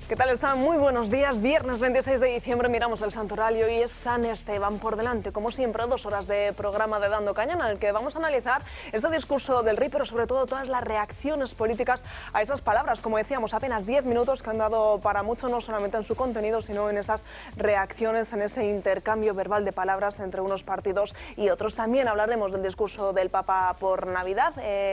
¿Qué tal están? Muy buenos días. Viernes 26 de diciembre miramos el santoral y es San Esteban. Por delante, como siempre, 2 horas de programa de Dando Caña en el que vamos a analizar este discurso del rey, pero sobre todo todas las reacciones políticas a esas palabras. Como decíamos, apenas 10 minutos que han dado para mucho, no solamente en su contenido, sino en esas reacciones, en ese intercambio verbal de palabras entre unos partidos y otros. También hablaremos del discurso del Papa por Navidad,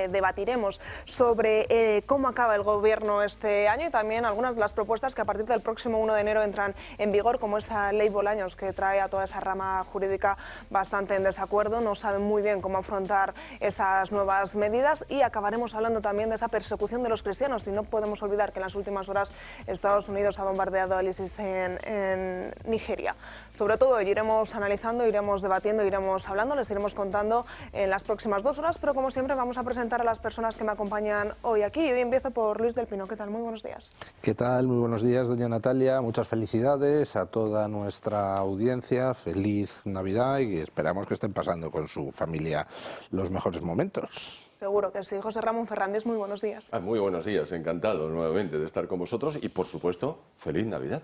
debatiremos sobre cómo acaba el gobierno este año y también algunas de las propuestas que a partir del próximo 1 de enero entran en vigor, como esa ley Bolaños que trae a toda esa rama jurídica bastante en desacuerdo. No saben muy bien cómo afrontar esas nuevas medidas y acabaremos hablando también de esa persecución de los cristianos. Y no podemos olvidar que en las últimas horas Estados Unidos ha bombardeado al ISIS en Nigeria. Sobre todo iremos analizando, iremos debatiendo, iremos hablando, les iremos contando en las próximas 2 horas, pero como siempre vamos a presentar a las personas que me acompañan hoy aquí. Hoy empiezo por Luis del Pino. ¿Qué tal? Muy buenos días. ¿Qué tal? Muy buenos días, doña Natalia. Muchas felicidades a toda nuestra audiencia. Feliz Navidad y esperamos que estén pasando con su familia los mejores momentos. Seguro que sí. José Ramón Fernández, muy buenos días. Muy buenos días, encantado nuevamente de estar con vosotros y, por supuesto, feliz Navidad.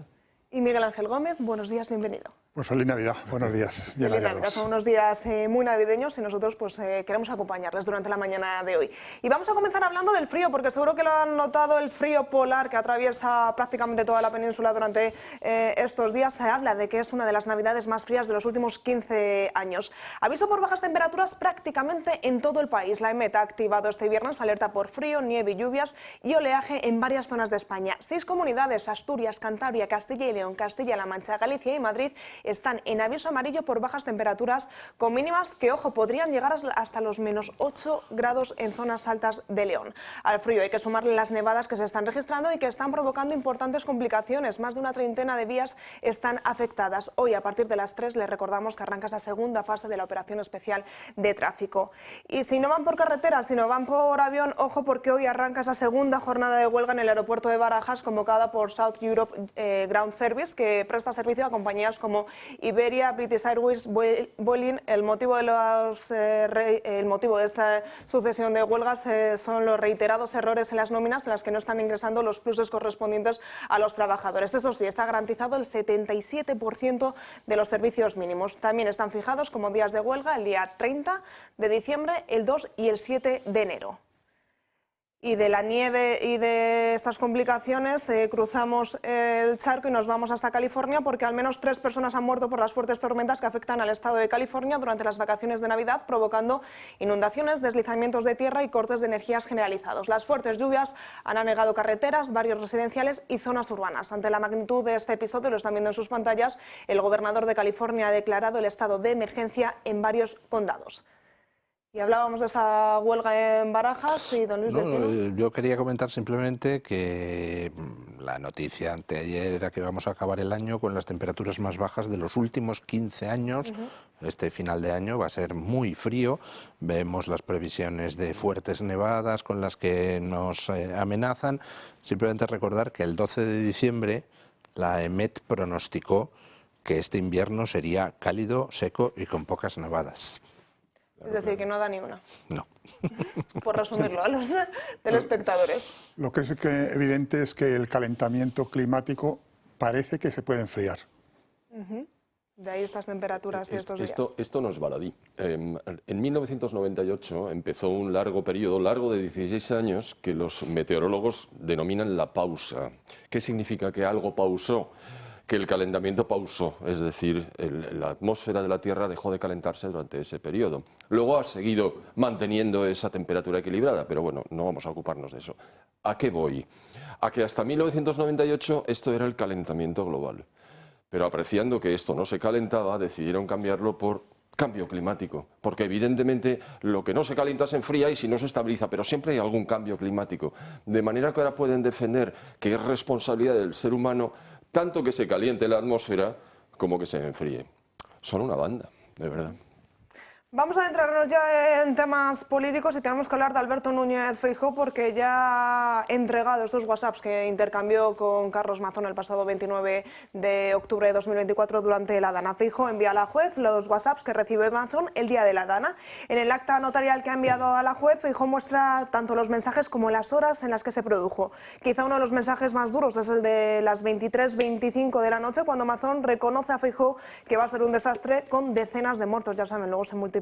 Y Miguel Ángel Gómez, buenos días, bienvenido. Pues feliz Navidad, buenos días. Feliz Navidad, son unos días muy navideños y nosotros pues queremos acompañarles durante la mañana de hoy. Y vamos a comenzar hablando del frío, porque seguro que lo han notado, el frío polar que atraviesa prácticamente toda la península durante estos días. Se habla de que es una de las navidades más frías de los últimos 15 años. Aviso por bajas temperaturas prácticamente en todo el país. La EMET ha activado este viernes alerta por frío, nieve y lluvias y oleaje en varias zonas de España. 6 comunidades, Asturias, Cantabria, Castilla y León, Castilla-La Mancha, Galicia y Madrid, están en aviso amarillo por bajas temperaturas con mínimas que, ojo, podrían llegar hasta los menos 8 grados en zonas altas de León. Al frío hay que sumarle las nevadas que se están registrando y que están provocando importantes complicaciones. Más de una treintena de vías están afectadas. Hoy, a partir de las 3, les recordamos que arranca esa segunda fase de la operación especial de tráfico. Y si no van por carretera, si no van por avión, ojo, porque hoy arranca esa segunda jornada de huelga en el aeropuerto de Barajas convocada por South Europe Ground Service, que presta servicio a compañías como Iberia, British Airways, Vueling. El motivo de esta sucesión de huelgas son los reiterados errores en las nóminas en las que no están ingresando los pluses correspondientes a los trabajadores. Eso sí, está garantizado el 77% de los servicios mínimos. También están fijados como días de huelga el día 30 de diciembre, el 2 y el 7 de enero. Y de la nieve y de estas complicaciones cruzamos el charco y nos vamos hasta California, porque al menos 3 personas han muerto por las fuertes tormentas que afectan al estado de California durante las vacaciones de Navidad, provocando inundaciones, deslizamientos de tierra y cortes de energías generalizados. Las fuertes lluvias han anegado carreteras, barrios residenciales y zonas urbanas. Ante la magnitud de este episodio, lo están viendo en sus pantallas, el gobernador de California ha declarado el estado de emergencia en varios condados. Y hablábamos de esa huelga en Barajas y don Luis del Pino. Yo quería comentar simplemente que la noticia anteayer era que vamos a acabar el año con las temperaturas más bajas de los últimos 15 años. Este final de año va a ser muy frío. Vemos las previsiones de fuertes nevadas con las que nos amenazan. Simplemente recordar que el 12 de diciembre la EMET pronosticó que este invierno sería cálido, seco y con pocas nevadas. Es decir, que no da ni una. No. Por resumirlo a los telespectadores. Lo que es evidente es que el calentamiento climático parece que se puede enfriar. De ahí estas temperaturas y estos días. Esto no es baladí. En 1998 empezó un largo periodo, largo de 16 años, que los meteorólogos denominan la pausa. ¿Qué significa que algo pausó? Que el calentamiento pausó, es decir, la atmósfera de la Tierra dejó de calentarse durante ese periodo. Luego ha seguido manteniendo esa temperatura equilibrada, pero bueno, no vamos a ocuparnos de eso. ¿A qué voy? A que hasta 1998 esto era el calentamiento global, pero apreciando que esto no se calentaba, decidieron cambiarlo por cambio climático, porque evidentemente lo que no se calienta se enfría y si no se estabiliza, pero siempre hay algún cambio climático. De manera que ahora pueden defender que es responsabilidad del ser humano tanto que se caliente la atmósfera como que se enfríe. Son una banda, de verdad. Vamos a adentrarnos ya en temas políticos y tenemos que hablar de Alberto Núñez Feijóo porque ya ha entregado esos WhatsApps que intercambió con Carlos Mazón el pasado 29 de octubre de 2024 durante la Dana. Feijóo envía a la juez los WhatsApps que recibe Mazón el día de la Dana. En el acta notarial que ha enviado a la juez, Feijóo muestra tanto los mensajes como las horas en las que se produjo. Quizá uno de los mensajes más duros es el de las 23:25 de la noche, cuando Mazón reconoce a Feijóo que va a ser un desastre con decenas de muertos. Ya saben, luego se multiplicaron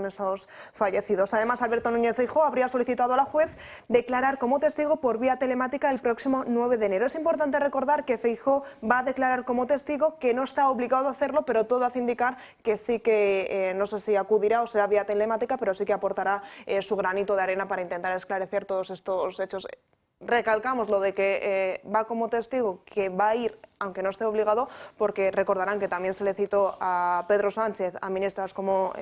esos fallecidos. Además, Alberto Núñez Feijóo habría solicitado a la juez declarar como testigo por vía telemática el próximo 9 de enero. Es importante recordar que Feijóo va a declarar como testigo, que no está obligado a hacerlo, pero todo hace indicar que sí que, no sé si acudirá o será vía telemática, pero sí que aportará su granito de arena para intentar esclarecer todos estos hechos. Recalcamos lo de que va como testigo, que va a ir, aunque no esté obligado, porque recordarán que también se le citó a Pedro Sánchez, a ministras como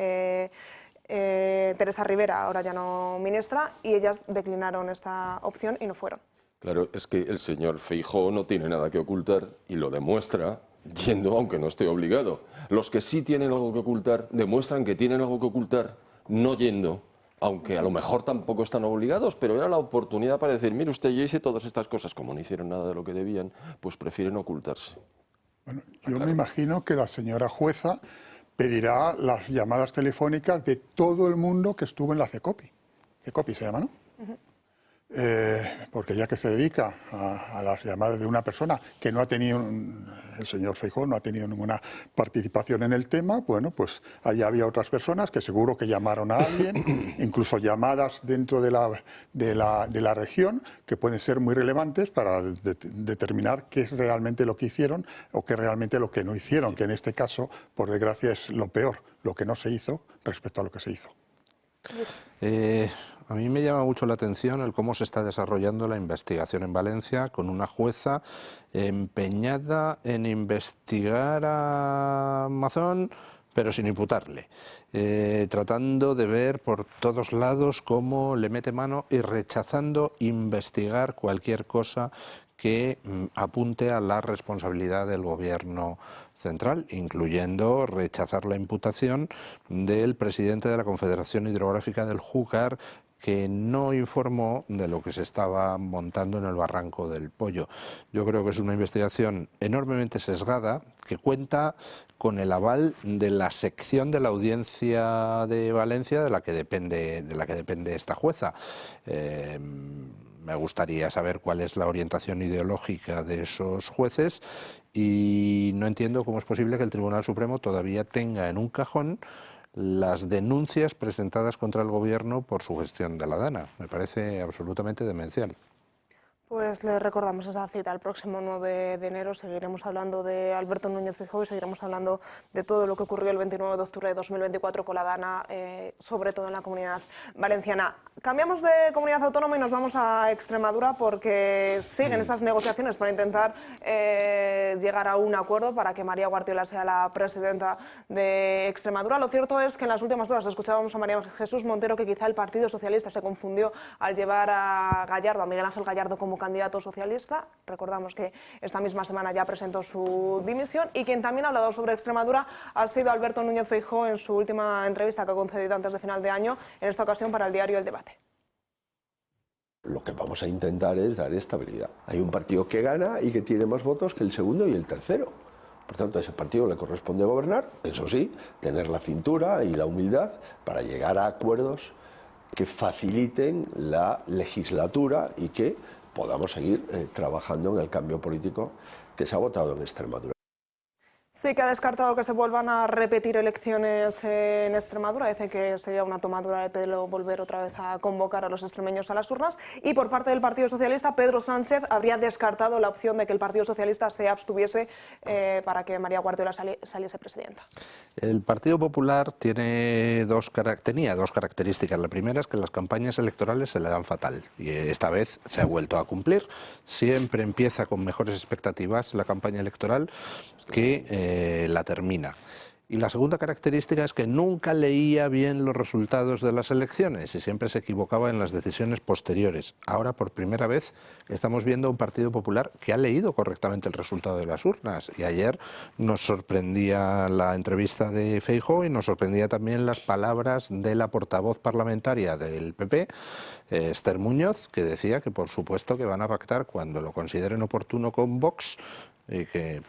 Teresa Rivera, ahora ya no ministra, y ellas declinaron esta opción y no fueron. Claro, es que el señor Feijóo no tiene nada que ocultar y lo demuestra yendo aunque no esté obligado. Los que sí tienen algo que ocultar demuestran que tienen algo que ocultar no yendo, aunque a lo mejor tampoco están obligados, pero era la oportunidad para decir, mire usted, yo hice todas estas cosas, como no hicieron nada de lo que debían, pues prefieren ocultarse. Bueno, yo me imagino que la señora jueza pedirá las llamadas telefónicas de todo el mundo que estuvo en la CECOPI. CECOPI se llama, ¿no? Porque ya que se dedica a las llamadas de una persona que no ha tenido, el señor Feijóo no ha tenido ninguna participación en el tema, bueno, pues allá había otras personas que seguro que llamaron a alguien, incluso llamadas dentro de la región que pueden ser muy relevantes para determinar qué es realmente lo que hicieron o qué es realmente lo que no hicieron, que en este caso, por desgracia, es lo peor, lo que no se hizo respecto a lo que se hizo. A mí me llama mucho la atención el cómo se está desarrollando la investigación en Valencia, con una jueza empeñada en investigar a Mazón, pero sin imputarle, tratando de ver por todos lados cómo le mete mano y rechazando investigar cualquier cosa que apunte a la responsabilidad del gobierno central, incluyendo rechazar la imputación del presidente de la Confederación Hidrográfica del Júcar, que no informó de lo que se estaba montando en el Barranco del Pollo. Yo creo que es una investigación enormemente sesgada, que cuenta con el aval de la sección de la Audiencia de Valencia de la que depende esta jueza. Me gustaría saber cuál es la orientación ideológica de esos jueces y no entiendo cómo es posible que el Tribunal Supremo todavía tenga en un cajón las denuncias presentadas contra el Gobierno por su gestión de la Dana. Me parece absolutamente demencial. Pues le recordamos esa cita el próximo 9 de enero. Seguiremos hablando de Alberto Núñez Feijóo y seguiremos hablando de todo lo que ocurrió el 29 de octubre de 2024 con la Dana, sobre todo en la Comunidad Valenciana. Cambiamos de comunidad autónoma y nos vamos a Extremadura porque siguen esas negociaciones para intentar llegar a un acuerdo para que María Guardiola sea la presidenta de Extremadura. Lo cierto es que en las últimas horas escuchábamos a María Jesús Montero que quizá el Partido Socialista se confundió al llevar a Gallardo, a Miguel Ángel Gallardo, como candidato socialista. Recordamos que esta misma semana ya presentó su dimisión y quien también ha hablado sobre Extremadura ha sido Alberto Núñez Feijóo en su última entrevista que ha concedido antes de final de año, en esta ocasión para el diario El Debate. Lo que vamos a intentar es dar estabilidad. Hay un partido que gana y que tiene más votos que el segundo y el tercero. Por tanto, a ese partido le corresponde gobernar, eso sí, tener la cintura y la humildad para llegar a acuerdos que faciliten la legislatura y que podamos seguir trabajando en el cambio político que se ha votado en Extremadura. Sí que ha descartado que se vuelvan a repetir elecciones en Extremadura. Dice que sería una tomadura de pelo volver otra vez a convocar a los extremeños a las urnas. Y por parte del Partido Socialista, Pedro Sánchez habría descartado la opción de que el Partido Socialista se abstuviese para que María Guardiola saliese presidenta. El Partido Popular tenía dos características. La primera es que las campañas electorales se le dan fatal y esta vez se ha vuelto a cumplir. Siempre empieza con mejores expectativas la campaña electoral que la termina. Y la segunda característica es que nunca leía bien los resultados de las elecciones y siempre se equivocaba en las decisiones posteriores. Ahora, por primera vez, estamos viendo un Partido Popular que ha leído correctamente el resultado de las urnas. Y ayer nos sorprendía la entrevista de Feijóo y nos sorprendía también las palabras de la portavoz parlamentaria del PP, Esther Muñoz, que decía que por supuesto que van a pactar cuando lo consideren oportuno con Vox, y que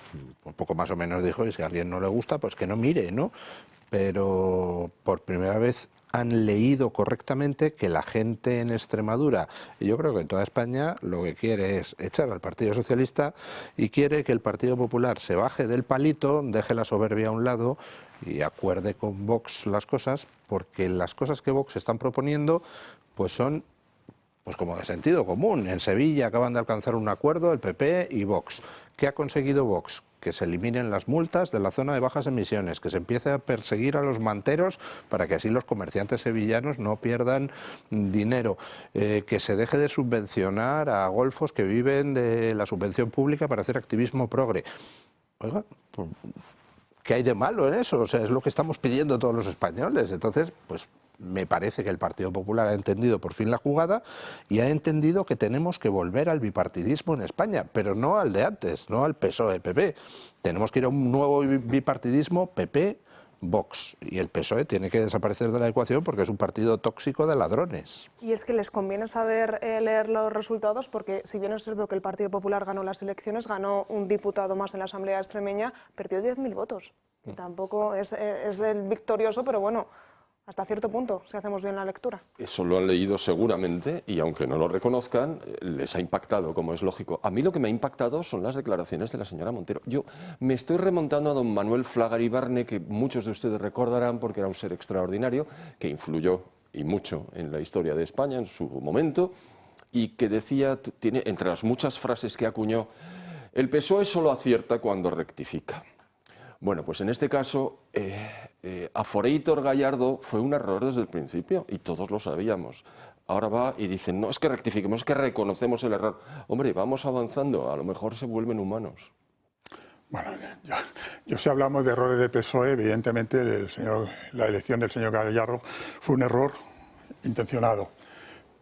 un poco más o menos dijo, y si a alguien no le gusta, pues que no mire, ¿no? Pero por primera vez han leído correctamente que la gente en Extremadura, y yo creo que en toda España, lo que quiere es echar al Partido Socialista y quiere que el Partido Popular se baje del palito, deje la soberbia a un lado y acuerde con Vox las cosas, porque las cosas que Vox están proponiendo pues son pues como de sentido común. En Sevilla acaban de alcanzar un acuerdo el PP y Vox. ¿Qué ha conseguido Vox? Que se eliminen las multas de la zona de bajas emisiones, que se empiece a perseguir a los manteros para que así los comerciantes sevillanos no pierdan dinero, que se deje de subvencionar a golfos que viven de la subvención pública para hacer activismo progre. Oiga, pues, ¿qué hay de malo en eso? O sea, es lo que estamos pidiendo todos los españoles. Entonces, pues me parece que el Partido Popular ha entendido por fin la jugada y ha entendido que tenemos que volver al bipartidismo en España, pero no al de antes, no al PSOE-PP. Tenemos que ir a un nuevo bipartidismo PP-Vox y el PSOE tiene que desaparecer de la ecuación porque es un partido tóxico de ladrones. Y es que les conviene saber leer los resultados porque si bien es cierto que el Partido Popular ganó las elecciones, ganó un diputado más en la Asamblea extremeña, perdió 10.000 votos. Y tampoco es el victorioso, pero bueno, hasta cierto punto, si hacemos bien la lectura. Eso lo han leído seguramente y aunque no lo reconozcan, les ha impactado, como es lógico. A mí lo que me ha impactado son las declaraciones de la señora Montero. Yo me estoy remontando a don Manuel Fraga Iribarne, que muchos de ustedes recordarán porque era un ser extraordinario, que influyó y mucho en la historia de España en su momento, y que decía, tiene entre las muchas frases que acuñó, el PSOE solo acierta cuando rectifica. Bueno, pues en este caso, Aforeitor Gallardo fue un error desde el principio y todos lo sabíamos. Ahora va y dicen, no, es que rectifiquemos, es que reconocemos el error. Hombre, vamos avanzando, a lo mejor se vuelven humanos. Bueno, yo si hablamos de errores de PSOE, evidentemente la elección del señor Gallardo fue un error intencionado.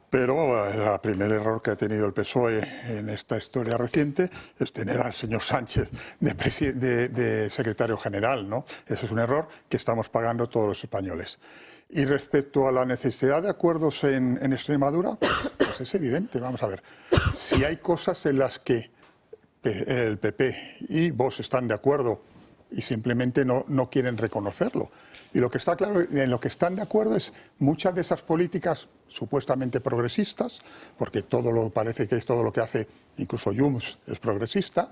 Pero el primer error que ha tenido el PSOE en esta historia reciente es tener al señor Sánchez de secretario general, ¿no? Ese es un error que estamos pagando todos los españoles. Y respecto a la necesidad de acuerdos en Extremadura, pues es evidente, vamos a ver. Si hay cosas en las que el PP y Vox están de acuerdo y simplemente no quieren reconocerlo. Y lo que está claro, en lo que están de acuerdo es muchas de esas políticas supuestamente progresistas, porque parece que es todo lo que hace, incluso Junts es progresista,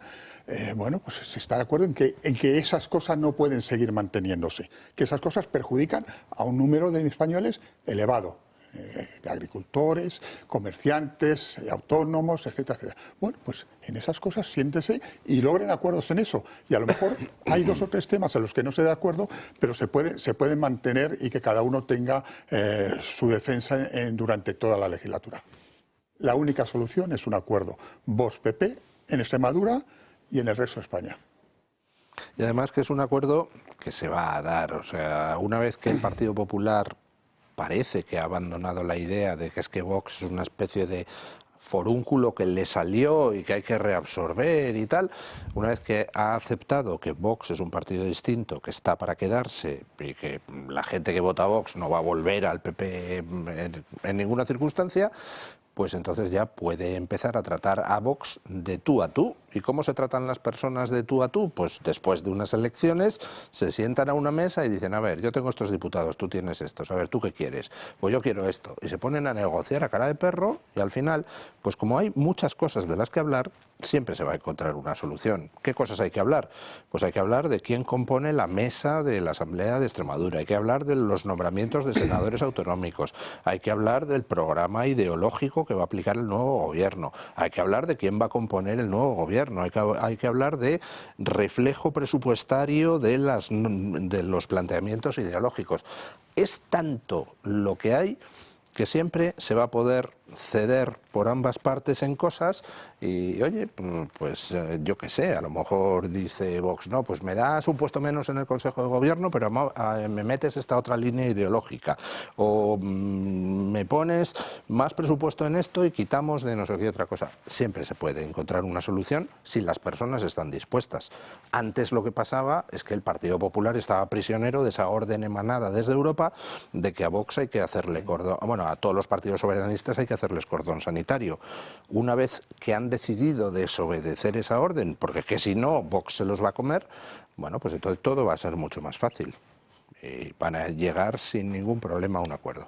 bueno, pues se está de acuerdo en que esas cosas no pueden seguir manteniéndose, que esas cosas perjudican a un número de españoles elevado. Agricultores, comerciantes, autónomos, etcétera, etcétera. Bueno, pues en esas cosas siéntese y logren acuerdos en eso. Y a lo mejor hay 2 o 3 temas en los que no se da acuerdo, pero se pueden mantener y que cada uno tenga su defensa durante toda la legislatura. La única solución es un acuerdo Vox-PP en Extremadura y en el resto de España. Y además que es un acuerdo que se va a dar. O sea, una vez que el Partido Popular parece que ha abandonado la idea de que es que Vox es una especie de forúnculo que le salió y que hay que reabsorber y tal, una vez que ha aceptado que Vox es un partido distinto, que está para quedarse y que la gente que vota a Vox no va a volver al PP en ninguna circunstancia, pues entonces ya puede empezar a tratar a Vox de tú a tú. ¿Y cómo se tratan las personas de tú a tú? Pues después de unas elecciones se sientan a una mesa y dicen, a ver, yo tengo estos diputados, tú tienes estos, a ver, ¿tú qué quieres? Pues yo quiero esto. Y se ponen a negociar a cara de perro y al final, pues como hay muchas cosas de las que hablar, siempre se va a encontrar una solución. ¿Qué cosas hay que hablar? Pues hay que hablar de quién compone la mesa de la Asamblea de Extremadura, hay que hablar de los nombramientos de senadores autonómicos, hay que hablar del programa ideológico que va a aplicar el nuevo gobierno, hay que hablar de quién va a componer el nuevo gobierno, hay que hablar de reflejo presupuestario de los planteamientos ideológicos. Es tanto lo que hay que siempre se va a poder ceder por ambas partes en cosas y, oye, pues yo qué sé, a lo mejor dice Vox, no, pues me das un puesto menos en el Consejo de Gobierno, pero me metes esta otra línea ideológica, o me pones más presupuesto en esto y quitamos de no sé qué otra cosa. Siempre se puede encontrar una solución si las personas están dispuestas. Antes lo que pasaba es que el Partido Popular estaba prisionero de esa orden emanada desde Europa de que a Vox hay que hacerle cordón, bueno, a todos los partidos soberanistas hay que hacerles cordón sanitario. Una vez que han decidido desobedecer esa orden, porque es que si no, Vox se los va a comer, bueno, pues entonces todo va a ser mucho más fácil. Y van a llegar sin ningún problema a un acuerdo.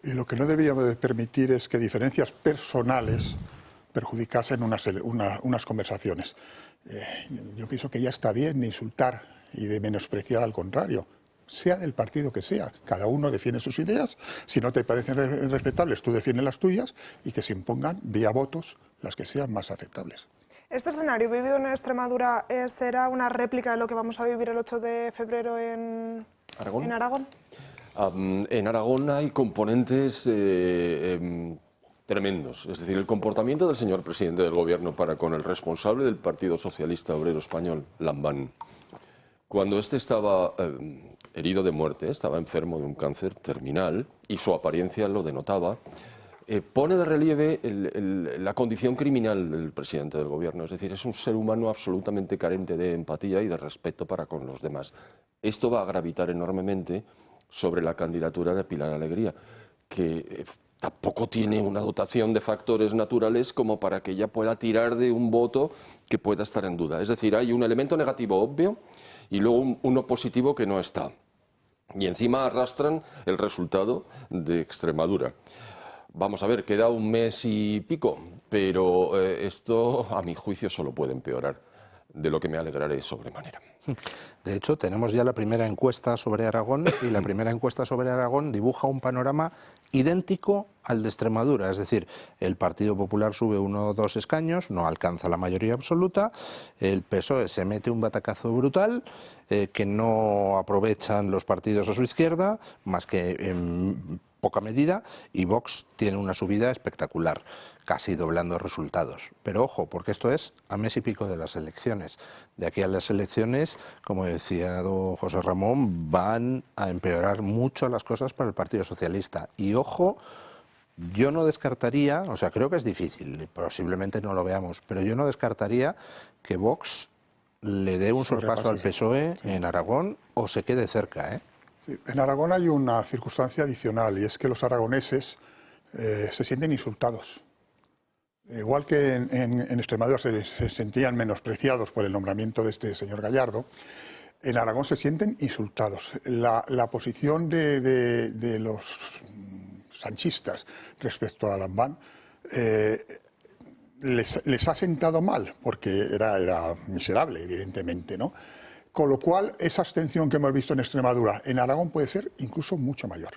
Y lo que no debíamos de permitir es que diferencias personales perjudicasen unas conversaciones. Yo pienso que ya está bien de insultar y de menospreciar al contrario, sea del partido que sea. Cada uno defiende sus ideas, si no te parecen respetables, tú defiendes las tuyas y que se impongan vía votos las que sean más aceptables. ¿Este escenario vivido en Extremadura será una réplica de lo que vamos a vivir el 8 de febrero en ¿Aragón? ¿En Aragón? En Aragón hay componentes tremendos. Es decir, el comportamiento del señor presidente del Gobierno para con el responsable del Partido Socialista Obrero Español, Lambán, cuando este estaba herido de muerte, estaba enfermo de un cáncer terminal y su apariencia lo denotaba, pone de relieve la condición criminal del presidente del Gobierno. Es decir, es un ser humano absolutamente carente de empatía y de respeto para con los demás. Esto va a gravitar enormemente sobre la candidatura de Pilar Alegría, que tampoco tiene una dotación de factores naturales como para que ella pueda tirar de un voto que pueda estar en duda. Es decir, hay un elemento negativo obvio y luego uno positivo que no está. Y encima arrastran el resultado de Extremadura. Vamos a ver, queda un mes y pico, pero esto, a mi juicio, solo puede empeorar, de lo que me alegraré sobremanera. De hecho, tenemos ya la primera encuesta sobre Aragón y la primera encuesta sobre Aragón dibuja un panorama idéntico al de Extremadura. Es decir, el Partido Popular sube 1 o 2 escaños, no alcanza la mayoría absoluta, el PSOE se mete un batacazo brutal que no aprovechan los partidos a su izquierda, más que en poca medida, y Vox tiene una subida espectacular, casi doblando resultados. Pero ojo, porque esto es a mes y pico de las elecciones. De aquí a las elecciones, como decía don José Ramón, van a empeorar mucho las cosas para el Partido Socialista. Y ojo, yo no descartaría, o sea, creo que es difícil, posiblemente no lo veamos, pero yo no descartaría que Vox le dé un sorpaso al PSOE en Aragón o se quede cerca, ¿eh? Sí, en Aragón hay una circunstancia adicional y es que los aragoneses se sienten insultados. Igual que en Extremadura se sentían menospreciados por el nombramiento de este señor Gallardo, en Aragón se sienten insultados. La posición de los sanchistas respecto a Lambán les ha sentado mal, porque era miserable, evidentemente, ¿no? Con lo cual, esa abstención que hemos visto en Extremadura, en Aragón puede ser incluso mucho mayor.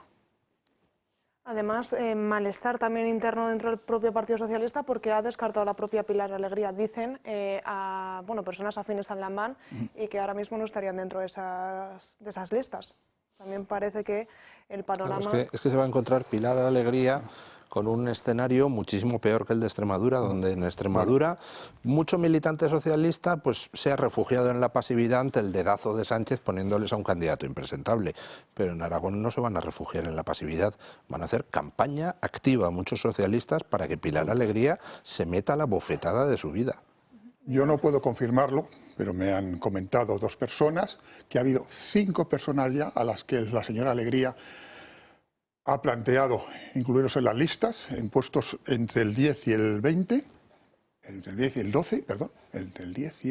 Además, malestar también interno dentro del propio Partido Socialista porque ha descartado la propia Pilar Alegría, dicen, a personas afines al Lambán y que ahora mismo no estarían dentro de esas listas. También parece que el panorama... Claro, es que se va a encontrar Pilar Alegría con un escenario muchísimo peor que el de Extremadura, donde en Extremadura mucho militante socialista pues se ha refugiado en la pasividad ante el dedazo de Sánchez poniéndoles a un candidato impresentable. Pero en Aragón no se van a refugiar en la pasividad, van a hacer campaña activa muchos socialistas para que Pilar Alegría se meta la bofetada de su vida. Yo no puedo confirmarlo, pero me han comentado 2 personas que ha habido 5 personas ya a las que la señora Alegría ha planteado incluirlos en las listas, en puestos entre el 10 y el 20, entre el 10 y el 12, perdón, entre el 10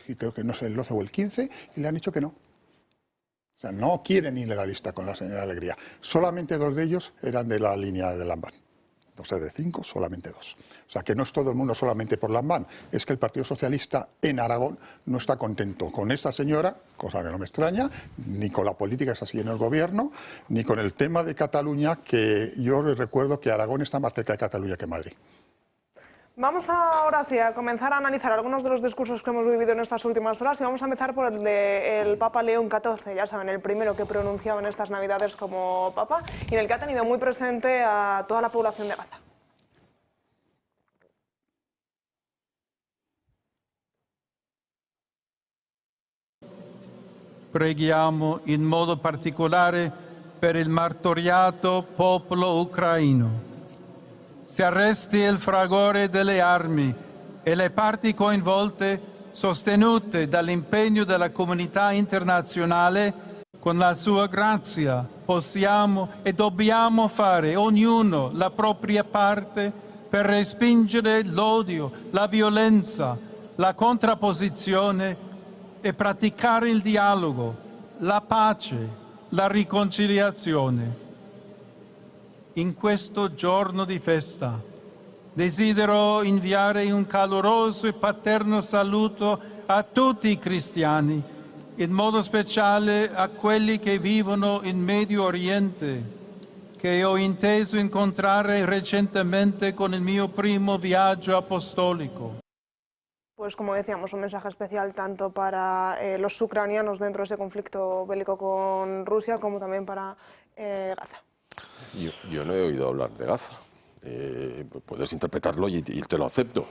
y creo que no sé, el 12 o el 15, y le han dicho que no. O sea, no quieren ir a la lista con la señora Alegría. Solamente 2 de ellos eran de la línea de Lambán. O sea, de 5, solamente 2. O sea, que no es todo el mundo solamente por Lambán. Es que el Partido Socialista en Aragón no está contento con esta señora, cosa que no me extraña, ni con la política que está siguiendo el Gobierno, ni con el tema de Cataluña, que yo recuerdo que Aragón está más cerca de Cataluña que Madrid. Vamos ahora sí a comenzar a analizar algunos de los discursos que hemos vivido en estas últimas horas y vamos a empezar por el del Papa León XIV, ya saben, el primero que pronunciaba en estas Navidades como Papa y en el que ha tenido muy presente a toda la población de Gaza. Preghiamo in modo particolare per il martoriato popolo ucraino. Si arresti il fragore delle armi e le parti coinvolte, sostenute dall'impegno della comunità internazionale, con la sua grazia possiamo e dobbiamo fare ognuno la propria parte per respingere l'odio, la violenza, la contrapposizione e praticare il dialogo, la pace, la riconciliazione. In questo giorno di festa desidero inviare un caloroso e paterno saluto a tutti i cristiani, in modo speciale a quelli che vivono in Medio Oriente, che ho inteso incontrare recentemente con il mio primo viaggio apostolico. Pues como decíamos, un mensaje especial tanto para los ucranianos dentro de ese conflicto bélico con Rusia como también para Gaza. Yo no he oído hablar de Gaza. Puedes interpretarlo y te lo acepto,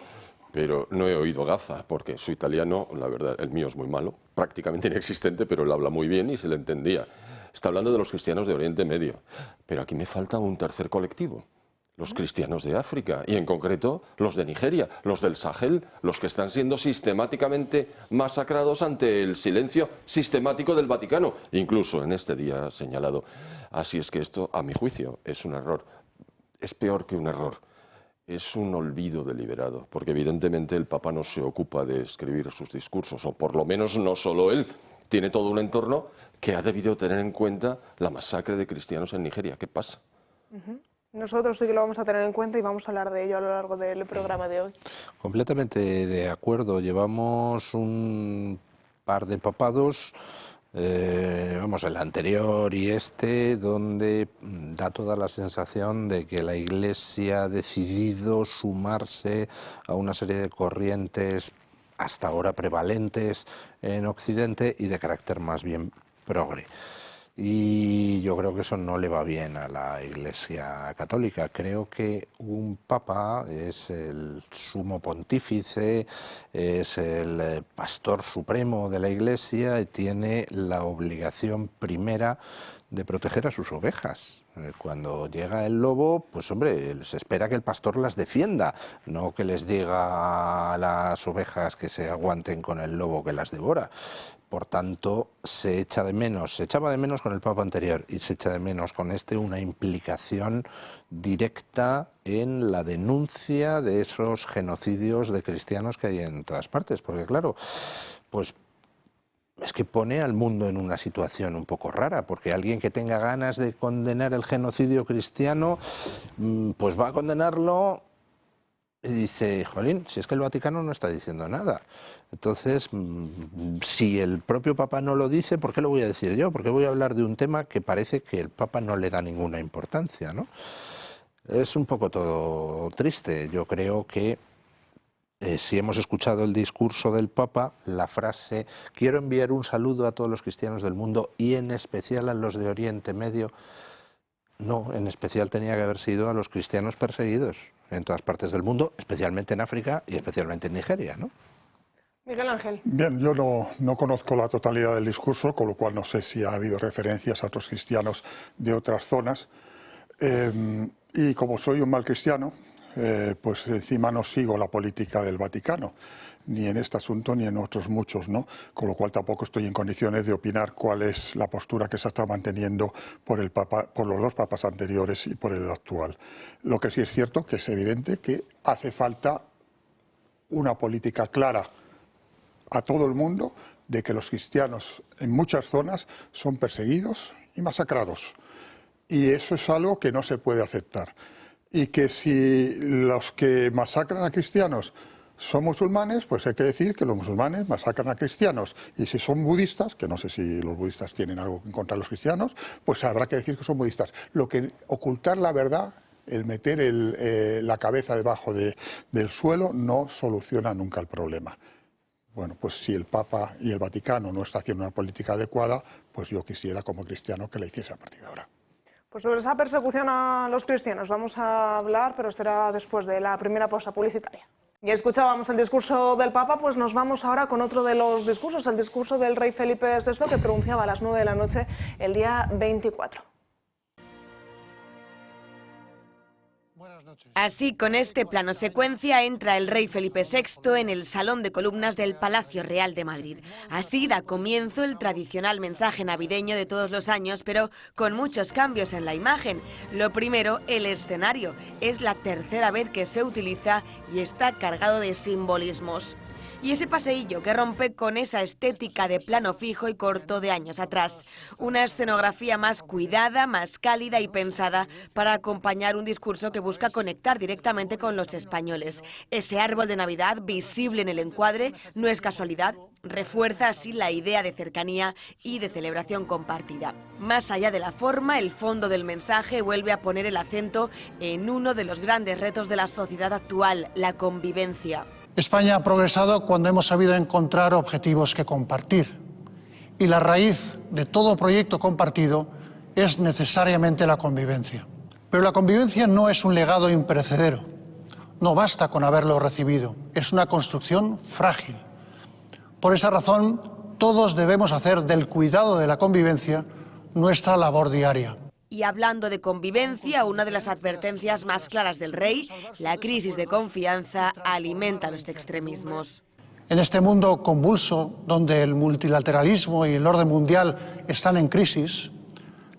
pero no he oído Gaza, porque su italiano, la verdad, el mío es muy malo, prácticamente inexistente, pero él habla muy bien y se le entendía. Está hablando de los cristianos de Oriente Medio, pero aquí me falta un tercer colectivo. Los cristianos de África, y en concreto los de Nigeria, los del Sahel, los que están siendo sistemáticamente masacrados ante el silencio sistemático del Vaticano, incluso en este día señalado. Así es que esto, a mi juicio, es un error. Es peor que un error. Es un olvido deliberado, porque evidentemente el Papa no se ocupa de escribir sus discursos, o por lo menos no solo él. Tiene todo un entorno que ha debido tener en cuenta la masacre de cristianos en Nigeria. ¿Qué pasa? Nosotros sí que lo vamos a tener en cuenta y vamos a hablar de ello a lo largo del programa de hoy. Completamente de acuerdo. Llevamos un par de papados, el anterior y este, donde da toda la sensación de que la Iglesia ha decidido sumarse a una serie de corrientes hasta ahora prevalentes en Occidente y de carácter más bien progre. Y yo creo que eso no le va bien a la Iglesia Católica. Creo que un papa es el sumo pontífice, es el pastor supremo de la Iglesia y tiene la obligación primera de proteger a sus ovejas. Cuando llega el lobo, pues hombre, se espera que el pastor las defienda, no que les diga a las ovejas que se aguanten con el lobo que las devora. Por tanto, se echaba de menos con el Papa anterior y se echa de menos con este una implicación directa en la denuncia de esos genocidios de cristianos que hay en todas partes. Porque claro, pues es que pone al mundo en una situación un poco rara, porque alguien que tenga ganas de condenar el genocidio cristiano, pues va a condenarlo y dice, jolín, si es que el Vaticano no está diciendo nada. Entonces, si el propio Papa no lo dice, ¿por qué lo voy a decir yo? ¿Por qué voy a hablar de un tema que parece que el Papa no le da ninguna importancia, ¿no? Es un poco todo triste. Yo creo que si hemos escuchado el discurso del Papa, la frase quiero enviar un saludo a todos los cristianos del mundo y en especial a los de Oriente Medio, no, en especial tenía que haber sido a los cristianos perseguidos en todas partes del mundo, especialmente en África y especialmente en Nigeria, ¿no? Miguel Ángel. Bien, yo no conozco la totalidad del discurso, con lo cual no sé si ha habido referencias a otros cristianos de otras zonas. Y como soy un mal cristiano, pues encima no sigo la política del Vaticano, ni en este asunto ni en otros muchos, ¿no? Con lo cual tampoco estoy en condiciones de opinar cuál es la postura que se está manteniendo por el Papa, por los dos papas anteriores y por el actual. Lo que sí es cierto que es evidente que hace falta una política clara a todo el mundo de que los cristianos en muchas zonas son perseguidos y masacrados. Y eso es algo que no se puede aceptar. Y que si los que masacran a cristianos son musulmanes, pues hay que decir que los musulmanes masacran a cristianos. Y si son budistas, que no sé si los budistas tienen algo en contra de los cristianos, pues habrá que decir que son budistas. Lo que ocultar la verdad el meter la cabeza debajo del suelo no soluciona nunca el problema. Bueno, pues si el Papa y el Vaticano no están haciendo una política adecuada, pues yo quisiera como cristiano que la hiciese a partir de ahora. Pues sobre esa persecución a los cristianos vamos a hablar, pero será después de la primera pausa publicitaria. Y escuchábamos el discurso del Papa, pues nos vamos ahora con otro de los discursos, el discurso del rey Felipe VI que pronunciaba a las 9 de la noche el día 24. Así, con este plano secuencia, entra el rey Felipe VI en el Salón de Columnas del Palacio Real de Madrid. Así da comienzo el tradicional mensaje navideño de todos los años, pero con muchos cambios en la imagen. Lo primero, el escenario. Es la tercera vez que se utiliza y está cargado de simbolismos. Y ese paseillo que rompe con esa estética de plano fijo y corto de años atrás. Una escenografía más cuidada, más cálida y pensada para acompañar un discurso que busca conectar directamente con los españoles. Ese árbol de Navidad visible en el encuadre no es casualidad, refuerza así la idea de cercanía y de celebración compartida. Más allá de la forma, el fondo del mensaje vuelve a poner el acento en uno de los grandes retos de la sociedad actual, la convivencia. España ha progresado cuando hemos sabido encontrar objetivos que compartir. Y la raíz de todo proyecto compartido es necesariamente la convivencia. Pero la convivencia no es un legado imperecedero. No basta con haberlo recibido. Es una construcción frágil. Por esa razón, todos debemos hacer del cuidado de la convivencia nuestra labor diaria. Y hablando de convivencia, una de las advertencias más claras del rey, la crisis de confianza alimenta los extremismos. En este mundo convulso, donde el multilateralismo y el orden mundial están en crisis,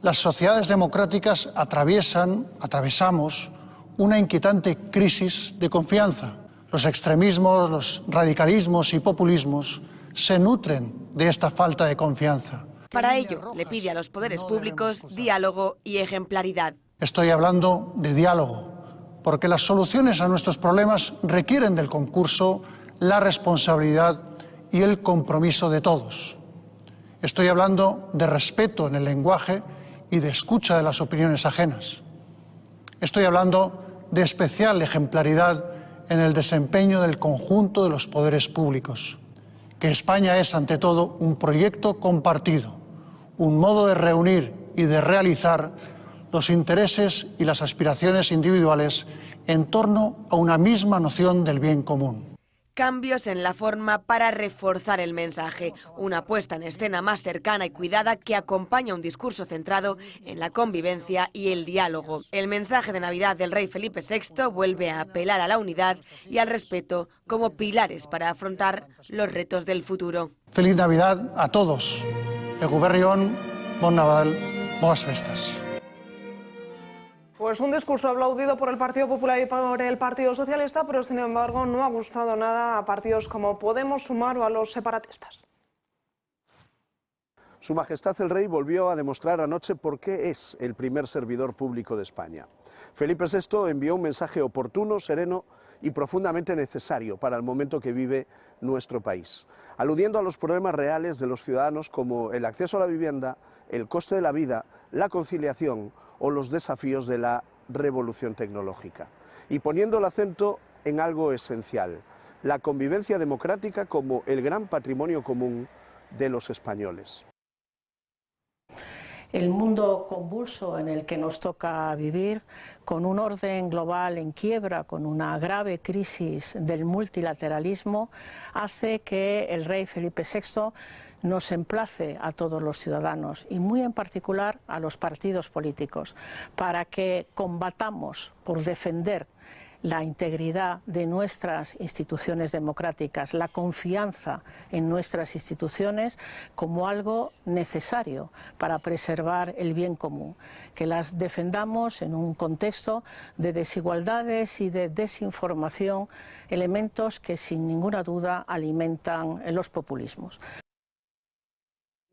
las sociedades democráticas atravesamos una inquietante crisis de confianza. Los extremismos, los radicalismos y populismos se nutren de esta falta de confianza. Para ello, le pide a los poderes públicos diálogo y ejemplaridad. Estoy hablando de diálogo, porque las soluciones a nuestros problemas requieren del concurso, la responsabilidad y el compromiso de todos. Estoy hablando de respeto en el lenguaje y de escucha de las opiniones ajenas. Estoy hablando de especial ejemplaridad en el desempeño del conjunto de los poderes públicos. Que España es, ante todo, un proyecto compartido, un modo de reunir y de realizar los intereses y las aspiraciones individuales en torno a una misma noción del bien común. Cambios en la forma para reforzar el mensaje, una puesta en escena más cercana y cuidada que acompaña un discurso centrado en la convivencia y el diálogo. El mensaje de Navidad del rey Felipe VI vuelve a apelar a la unidad y al respeto como pilares para afrontar los retos del futuro. Feliz Navidad a todos. Eguberrión, Bon Nadal, boas festas. Pues un discurso aplaudido por el Partido Popular y por el Partido Socialista, pero sin embargo no ha gustado nada a partidos como Podemos, Sumar o a los separatistas. Su Majestad el Rey volvió a demostrar anoche por qué es el primer servidor público de España. Felipe VI envió un mensaje oportuno, sereno y profundamente necesario para el momento que vive nuestro país, aludiendo a los problemas reales de los ciudadanos como el acceso a la vivienda, el coste de la vida, la conciliación o los desafíos de la revolución tecnológica, y poniendo el acento en algo esencial, la convivencia democrática como el gran patrimonio común de los españoles. El mundo convulso en el que nos toca vivir, con un orden global en quiebra, con una grave crisis del multilateralismo, hace que el rey Felipe VI nos emplace a todos los ciudadanos y muy en particular a los partidos políticos para que combatamos por defender la integridad de nuestras instituciones democráticas, la confianza en nuestras instituciones como algo necesario para preservar el bien común, que las defendamos en un contexto de desigualdades y de desinformación, elementos que sin ninguna duda alimentan los populismos.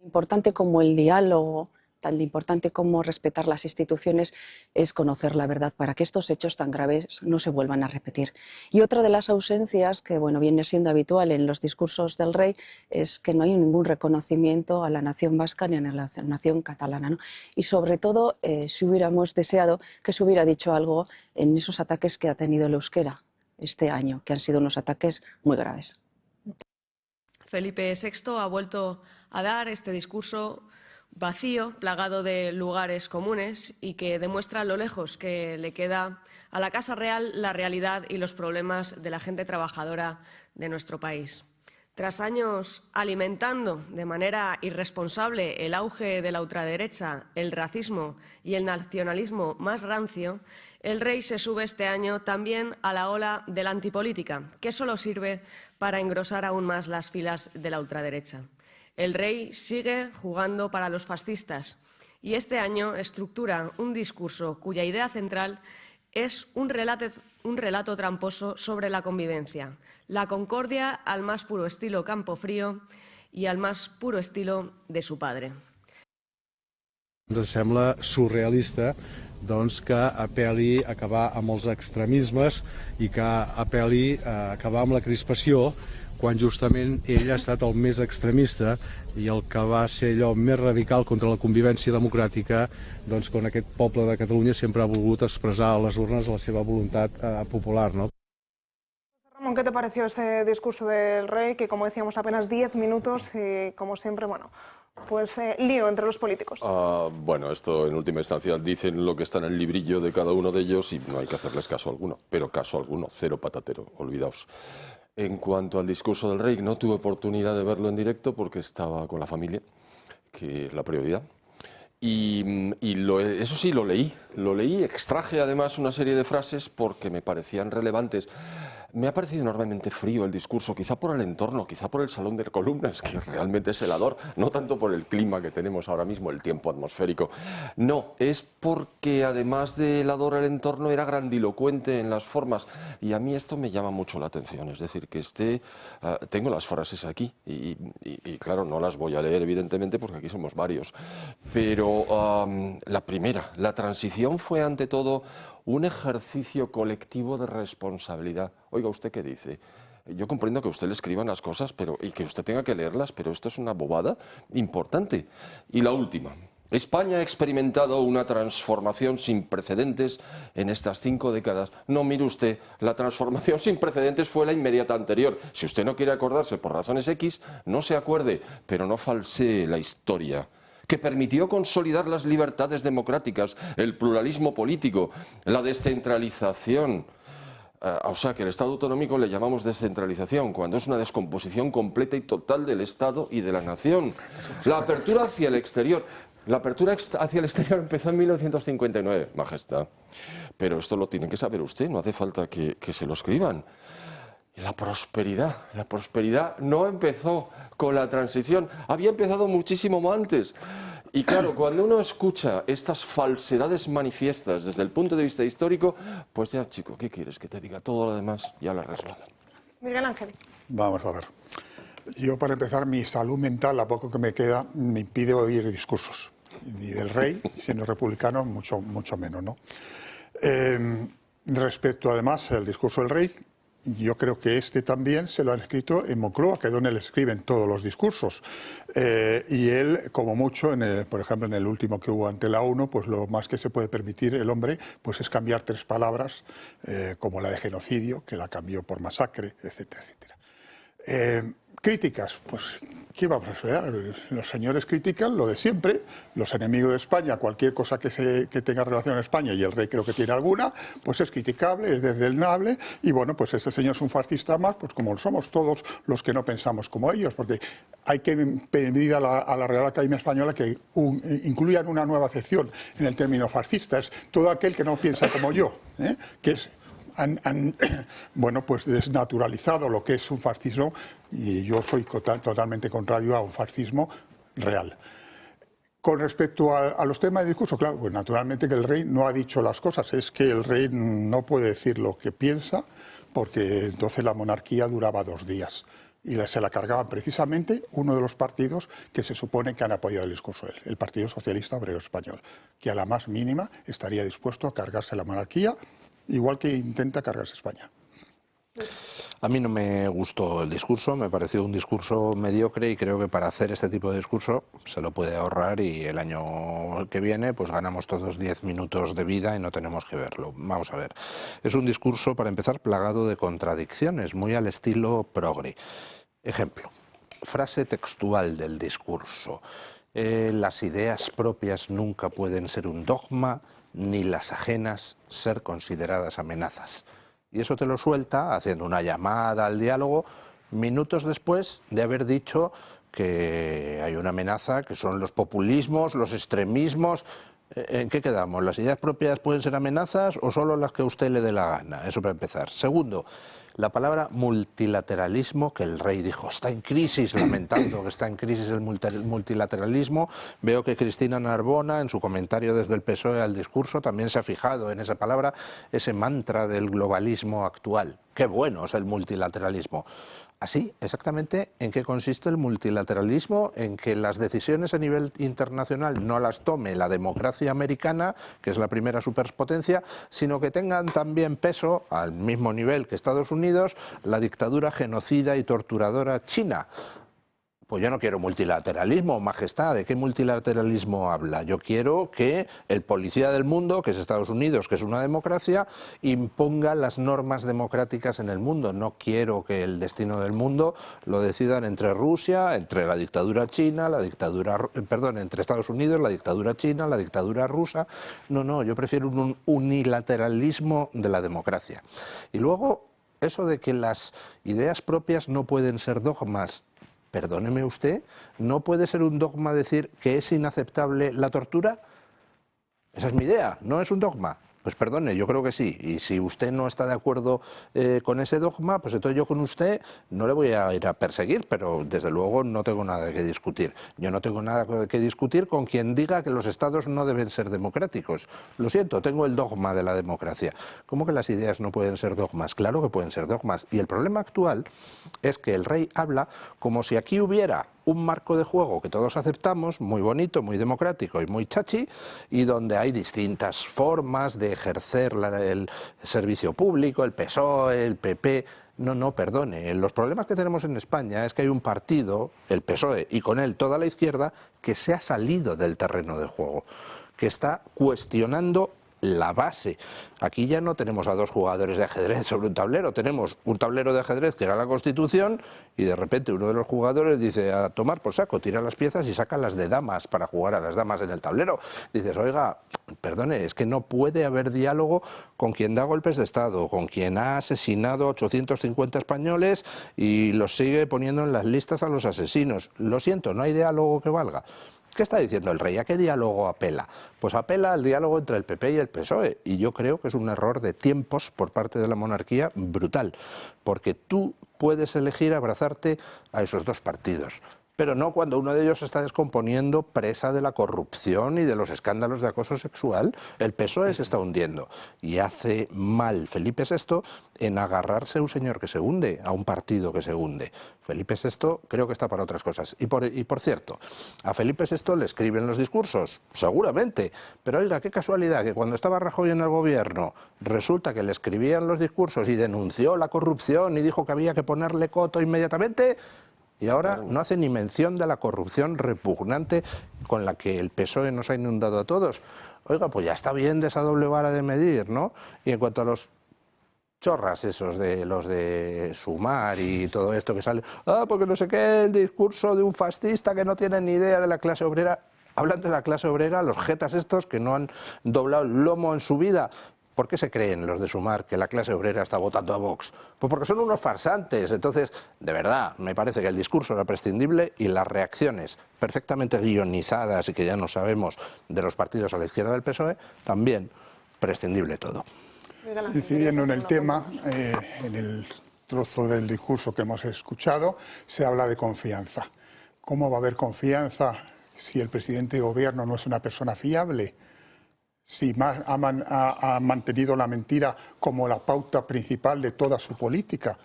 Importante como el diálogo tan importante como respetar las instituciones es conocer la verdad para que estos hechos tan graves no se vuelvan a repetir. Y otra de las ausencias que viene siendo habitual en los discursos del rey es que no hay ningún reconocimiento a la nación vasca ni a la nación catalana, ¿no? Y sobre todo, si hubiéramos deseado que se hubiera dicho algo en esos ataques que ha tenido el euskera este año, que han sido unos ataques muy graves. Felipe VI ha vuelto a dar este discurso vacío, plagado de lugares comunes y que demuestra lo lejos que le queda a la Casa Real la realidad y los problemas de la gente trabajadora de nuestro país. Tras años alimentando de manera irresponsable el auge de la ultraderecha, el racismo y el nacionalismo más rancio, el rey se sube este año también a la ola de la antipolítica, que solo sirve para engrosar aún más las filas de la ultraderecha. El rey sigue jugando para los fascistas y este año estructura un discurso cuya idea central es un relato tramposo sobre la convivencia, la concordia al más puro estilo Campofrío i al más puro estilo de su padre. Ens sembla surrealista que apel·li a acabar amb els extremismes i que apel·li a acabar amb la crispació quan justament ell ha estat el més extremista i el que va ser allò més radical contra la convivència democràtica, quan aquest poble de Catalunya sempre ha volgut expressar a les urnes la seva voluntat popular, ¿no? Ramón, ¿qué te pareció este discurso del rey? Que, como decíamos, apenas 10 minutos y, como siempre, pues lío entre los políticos. Bueno, esto en última instancia dicen lo que está en el librillo de cada uno de ellos y no hay que hacerles caso alguno, pero caso alguno, cero patatero, olvidaos. En cuanto al discurso del rey, no tuve oportunidad de verlo en directo porque estaba con la familia, que es la prioridad. Eso sí, lo leí, extraje además una serie de frases porque me parecían relevantes. Me ha parecido enormemente frío el discurso, quizá por el entorno, quizá por el salón de columnas, que realmente es helador, no tanto por el clima que tenemos ahora mismo, el tiempo atmosférico. No, es porque además de helador el entorno era grandilocuente en las formas y a mí esto me llama mucho la atención, es decir, que tengo las frases aquí y claro, no las voy a leer evidentemente porque aquí somos varios, pero la primera, la transición fue ante todo un ejercicio colectivo de responsabilidad. Oiga, ¿usted qué dice? Yo comprendo que a usted le escriban las cosas y que usted tenga que leerlas, pero esto es una bobada importante. Y la última. España ha experimentado una transformación sin precedentes en estas 5 décadas. No, mire usted, la transformación sin precedentes fue la inmediata anterior. Si usted no quiere acordarse por razones X, no se acuerde, pero no falsee la historia, que permitió consolidar las libertades democráticas, el pluralismo político, la descentralización. O sea, que el Estado autonómico le llamamos descentralización, cuando es una descomposición completa y total del Estado y de la nación. La apertura hacia el exterior. La apertura hacia el exterior empezó en 1959, Majestad. Pero esto lo tiene que saber usted, no hace falta que se lo escriban. La prosperidad no empezó con la transición, había empezado muchísimo antes. Y claro, cuando uno escucha estas falsedades manifiestas desde el punto de vista histórico, pues ya, chico, ¿qué quieres que te diga? Todo lo demás ya la resbala. Miguel Ángel. Vamos a ver. Yo, para empezar, mi salud mental, a poco que me queda, me impide oír discursos. Ni del rey, siendo republicano, mucho menos, ¿no? Respecto, además, al discurso del rey, yo creo que este también se lo han escrito en Moncloa, que es donde le escriben todos los discursos. Y él, como mucho, por ejemplo, en el último que hubo ante la ONU, pues lo más que se puede permitir el hombre pues es cambiar 3 palabras, como la de genocidio, que la cambió por masacre, etcétera, etcétera. Críticas, pues, ¿qué vamos a esperar? Los señores critican lo de siempre, los enemigos de España, cualquier cosa que tenga relación a España, y el rey creo que tiene alguna, pues es criticable, es desdeñable, y bueno, pues este señor es un fascista más, pues como somos todos los que no pensamos como ellos, porque hay que pedir a la Real Academia Española que incluyan una nueva acepción en el término fascista, es todo aquel que no piensa como yo, que es... Han bueno, pues desnaturalizado lo que es un fascismo y yo soy totalmente contrario a un fascismo real. Con respecto a los temas de discurso, claro, pues naturalmente que el rey no ha dicho las cosas, es que el rey no puede decir lo que piensa porque entonces la monarquía duraba 2 días. y se la cargaban precisamente uno de los partidos que se supone que han apoyado el discurso de él, el Partido Socialista Obrero Español, que a la más mínima estaría dispuesto a cargarse la monarquía, igual que intenta cargarse España. A mí no me gustó el discurso, me pareció un discurso mediocre y creo que para hacer este tipo de discurso se lo puede ahorrar y el año que viene pues ganamos todos 10 minutos de vida y no tenemos que verlo. Vamos a ver, es un discurso para empezar plagado de contradicciones, muy al estilo progre. Ejemplo, frase textual del discurso: las ideas propias nunca pueden ser un dogma, ni las ajenas ser consideradas amenazas. Y eso te lo suelta haciendo una llamada al diálogo minutos después de haber dicho que hay una amenaza, que son los populismos, los extremismos. ¿En qué quedamos? ¿Las ideas propias pueden ser amenazas o solo las que a usted le dé la gana? Eso para empezar. Segundo, la palabra multilateralismo, que el rey dijo, está en crisis, lamentando que está en crisis el multilateralismo. Veo que Cristina Narbona, en su comentario desde el PSOE al discurso, también se ha fijado en esa palabra, ese mantra del globalismo actual. Qué bueno es el multilateralismo. Así, exactamente, ¿en qué consiste el multilateralismo? En que las decisiones a nivel internacional no las tome la democracia americana, que es la primera superpotencia, sino que tengan también peso, al mismo nivel que Estados Unidos, la dictadura genocida y torturadora china. Pues yo no quiero multilateralismo, majestad. ¿De qué multilateralismo habla? Yo quiero que el policía del mundo, que es Estados Unidos, que es una democracia, imponga las normas democráticas en el mundo. No quiero que el destino del mundo lo decidan entre Rusia, entre la dictadura china, entre Estados Unidos, la dictadura china, la dictadura rusa. No, yo prefiero un unilateralismo de la democracia. Y luego, eso de que las ideas propias no pueden ser dogmas. Perdóneme usted, ¿no puede ser un dogma decir que es inaceptable la tortura? Esa es mi idea, no es un dogma. Pues perdone, yo creo que sí. Y si usted no está de acuerdo con ese dogma, pues entonces yo con usted no le voy a ir a perseguir, pero desde luego no tengo nada que discutir. Yo no tengo nada que discutir con quien diga que los estados no deben ser democráticos. Lo siento, tengo el dogma de la democracia. ¿Cómo que las ideas no pueden ser dogmas? Claro que pueden ser dogmas. Y el problema actual es que el rey habla como si aquí hubiera un marco de juego que todos aceptamos, muy bonito, muy democrático y muy chachi, y donde hay distintas formas de ejercer el servicio público, el PSOE, el PP. No, perdone. Los problemas que tenemos en España es que hay un partido, el PSOE, y con él toda la izquierda, que se ha salido del terreno de juego, que está cuestionando la base. Aquí ya no tenemos a dos jugadores de ajedrez sobre un tablero, tenemos un tablero de ajedrez que era la Constitución y de repente uno de los jugadores dice a tomar por saco, tira las piezas y saca las de damas para jugar a las damas en el tablero. Dices, oiga, perdone, es que no puede haber diálogo con quien da golpes de Estado, con quien ha asesinado 850 españoles y los sigue poniendo en las listas a los asesinos. Lo siento, no hay diálogo que valga. ¿Qué está diciendo el rey? ¿A qué diálogo apela? Pues apela al diálogo entre el PP y el PSOE. Y yo creo que es un error de tiempos por parte de la monarquía brutal. Porque tú puedes elegir abrazarte a esos dos partidos. Pero no cuando uno de ellos se está descomponiendo presa de la corrupción y de los escándalos de acoso sexual. El PSOE se está hundiendo y hace mal Felipe VI en agarrarse a un señor que se hunde, a un partido que se hunde. Felipe VI creo que está para otras cosas. Y por cierto, a Felipe VI le escriben los discursos, seguramente, pero oiga, qué casualidad que cuando estaba Rajoy en el gobierno resulta que le escribían los discursos y denunció la corrupción y dijo que había que ponerle coto inmediatamente. Y ahora no hace ni mención de la corrupción repugnante con la que el PSOE nos ha inundado a todos. Oiga, pues ya está bien de esa doble vara de medir, ¿no? Y en cuanto a los chorras esos de los de Sumar y todo esto que sale, porque no sé qué, el discurso de un fascista que no tiene ni idea de la clase obrera. Hablan de la clase obrera, los jetas estos que no han doblado el lomo en su vida. ¿Por qué se creen los de Sumar que la clase obrera está votando a Vox? Pues porque son unos farsantes. Entonces, de verdad, me parece que el discurso era prescindible y las reacciones perfectamente guionizadas y que ya no sabemos de los partidos a la izquierda del PSOE, también prescindible todo. Incidiendo en el tema, en el trozo del discurso que hemos escuchado, se habla de confianza. ¿Cómo va a haber confianza si el presidente de gobierno no es una persona fiable? Si ha mantenido la mentira como la pauta principal de toda su política.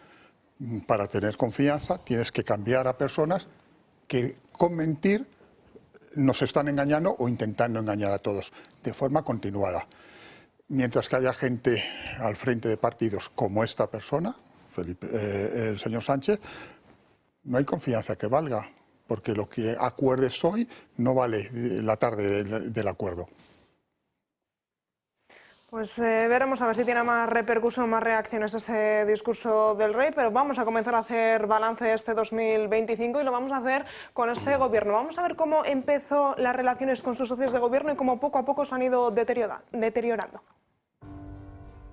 Para tener confianza tienes que cambiar a personas que con mentir nos están engañando o intentando engañar a todos de forma continuada. Mientras que haya gente al frente de partidos como esta persona, el señor Sánchez, no hay confianza que valga, porque lo que acuerdes hoy no vale la tarde del acuerdo. Pues veremos a ver si tiene más repercusión, más reacciones ese discurso del rey, pero vamos a comenzar a hacer balance este 2025 y lo vamos a hacer con este gobierno. Vamos a ver cómo empezó las relaciones con sus socios de gobierno y cómo poco a poco se han ido deteriorando.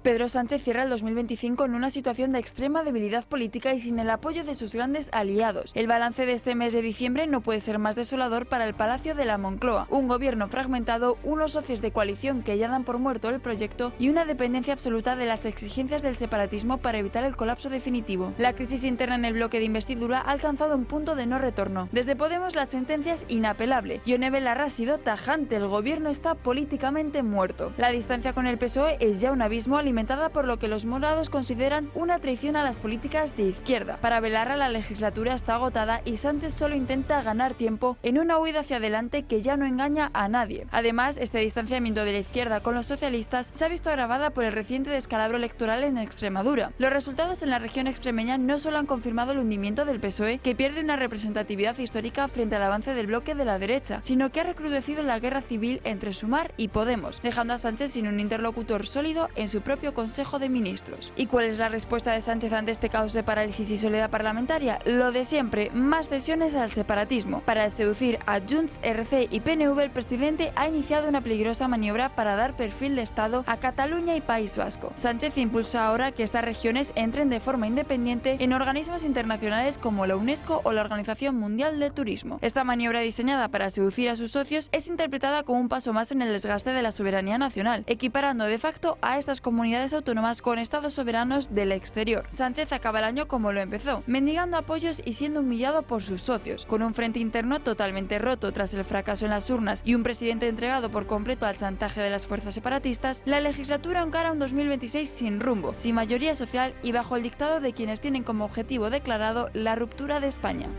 Pedro Sánchez cierra el 2025 en una situación de extrema debilidad política y sin el apoyo de sus grandes aliados. El balance de este mes de diciembre no puede ser más desolador para el Palacio de la Moncloa. Un gobierno fragmentado, unos socios de coalición que ya dan por muerto el proyecto y una dependencia absoluta de las exigencias del separatismo para evitar el colapso definitivo. La crisis interna en el bloque de investidura ha alcanzado un punto de no retorno. Desde Podemos la sentencia es inapelable. Ione Belarra ha sido tajante, el gobierno está políticamente muerto. La distancia con el PSOE es ya un abismo alimentada por lo que los morados consideran una traición a las políticas de izquierda. Para Belarra la legislatura está agotada y Sánchez solo intenta ganar tiempo en una huida hacia adelante que ya no engaña a nadie. Además, este distanciamiento de la izquierda con los socialistas se ha visto agravada por el reciente descalabro electoral en Extremadura. Los resultados en la región extremeña no solo han confirmado el hundimiento del PSOE, que pierde una representatividad histórica frente al avance del bloque de la derecha, sino que ha recrudecido la guerra civil entre Sumar y Podemos, dejando a Sánchez sin un interlocutor sólido en su propio Consejo de Ministros. ¿Y cuál es la respuesta de Sánchez ante este caos de parálisis y soledad parlamentaria? Lo de siempre, más cesiones al separatismo. Para seducir a Junts, RC y PNV, el presidente ha iniciado una peligrosa maniobra para dar perfil de Estado a Cataluña y País Vasco. Sánchez impulsa ahora que estas regiones entren de forma independiente en organismos internacionales como la UNESCO o la Organización Mundial de Turismo. Esta maniobra diseñada para seducir a sus socios es interpretada como un paso más en el desgaste de la soberanía nacional, equiparando de facto a estas comunidades autónomas con estados soberanos del exterior. Sánchez acaba el año como lo empezó, mendigando apoyos y siendo humillado por sus socios. Con un frente interno totalmente roto tras el fracaso en las urnas y un presidente entregado por completo al chantaje de las fuerzas separatistas, la legislatura encara un 2026 sin rumbo, sin mayoría social y bajo el dictado de quienes tienen como objetivo declarado la ruptura de España.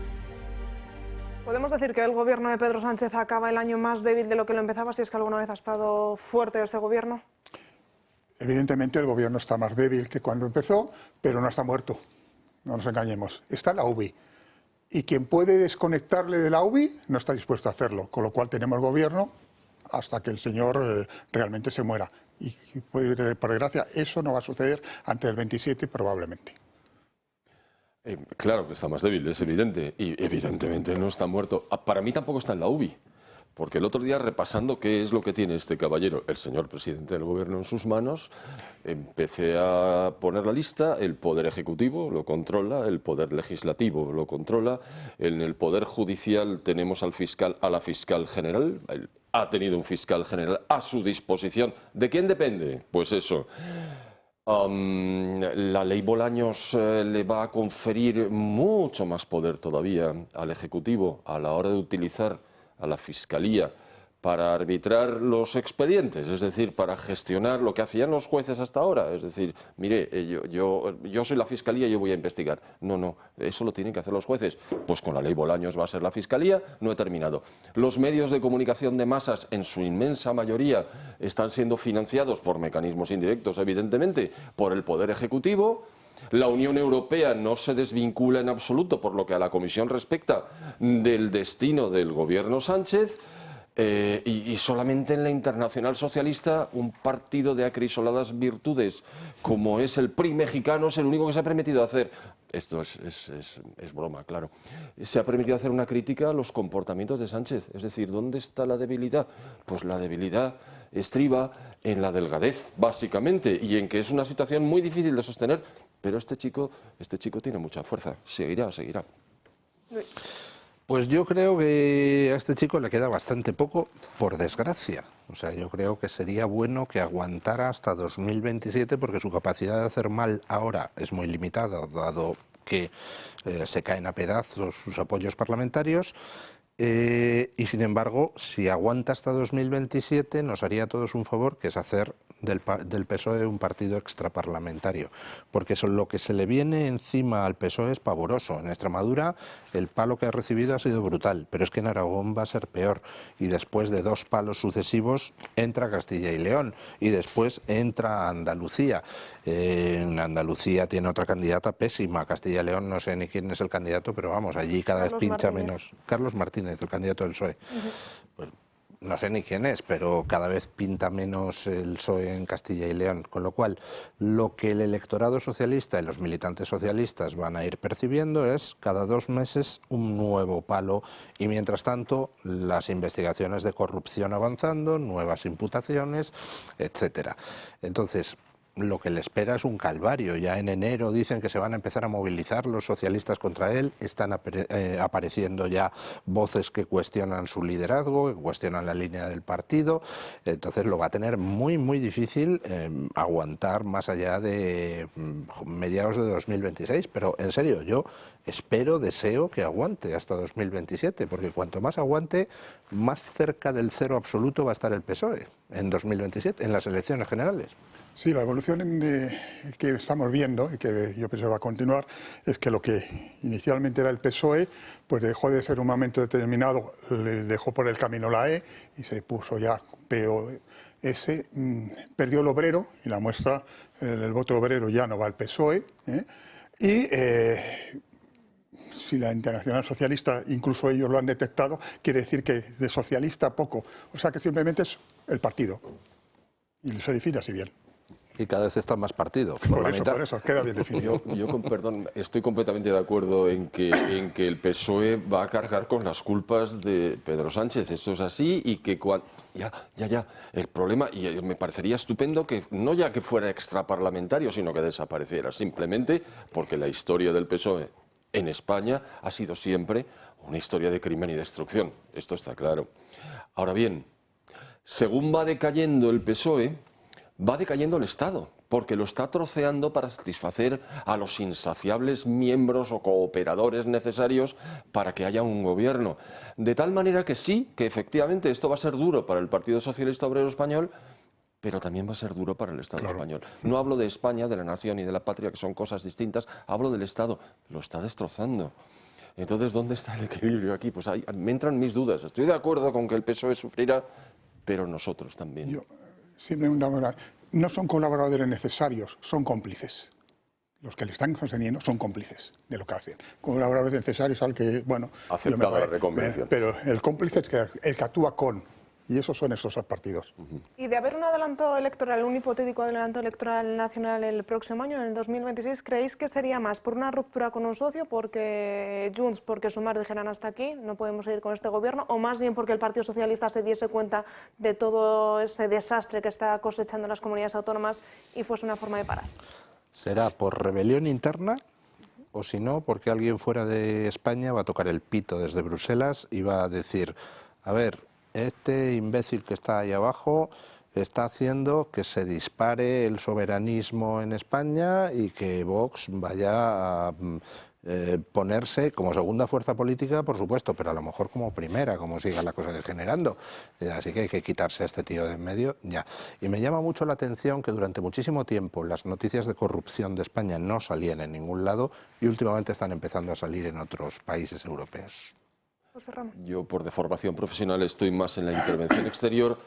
¿Podemos decir que el gobierno de Pedro Sánchez acaba el año más débil de lo que lo empezaba, si es que alguna vez ha estado fuerte ese gobierno? Evidentemente el gobierno está más débil que cuando empezó, pero no está muerto, no nos engañemos. Está la UBI y quien puede desconectarle de la UBI no está dispuesto a hacerlo, con lo cual tenemos gobierno hasta que el señor realmente se muera. Y por desgracia eso no va a suceder antes del 27 probablemente. Claro que está más débil, es evidente, y evidentemente no está muerto. Para mí tampoco está en la UBI. Porque el otro día, repasando qué es lo que tiene este caballero, el señor presidente del gobierno, en sus manos, empecé a poner la lista. El poder ejecutivo lo controla, el poder legislativo lo controla, en el poder judicial tenemos al fiscal, a la fiscal general. Él ha tenido un fiscal general a su disposición. ¿De quién depende? Pues eso. La ley Bolaños le va a conferir mucho más poder todavía al ejecutivo a la hora de utilizar a la Fiscalía para arbitrar los expedientes, es decir, para gestionar lo que hacían los jueces hasta ahora. Es decir, mire, yo soy la Fiscalía y yo voy a investigar. No, eso lo tienen que hacer los jueces. Pues con la ley Bolaños va a ser la Fiscalía, no he terminado. Los medios de comunicación de masas, en su inmensa mayoría, están siendo financiados por mecanismos indirectos, evidentemente, por el Poder Ejecutivo. La Unión Europea no se desvincula en absoluto, por lo que a la Comisión respecta, del destino del gobierno Sánchez, y solamente en la Internacional Socialista un partido de acrisoladas virtudes como es el PRI mexicano es el único que se ha permitido hacer, esto es broma, claro, se ha permitido hacer una crítica a los comportamientos de Sánchez. Es decir, ¿dónde está la debilidad? Pues la debilidad estriba en la delgadez, básicamente, y en que es una situación muy difícil de sostener. Pero este chico tiene mucha fuerza, seguirá. Pues yo creo que a este chico le queda bastante poco, por desgracia. O sea, yo creo que sería bueno que aguantara hasta 2027, porque su capacidad de hacer mal ahora es muy limitada, dado que se caen a pedazos sus apoyos parlamentarios. Y sin embargo, si aguanta hasta 2027, nos haría a todos un favor, que es hacer del PSOE un partido extraparlamentario, porque lo que se le viene encima al PSOE es pavoroso. En Extremadura el palo que ha recibido ha sido brutal, pero es que en Aragón va a ser peor, y después de 2 palos sucesivos entra Castilla y León y después entra Andalucía. En Andalucía tiene otra candidata pésima. Castilla y León no sé ni quién es el candidato, pero vamos, allí cada vez pincha menos. Carlos Martínez, el candidato del PSOE. Pues, no sé ni quién es, pero cada vez pinta menos el PSOE en Castilla y León. Con lo cual, lo que el electorado socialista y los militantes socialistas van a ir percibiendo es cada 2 meses un nuevo palo, y mientras tanto las investigaciones de corrupción avanzando, nuevas imputaciones, etcétera. Entonces, lo que le espera es un calvario. Ya en enero dicen que se van a empezar a movilizar los socialistas contra él. Están apareciendo ya voces que cuestionan su liderazgo, que cuestionan la línea del partido. Entonces lo va a tener muy, muy difícil aguantar más allá de mediados de 2026. Pero en serio, yo deseo que aguante hasta 2027, porque cuanto más aguante, más cerca del cero absoluto va a estar el PSOE en 2027, en las elecciones generales. Sí, la evolución que estamos viendo y que yo pienso va a continuar es que lo que inicialmente era el PSOE, pues dejó de ser un momento determinado, le dejó por el camino la E y se puso ya POS, perdió el obrero y la muestra, el voto obrero ya no va al PSOE, y si la Internacional Socialista, incluso ellos lo han detectado, quiere decir que de socialista poco, o sea que simplemente es el partido y se define así bien. Y cada vez está más partido. Por eso, queda bien definido. Yo perdón, estoy completamente de acuerdo en que el PSOE va a cargar con las culpas de Pedro Sánchez. Eso es así, y que ya. El problema, y me parecería estupendo que no ya que fuera extraparlamentario, sino que desapareciera, simplemente porque la historia del PSOE en España ha sido siempre una historia de crimen y destrucción. Esto está claro. Ahora bien, según va decayendo el PSOE, va decayendo el Estado, porque lo está troceando para satisfacer a los insaciables miembros o cooperadores necesarios para que haya un gobierno. De tal manera que sí, que efectivamente esto va a ser duro para el Partido Socialista Obrero Español, pero también va a ser duro para el Estado español. No hablo de España, de la nación y de la patria, que son cosas distintas, hablo del Estado. Lo está destrozando. Entonces, ¿dónde está el equilibrio aquí? Pues ahí me entran mis dudas. Estoy de acuerdo con que el PSOE sufrirá, pero nosotros también. No son colaboradores necesarios, son cómplices. Los que le están sosteniendo son cómplices de lo que hacen. Colaboradores necesarios al que, bueno... Aceptada la reconvención. Pero el cómplice es el que actúa con, y esos son esos partidos. Y de haber un adelanto electoral, un hipotético adelanto electoral nacional el próximo año, en el 2026, ¿creéis que sería más por una ruptura con un socio, porque Junts, porque Sumar dijeran hasta aquí, no podemos seguir con este gobierno, o más bien porque el Partido Socialista se diese cuenta de todo ese desastre que está cosechando las comunidades autónomas y fuese una forma de parar? ¿Será por rebelión interna? O si no, porque alguien fuera de España va a tocar el pito desde Bruselas y va a decir, a ver, este imbécil que está ahí abajo está haciendo que se dispare el soberanismo en España y que Vox vaya a ponerse como segunda fuerza política, por supuesto, pero a lo mejor como primera, como siga la cosa degenerando. Así que hay que quitarse a este tío de en medio ya. Y me llama mucho la atención que durante muchísimo tiempo las noticias de corrupción de España no salían en ningún lado y últimamente están empezando a salir en otros países europeos. Yo, por deformación profesional, estoy más en la intervención exterior,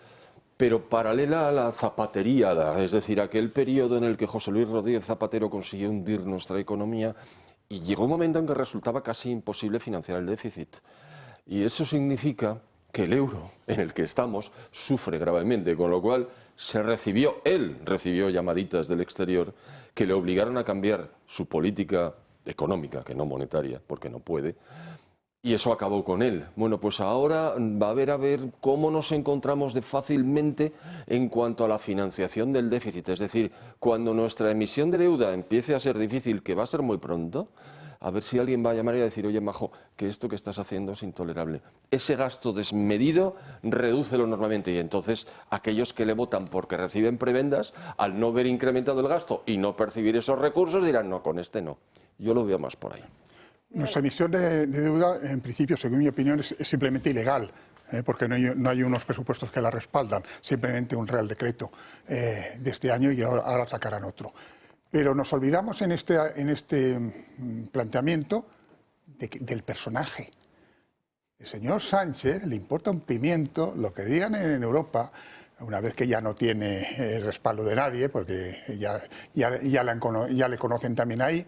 pero paralela a la zapateriada, es decir, aquel periodo en el que José Luis Rodríguez Zapatero consiguió hundir nuestra economía y llegó un momento en que resultaba casi imposible financiar el déficit. Y eso significa que el euro en el que estamos sufre gravemente, con lo cual él recibió llamaditas del exterior que le obligaron a cambiar su política económica, que no monetaria, porque no puede. Y eso acabó con él. Bueno, pues ahora va a ver cómo nos encontramos de fácilmente en cuanto a la financiación del déficit. Es decir, cuando nuestra emisión de deuda empiece a ser difícil, que va a ser muy pronto, a ver si alguien va a llamar y a decir, oye, Majo, que esto que estás haciendo es intolerable. Ese gasto desmedido, redúcelo normalmente. Y entonces aquellos que le votan porque reciben prebendas, al no ver incrementado el gasto y no percibir esos recursos, dirán, no, con este no. Yo lo veo más por ahí. Nuestra emisión de deuda, en principio, según mi opinión, es simplemente ilegal. porque no hay unos presupuestos que la respaldan, simplemente un Real Decreto de este año y ahora sacarán otro. Pero nos olvidamos en este planteamiento del personaje. El señor Sánchez le importa un pimiento lo que digan en Europa, una vez que ya no tiene el respaldo de nadie, porque ya le conocen también ahí.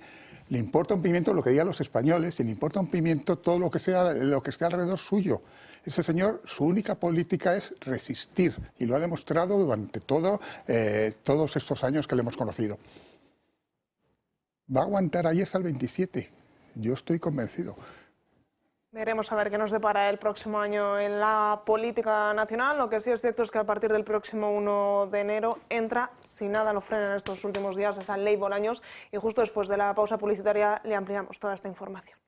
Le importa un pimiento lo que digan los españoles y le importa un pimiento todo lo que esté alrededor suyo. Ese señor, su única política es resistir y lo ha demostrado durante todos estos años que le hemos conocido. Va a aguantar ahí hasta el 27, yo estoy convencido. Veremos a ver qué nos depara el próximo año en la política nacional. Lo que sí es cierto es que a partir del próximo 1 de enero entra, si nada lo frena en estos últimos días, esa ley Bolaños, y justo después de la pausa publicitaria le ampliamos toda esta información.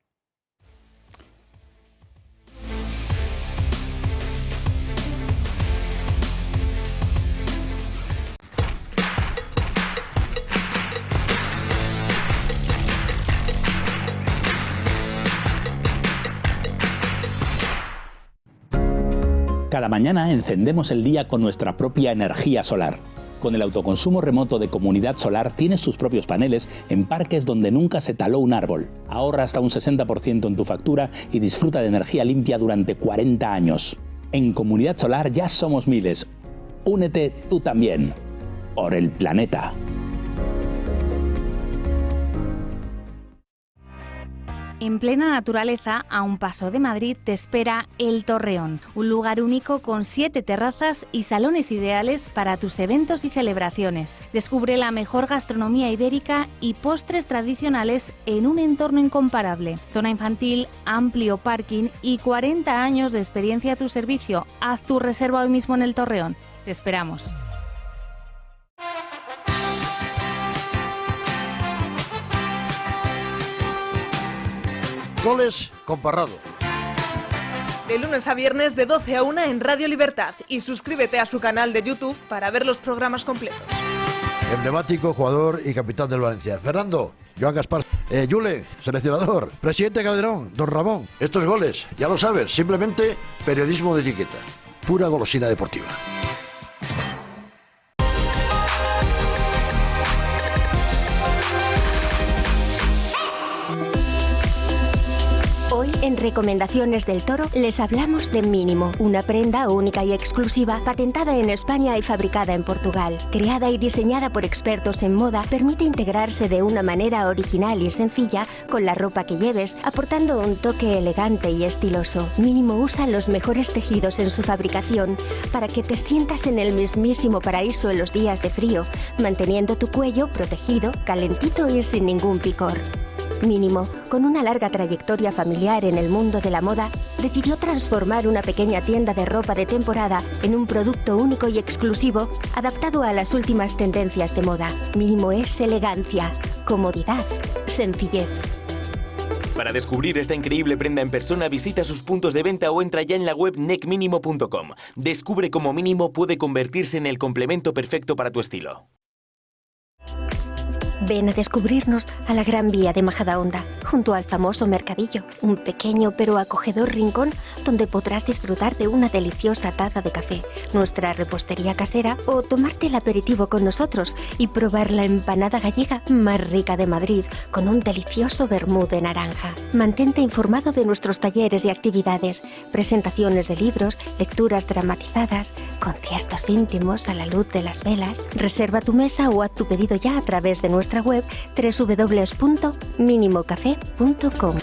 Cada mañana encendemos el día con nuestra propia energía solar. Con el autoconsumo remoto de Comunidad Solar tienes tus propios paneles en parques donde nunca se taló un árbol. Ahorra hasta un 60% en tu factura y disfruta de energía limpia durante 40 años. En Comunidad Solar ya somos miles. Únete tú también. Por el planeta. En plena naturaleza, a un paso de Madrid, te espera El Torreón, un lugar único con 7 terrazas y salones ideales para tus eventos y celebraciones. Descubre la mejor gastronomía ibérica y postres tradicionales en un entorno incomparable. Zona infantil, amplio parking y 40 años de experiencia a tu servicio. Haz tu reserva hoy mismo en El Torreón. Te esperamos. Goles con Parrado. De lunes a viernes de 12 a 1 en Radio Libertad y suscríbete a su canal de YouTube para ver los programas completos. Emblemático jugador y capitán del Valencia. Fernando, Joan Gaspar, Yule, seleccionador, presidente Calderón, don Ramón. Estos goles, ya lo sabes, simplemente periodismo de etiqueta. Pura golosina deportiva. Hoy, en Recomendaciones del Toro, les hablamos de Mínimo, una prenda única y exclusiva, patentada en España y fabricada en Portugal. Creada y diseñada por expertos en moda, permite integrarse de una manera original y sencilla con la ropa que lleves, aportando un toque elegante y estiloso. Mínimo usa los mejores tejidos en su fabricación para que te sientas en el mismísimo paraíso en los días de frío, manteniendo tu cuello protegido, calentito y sin ningún picor. Mínimo, con una larga trayectoria familiar en el mundo de la moda, decidió transformar una pequeña tienda de ropa de temporada en un producto único y exclusivo, adaptado a las últimas tendencias de moda. Mínimo es elegancia, comodidad, sencillez. Para descubrir esta increíble prenda en persona, visita sus puntos de venta o entra ya en la web necminimo.com. Descubre cómo Mínimo puede convertirse en el complemento perfecto para tu estilo. Ven a descubrirnos a la Gran Vía de Majadahonda, junto al famoso Mercadillo, un pequeño pero acogedor rincón donde podrás disfrutar de una deliciosa taza de café, nuestra repostería casera o tomarte el aperitivo con nosotros y probar la empanada gallega más rica de Madrid con un delicioso vermú de naranja. Mantente informado de nuestros talleres y actividades, presentaciones de libros, lecturas dramatizadas, conciertos íntimos a la luz de las velas. Reserva tu mesa o haz tu pedido ya a través de nuestra web www.minimocafé.com.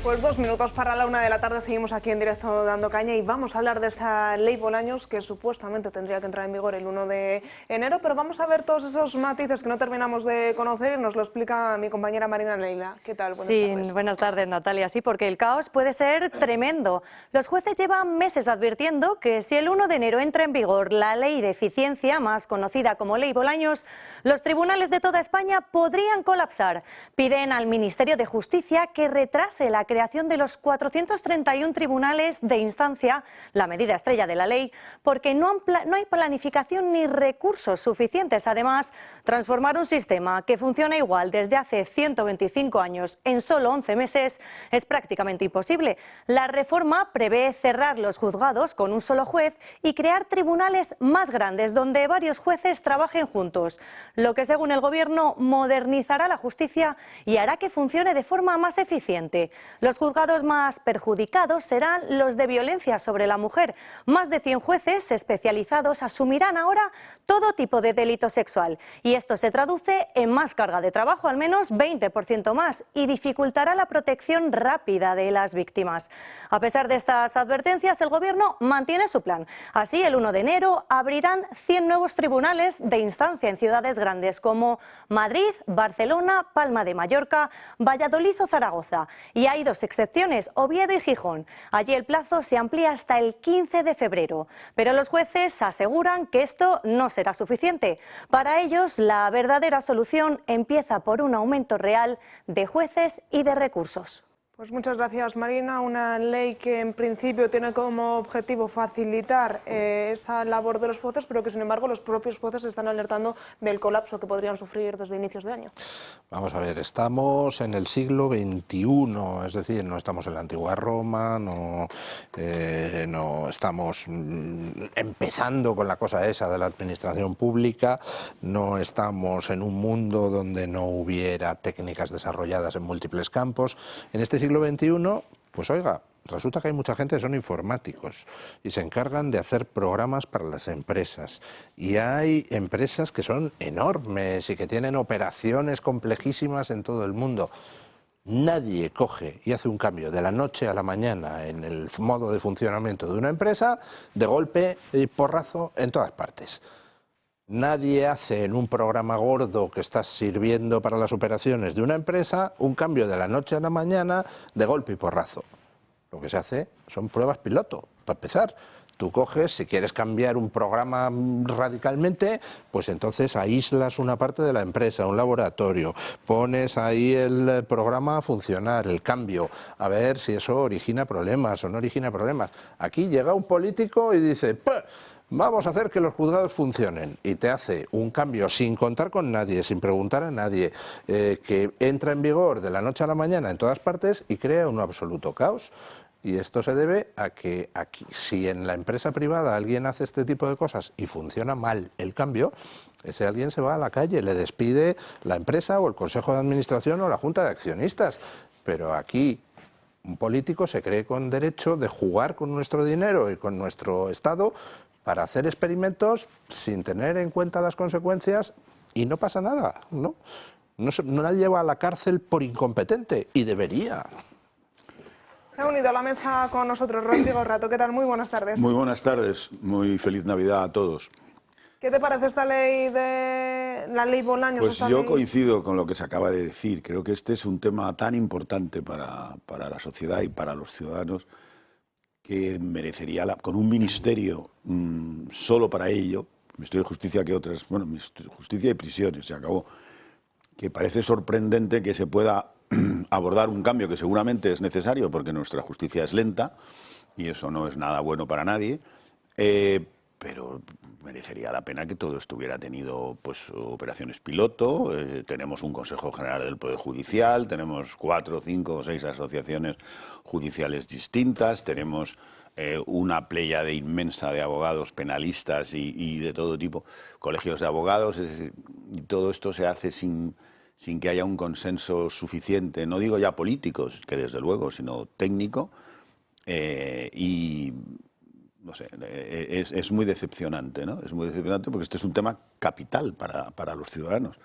Pues 2 minutos para la 1 de la tarde, seguimos aquí en directo dando caña y vamos a hablar de esta ley Bolaños que supuestamente tendría que entrar en vigor el 1 de enero, pero vamos a ver todos esos matices que no terminamos de conocer y nos lo explica mi compañera Marina Leila. ¿Qué tal? Buenas tardes. Buenas tardes, Natalia. Sí, porque el caos puede ser tremendo. Los jueces llevan meses advirtiendo que si el 1 de enero entra en vigor la ley de eficiencia, más conocida como ley Bolaños, los tribunales de toda España podrían colapsar. Piden al Ministerio de Justicia que retrase la creación creación de los 431 tribunales de instancia, la medida estrella de la ley, porque no hay planificación ni recursos suficientes. Además, transformar un sistema que funciona igual desde hace 125 años en solo 11 meses es prácticamente imposible. La reforma prevé cerrar los juzgados con un solo juez y crear tribunales más grandes donde varios jueces trabajen juntos, lo que según el Gobierno modernizará la justicia y hará que funcione de forma más eficiente. Los juzgados más perjudicados serán los de violencia sobre la mujer. Más de 100 jueces especializados asumirán ahora todo tipo de delito sexual y esto se traduce en más carga de trabajo, al menos 20% más, y dificultará la protección rápida de las víctimas. A pesar de estas advertencias, el Gobierno mantiene su plan. Así, el 1 de enero abrirán 100 nuevos tribunales de instancia en ciudades grandes como Madrid, Barcelona, Palma de Mallorca, Valladolid o Zaragoza. Y hay dos excepciones, Oviedo y Gijón. Allí el plazo se amplía hasta el 15 de febrero. Pero los jueces aseguran que esto no será suficiente. Para ellos, la verdadera solución empieza por un aumento real de jueces y de recursos. Pues muchas gracias, Marina. Una ley que en principio tiene como objetivo facilitar esa labor de los jueces, pero que sin embargo los propios jueces están alertando del colapso que podrían sufrir desde inicios de año. Vamos a ver, estamos en el siglo XXI, es decir, no estamos en la antigua Roma, no estamos empezando con la cosa esa de la administración pública, no estamos en un mundo donde no hubiera técnicas desarrolladas en múltiples campos. En este siglo XXI, pues oiga, resulta que hay mucha gente que son informáticos y se encargan de hacer programas para las empresas. Y hay empresas que son enormes y que tienen operaciones complejísimas en todo el mundo. Nadie coge y hace un cambio de la noche a la mañana en el modo de funcionamiento de una empresa de golpe y porrazo en todas partes. Nadie hace en un programa gordo que está sirviendo para las operaciones de una empresa un cambio de la noche a la mañana de golpe y porrazo. Lo que se hace son pruebas piloto, para empezar. Tú coges, si quieres cambiar un programa radicalmente, pues entonces aíslas una parte de la empresa, un laboratorio, pones ahí el programa a funcionar, el cambio, a ver si eso origina problemas o no origina problemas. Aquí llega un político y dice, vamos a hacer que los juzgados funcionen, y te hace un cambio sin contar con nadie, sin preguntar a nadie, que entra en vigor de la noche a la mañana en todas partes y crea un absoluto caos. Y esto se debe a que aquí, si en la empresa privada alguien hace este tipo de cosas y funciona mal el cambio, ese alguien se va a la calle, le despide la empresa o el Consejo de Administración o la Junta de Accionistas. Pero aquí un político se cree con derecho de jugar con nuestro dinero y con nuestro Estado para hacer experimentos sin tener en cuenta las consecuencias, y no pasa nada, ¿no? Nadie va a la cárcel por incompetente, y debería. Se ha unido a la mesa con nosotros Rodrigo Rato. ¿Qué tal? Muy buenas tardes. Muy buenas tardes, muy feliz Navidad a todos. ¿Qué te parece esta ley de la ley Bolaños? Pues yo coincido con lo que se acaba de decir. Creo que este es un tema tan importante para la sociedad y para los ciudadanos que merecería, con un ministerio solo para ello, Ministerio de Justicia que otras, bueno, Justicia y Prisiones, se acabó, que parece sorprendente que se pueda abordar un cambio que seguramente es necesario porque nuestra justicia es lenta y eso no es nada bueno para nadie, pero merecería la pena que todo esto hubiera tenido pues operaciones piloto. Tenemos un Consejo General del Poder Judicial, tenemos 4, 5 o 6 asociaciones judiciales distintas, tenemos una pléyade inmensa de abogados penalistas y de todo tipo, colegios de abogados, es decir, y todo esto se hace sin que haya un consenso suficiente, no digo ya políticos, que desde luego, sino técnico, y no sé, es muy decepcionante, ¿no? Es muy decepcionante porque este es un tema capital para los ciudadanos.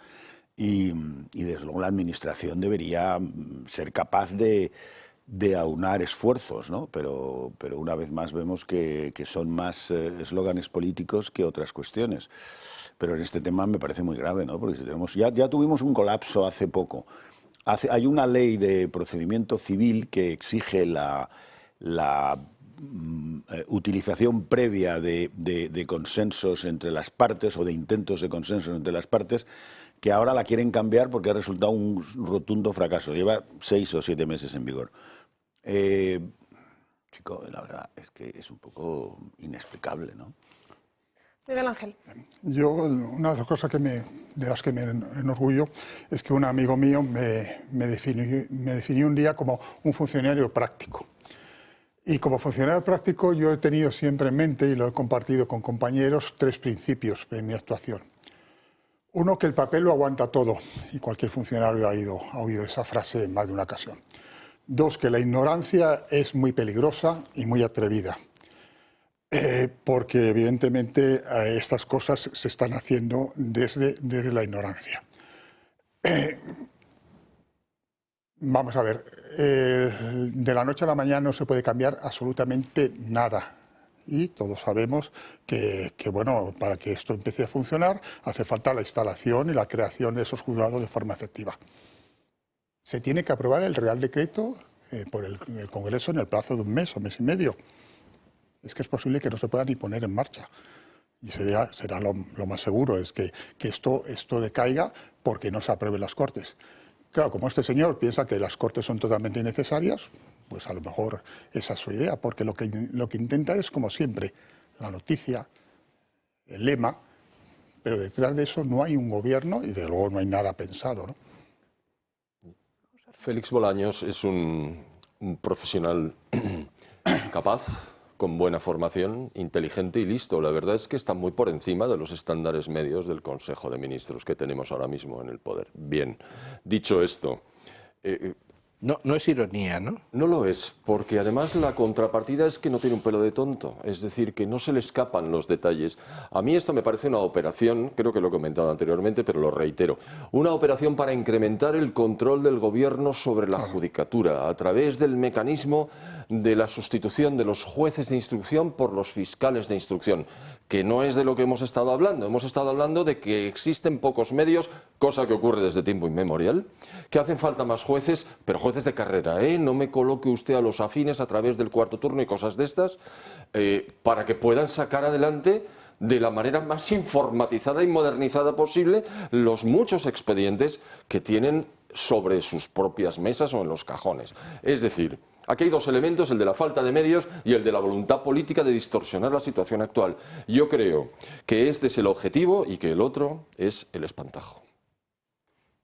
Y desde luego la Administración debería ser capaz de aunar esfuerzos, ¿no? Pero una vez más vemos que son más eslóganes políticos que otras cuestiones. Pero en este tema me parece muy grave, ¿no? Porque si tenemos, ya tuvimos un colapso hace poco. Hay una ley de procedimiento civil que exige la utilización previa de consensos entre las partes o de intentos de consenso entre las partes, que ahora la quieren cambiar porque ha resultado un rotundo fracaso. Lleva 6 o 7 meses en vigor. Chico, la verdad es que es un poco inexplicable, ¿no? Miguel Ángel. Yo, una de las cosas de las que me enorgullo es que un amigo mío me definió un día como un funcionario práctico. Y como funcionario práctico yo he tenido siempre en mente, y lo he compartido con compañeros, 3 principios en mi actuación. Uno, que el papel lo aguanta todo, y cualquier funcionario ha oído esa frase en más de una ocasión. 2, que la ignorancia es muy peligrosa y muy atrevida. Porque evidentemente estas cosas se están haciendo desde la ignorancia. Vamos a ver, de la noche a la mañana no se puede cambiar absolutamente nada. Y todos sabemos que bueno, para que esto empiece a funcionar hace falta la instalación y la creación de esos juzgados de forma efectiva. Se tiene que aprobar el Real Decreto por el Congreso en el plazo de un mes o mes y medio. Es que es posible que no se pueda ni poner en marcha. Y será lo más seguro, es que esto decaiga porque no se aprueben las Cortes. Claro, como este señor piensa que las Cortes son totalmente innecesarias, pues a lo mejor esa es su idea, porque lo que intenta es, como siempre, la noticia, el lema, pero detrás de eso no hay un gobierno y de luego no hay nada pensado, ¿no? Félix Bolaños es un profesional capaz, con buena formación, inteligente y listo. La verdad es que está muy por encima de los estándares medios del Consejo de Ministros que tenemos ahora mismo en el poder. Bien, dicho esto... No es ironía, ¿no? No lo es, porque además la contrapartida es que no tiene un pelo de tonto, es decir, que no se le escapan los detalles. A mí esto me parece una operación, creo que lo he comentado anteriormente, pero lo reitero, una operación para incrementar el control del gobierno sobre la judicatura a través del mecanismo de la sustitución de los jueces de instrucción por los fiscales de instrucción, que no es de lo que hemos estado hablando. Hemos estado hablando de que existen pocos medios, cosa que ocurre desde tiempo inmemorial, que hacen falta más jueces, pero jueces de carrera, ¿eh? No me coloque usted a los afines a través del cuarto turno y cosas de estas, para que puedan sacar adelante de la manera más informatizada y modernizada posible los muchos expedientes que tienen sobre sus propias mesas o en los cajones. Es decir, aquí hay 2 elementos, el de la falta de medios y el de la voluntad política de distorsionar la situación actual. Yo creo que este es el objetivo y que el otro es el espantajo.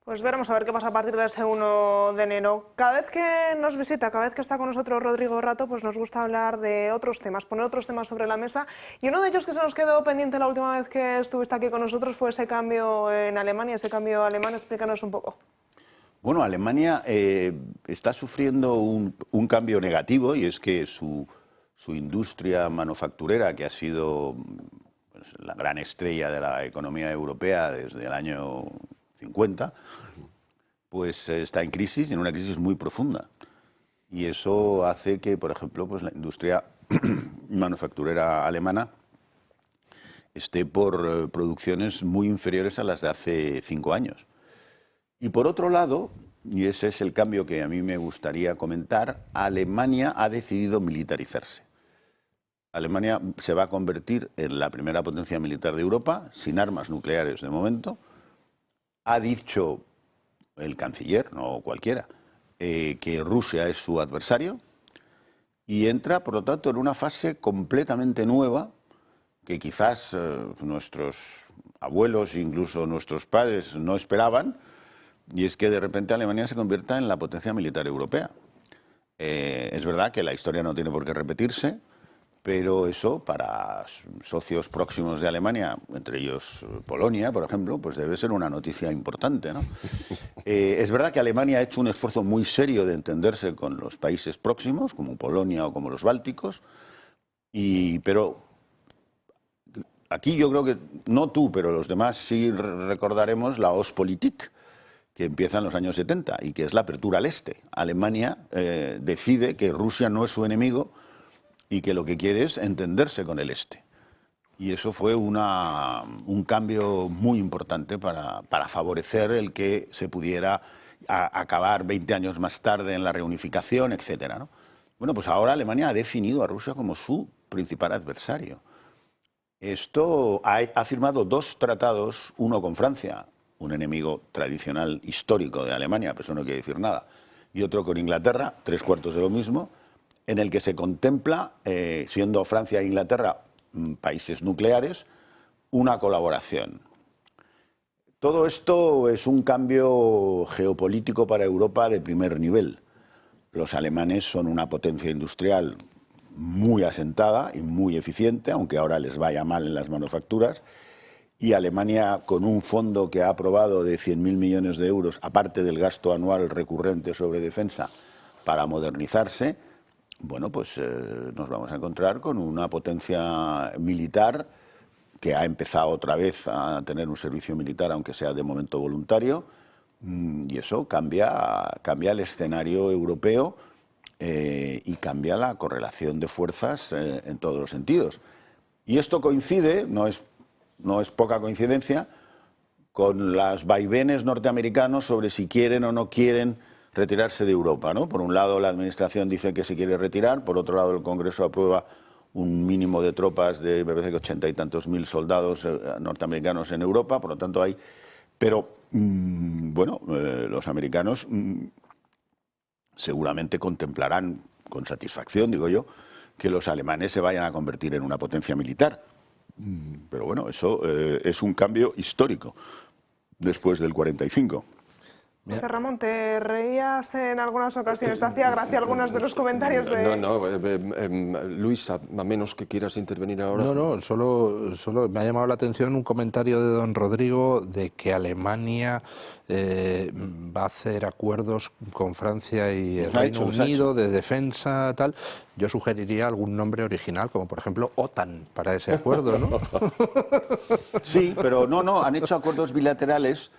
Pues veremos a ver qué pasa a partir de ese 1 de enero. Cada vez que nos visita, cada vez que está con nosotros Rodrigo Rato, pues nos gusta hablar de otros temas, poner otros temas sobre la mesa. Y uno de ellos que se nos quedó pendiente la última vez que estuviste aquí con nosotros fue ese cambio en Alemania, ese cambio alemán. Explícanos un poco. Bueno, Alemania está sufriendo un cambio negativo, y es que su industria manufacturera, que ha sido pues, la gran estrella de la economía europea desde el año 50, pues está en crisis, en una crisis muy profunda. Y eso hace que, por ejemplo, pues la industria manufacturera alemana esté por producciones muy inferiores a las de hace 5 años. Y por otro lado, y ese es el cambio que a mí me gustaría comentar, Alemania ha decidido militarizarse. Alemania se va a convertir en la primera potencia militar de Europa, sin armas nucleares de momento. Ha dicho el canciller, no cualquiera, que Rusia es su adversario y entra, por lo tanto, en una fase completamente nueva que quizás nuestros abuelos, incluso nuestros padres, no esperaban, y es que de repente Alemania se convierta en la potencia militar europea. Es verdad que la historia no tiene por qué repetirse, pero eso para socios próximos de Alemania, entre ellos Polonia, por ejemplo, pues debe ser una noticia importante, ¿no? Es verdad que Alemania ha hecho un esfuerzo muy serio de entenderse con los países próximos, como Polonia o como los bálticos, pero aquí yo creo que, no tú, pero los demás sí recordaremos la Ostpolitik, que empieza en los años 70 y que es la apertura al este. Alemania decide que Rusia no es su enemigo y que lo que quiere es entenderse con el este. Y eso fue un cambio muy importante para favorecer el que se pudiera acabar 20 años más tarde en la reunificación, etcétera, ¿no? Bueno, pues ahora Alemania ha definido a Rusia como su principal adversario. Esto ha firmado 2 tratados, uno con Francia, un enemigo tradicional histórico de Alemania, pero eso no quiere decir nada, y otro con Inglaterra, 3/4 de lo mismo, en el que se contempla, siendo Francia e Inglaterra países nucleares, una colaboración. Todo esto es un cambio geopolítico para Europa de primer nivel. Los alemanes son una potencia industrial muy asentada y muy eficiente, aunque ahora les vaya mal en las manufacturas, y Alemania, con un fondo que ha aprobado de 100.000 millones de euros, aparte del gasto anual recurrente sobre defensa, para modernizarse, bueno, pues nos vamos a encontrar con una potencia militar que ha empezado otra vez a tener un servicio militar, aunque sea de momento voluntario, y eso cambia el escenario europeo y cambia la correlación de fuerzas en todos los sentidos. Y esto coincide, no es poca coincidencia, con los vaivenes norteamericanos sobre si quieren o no quieren retirarse de Europa, ¿no? Por un lado, la administración dice que se quiere retirar, por otro lado, el Congreso aprueba un mínimo de tropas de, me parece que 80 y tantos mil soldados norteamericanos en Europa, por lo tanto hay... Pero, bueno, los americanos seguramente contemplarán con satisfacción, digo yo, que los alemanes se vayan a convertir en una potencia militar. Pero bueno, eso es un cambio histórico después del 45. José Ramón, ¿te reías en algunas ocasiones? ¿Te hacía gracia algunos de los comentarios de...? Luis, a menos que quieras intervenir ahora. No, solo me ha llamado la atención un comentario de don Rodrigo de que Alemania va a hacer acuerdos con Francia y el Reino Unido de defensa, tal. Yo sugeriría algún nombre original, como por ejemplo OTAN, para ese acuerdo, ¿no? Sí, pero no, han hecho acuerdos bilaterales.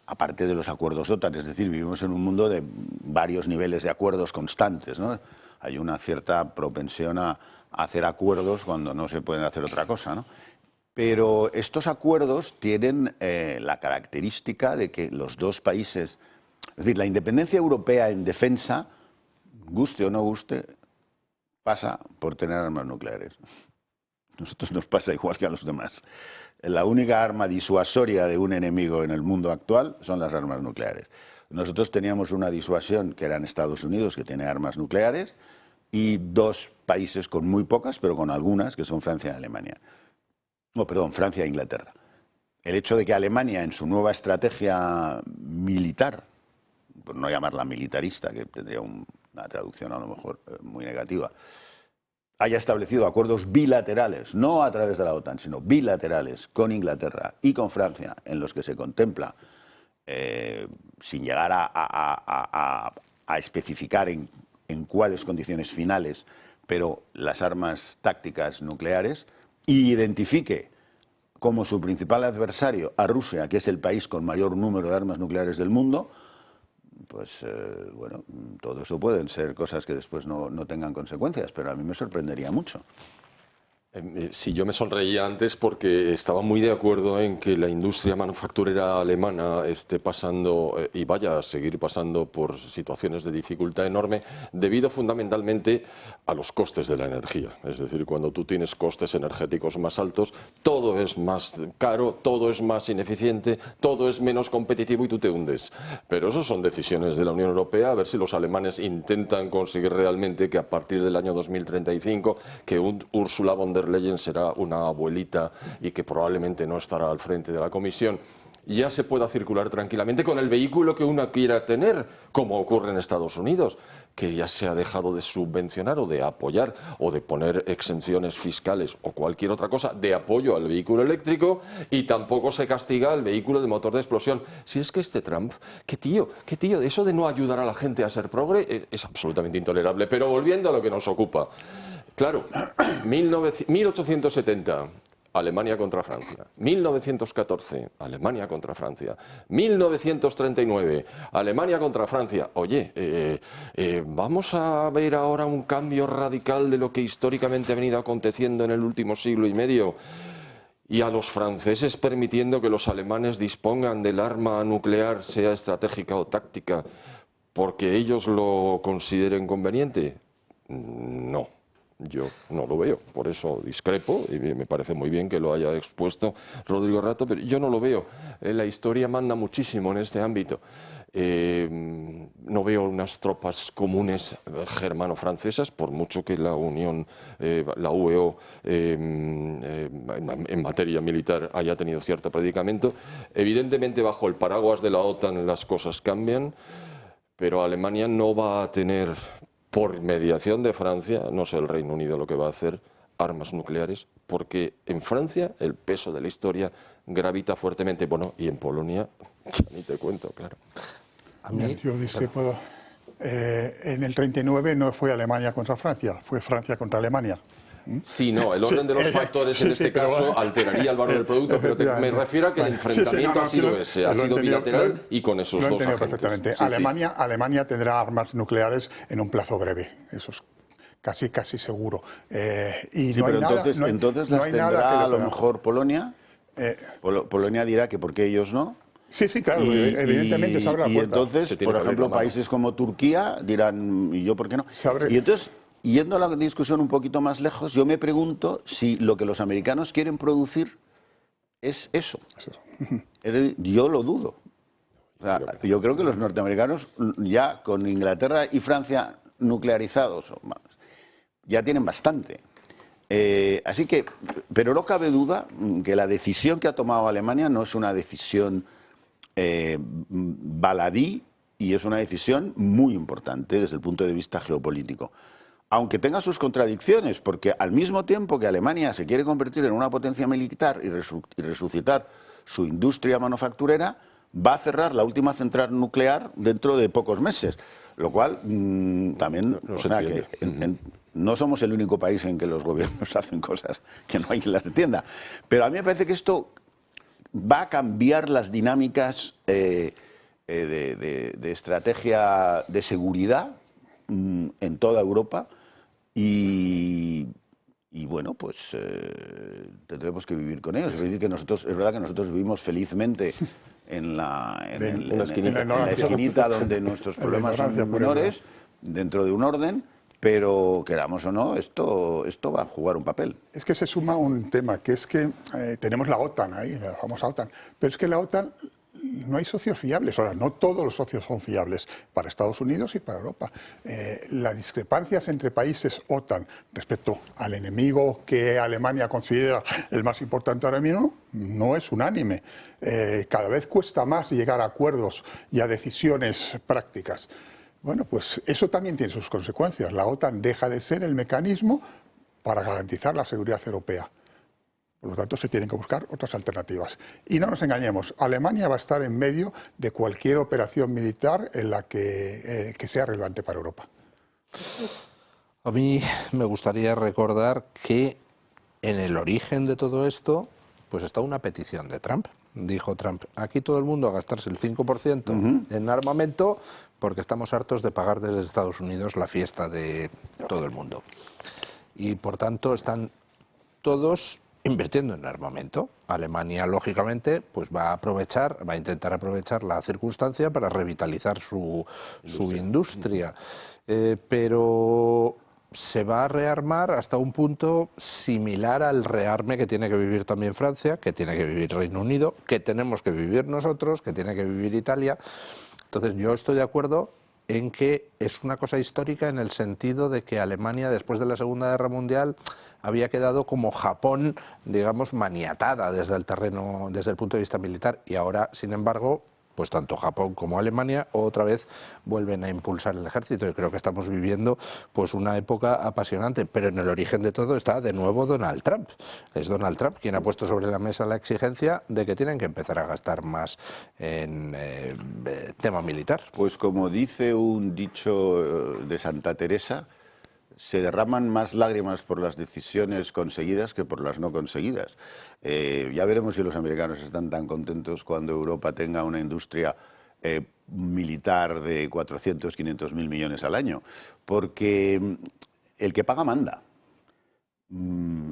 Aparte de los acuerdos OTAN, es decir, vivimos en un mundo de varios niveles de acuerdos constantes, ¿no? Hay una cierta propensión a hacer acuerdos cuando no se pueden hacer otra cosa, ¿no? Pero estos acuerdos tienen la característica de que los dos países, es decir, la independencia europea en defensa, guste o no guste, pasa por tener armas nucleares. A nosotros nos pasa igual que a los demás. La única arma disuasoria de un enemigo en el mundo actual son las armas nucleares. Nosotros teníamos una disuasión que era en Estados Unidos, que tiene armas nucleares, y dos países con muy pocas, pero con algunas, que son Francia y Alemania. No, perdón, Francia e Inglaterra. El hecho de que Alemania, en su nueva estrategia militar, por no llamarla militarista, que tendría una traducción a lo mejor muy negativa, haya establecido acuerdos bilaterales, no a través de la OTAN, sino bilaterales con Inglaterra y con Francia, en los que se contempla, sin llegar a especificar en cuáles condiciones finales, pero las armas tácticas nucleares, y identifique como su principal adversario a Rusia, que es el país con mayor número de armas nucleares del mundo, pues bueno, todo eso pueden ser cosas que después no tengan consecuencias, pero a mí me sorprendería mucho. Sí, yo me sonreía antes porque estaba muy de acuerdo en que la industria manufacturera alemana esté pasando y vaya a seguir pasando por situaciones de dificultad enorme debido fundamentalmente a los costes de la energía. Es decir, cuando tú tienes costes energéticos más altos, todo es más caro, todo es más ineficiente, todo es menos competitivo y tú te hundes. Pero eso son decisiones de la Unión Europea, a ver si los alemanes intentan conseguir realmente que a partir del año 2035 que Ursula von der Leyen será una abuelita y que probablemente no estará al frente de la Comisión, ya se pueda circular tranquilamente con el vehículo que uno quiera tener, como ocurre en Estados Unidos, que ya se ha dejado de subvencionar o de apoyar o de poner exenciones fiscales o cualquier otra cosa de apoyo al vehículo eléctrico, y tampoco se castiga al vehículo de motor de explosión. Si es que este Trump, qué tío, eso de no ayudar a la gente a ser progre es absolutamente intolerable. Pero volviendo a lo que nos ocupa. Claro, 1870, Alemania contra Francia. 1914, Alemania contra Francia. 1939, Alemania contra Francia. Oye, vamos a ver ahora un cambio radical de lo que históricamente ha venido aconteciendo en el último siglo y medio. Y a los franceses permitiendo que los alemanes dispongan del arma nuclear, sea estratégica o táctica, porque ellos lo consideren conveniente. No. Yo no lo veo, por eso discrepo y me parece muy bien que lo haya expuesto Rodrigo Rato, pero yo no lo veo. La historia manda muchísimo en este ámbito. No veo unas tropas comunes germano-francesas, por mucho que la Unión, la UEO, en materia militar haya tenido cierto predicamento. Evidentemente, bajo el paraguas de la OTAN las cosas cambian, pero Alemania no va a tener, por mediación de Francia, no sé el Reino Unido lo que va a hacer, armas nucleares, porque en Francia el peso de la historia gravita fuertemente, bueno, y en Polonia, ya ni te cuento, claro. Yo discrepo. En el 39 no fue Alemania contra Francia, fue Francia contra Alemania. Sí, no, el orden de los factores en este caso alteraría el valor del producto, pero me refiero a que el enfrentamiento ha sido ese, ha sido bilateral y con esos dos agentes. Perfectamente. Alemania tendrá armas nucleares en un plazo breve, eso es casi seguro. Y sí, no pero hay entonces las tendrá a lo mejor Polonia. Polonia dirá que porque ellos no. Sí, claro, evidentemente se abre la puerta. Y entonces, por ejemplo, países como Turquía dirán, ¿y yo por qué no? Y entonces, yendo a la discusión un poquito más lejos, yo me pregunto si lo que los americanos quieren producir es eso. Yo lo dudo. O sea, yo creo que los norteamericanos, ya con Inglaterra y Francia nuclearizados, ya tienen bastante. Así que, pero no cabe duda que la decisión que ha tomado Alemania no es una decisión baladí, y es una decisión muy importante desde el punto de vista geopolítico. Aunque tenga sus contradicciones, porque al mismo tiempo que Alemania se quiere convertir en una potencia militar y resucitar su industria manufacturera, va a cerrar la última central nuclear dentro de pocos meses, lo cual también, no somos el único país en que los gobiernos hacen cosas que no hay quien las entienda. Pero a mí me parece que esto va a cambiar las dinámicas de estrategia de seguridad en toda Europa y bueno, pues tendremos que vivir con ellos. Es decir, que nosotros, es verdad que nosotros vivimos felizmente en la esquinita donde nuestros problemas son menores, dentro de un orden. Pero, queramos o no, esto va a jugar un papel. Es que se suma un tema, que es que tenemos la OTAN ahí, la famosa OTAN, pero es que la OTAN no hay socios fiables. Ahora, no todos los socios son fiables para Estados Unidos y para Europa. Las discrepancias entre países OTAN respecto al enemigo que Alemania considera el más importante ahora mismo no es unánime. Cada vez cuesta más llegar a acuerdos y a decisiones prácticas. Bueno, pues eso también tiene sus consecuencias. La OTAN deja de ser el mecanismo para garantizar la seguridad europea. Por lo tanto, se tienen que buscar otras alternativas. Y no nos engañemos, Alemania va a estar en medio de cualquier operación militar en la que sea relevante para Europa. A mí me gustaría recordar que en el origen de todo esto pues está una petición de Trump. Dijo Trump, aquí todo el mundo a gastarse el 5% en armamento porque estamos hartos de pagar desde Estados Unidos la fiesta de todo el mundo. Y por tanto están todos invirtiendo en armamento. Alemania, lógicamente, pues va a intentar aprovechar la circunstancia para revitalizar su industria. Pero se va a rearmar hasta un punto similar al rearme que tiene que vivir también Francia, que tiene que vivir Reino Unido, que tenemos que vivir nosotros, que tiene que vivir Italia. Entonces yo estoy de acuerdo en que es una cosa histórica en el sentido de que Alemania, después de la Segunda Guerra Mundial, había quedado como Japón, digamos, maniatada desde el terreno, desde el punto de vista militar, y ahora, sin embargo, pues tanto Japón como Alemania otra vez vuelven a impulsar el ejército, y creo que estamos viviendo pues una época apasionante, pero en el origen de todo está de nuevo Donald Trump. Es Donald Trump quien ha puesto sobre la mesa la exigencia de que tienen que empezar a gastar más en tema militar. Pues como dice un dicho de Santa Teresa, se derraman más lágrimas por las decisiones conseguidas que por las no conseguidas. Ya veremos si los americanos están tan contentos cuando Europa tenga una industria militar de 400, 500 mil millones al año, porque el que paga manda.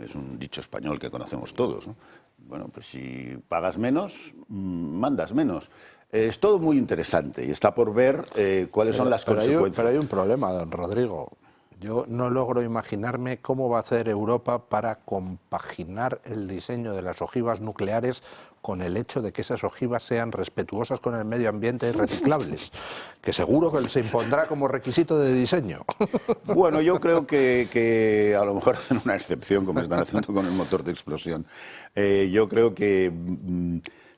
Es un dicho español que conocemos todos, ¿no? Bueno, pues si pagas menos, mandas menos. Es todo muy interesante y está por ver cuáles son las consecuencias. Pero hay un problema, don Rodrigo. Yo no logro imaginarme cómo va a hacer Europa para compaginar el diseño de las ojivas nucleares con el hecho de que esas ojivas sean respetuosas con el medio ambiente y reciclables, que seguro que se impondrá como requisito de diseño. Bueno, yo creo que a lo mejor hacen una excepción, como están haciendo con el motor de explosión. Yo creo que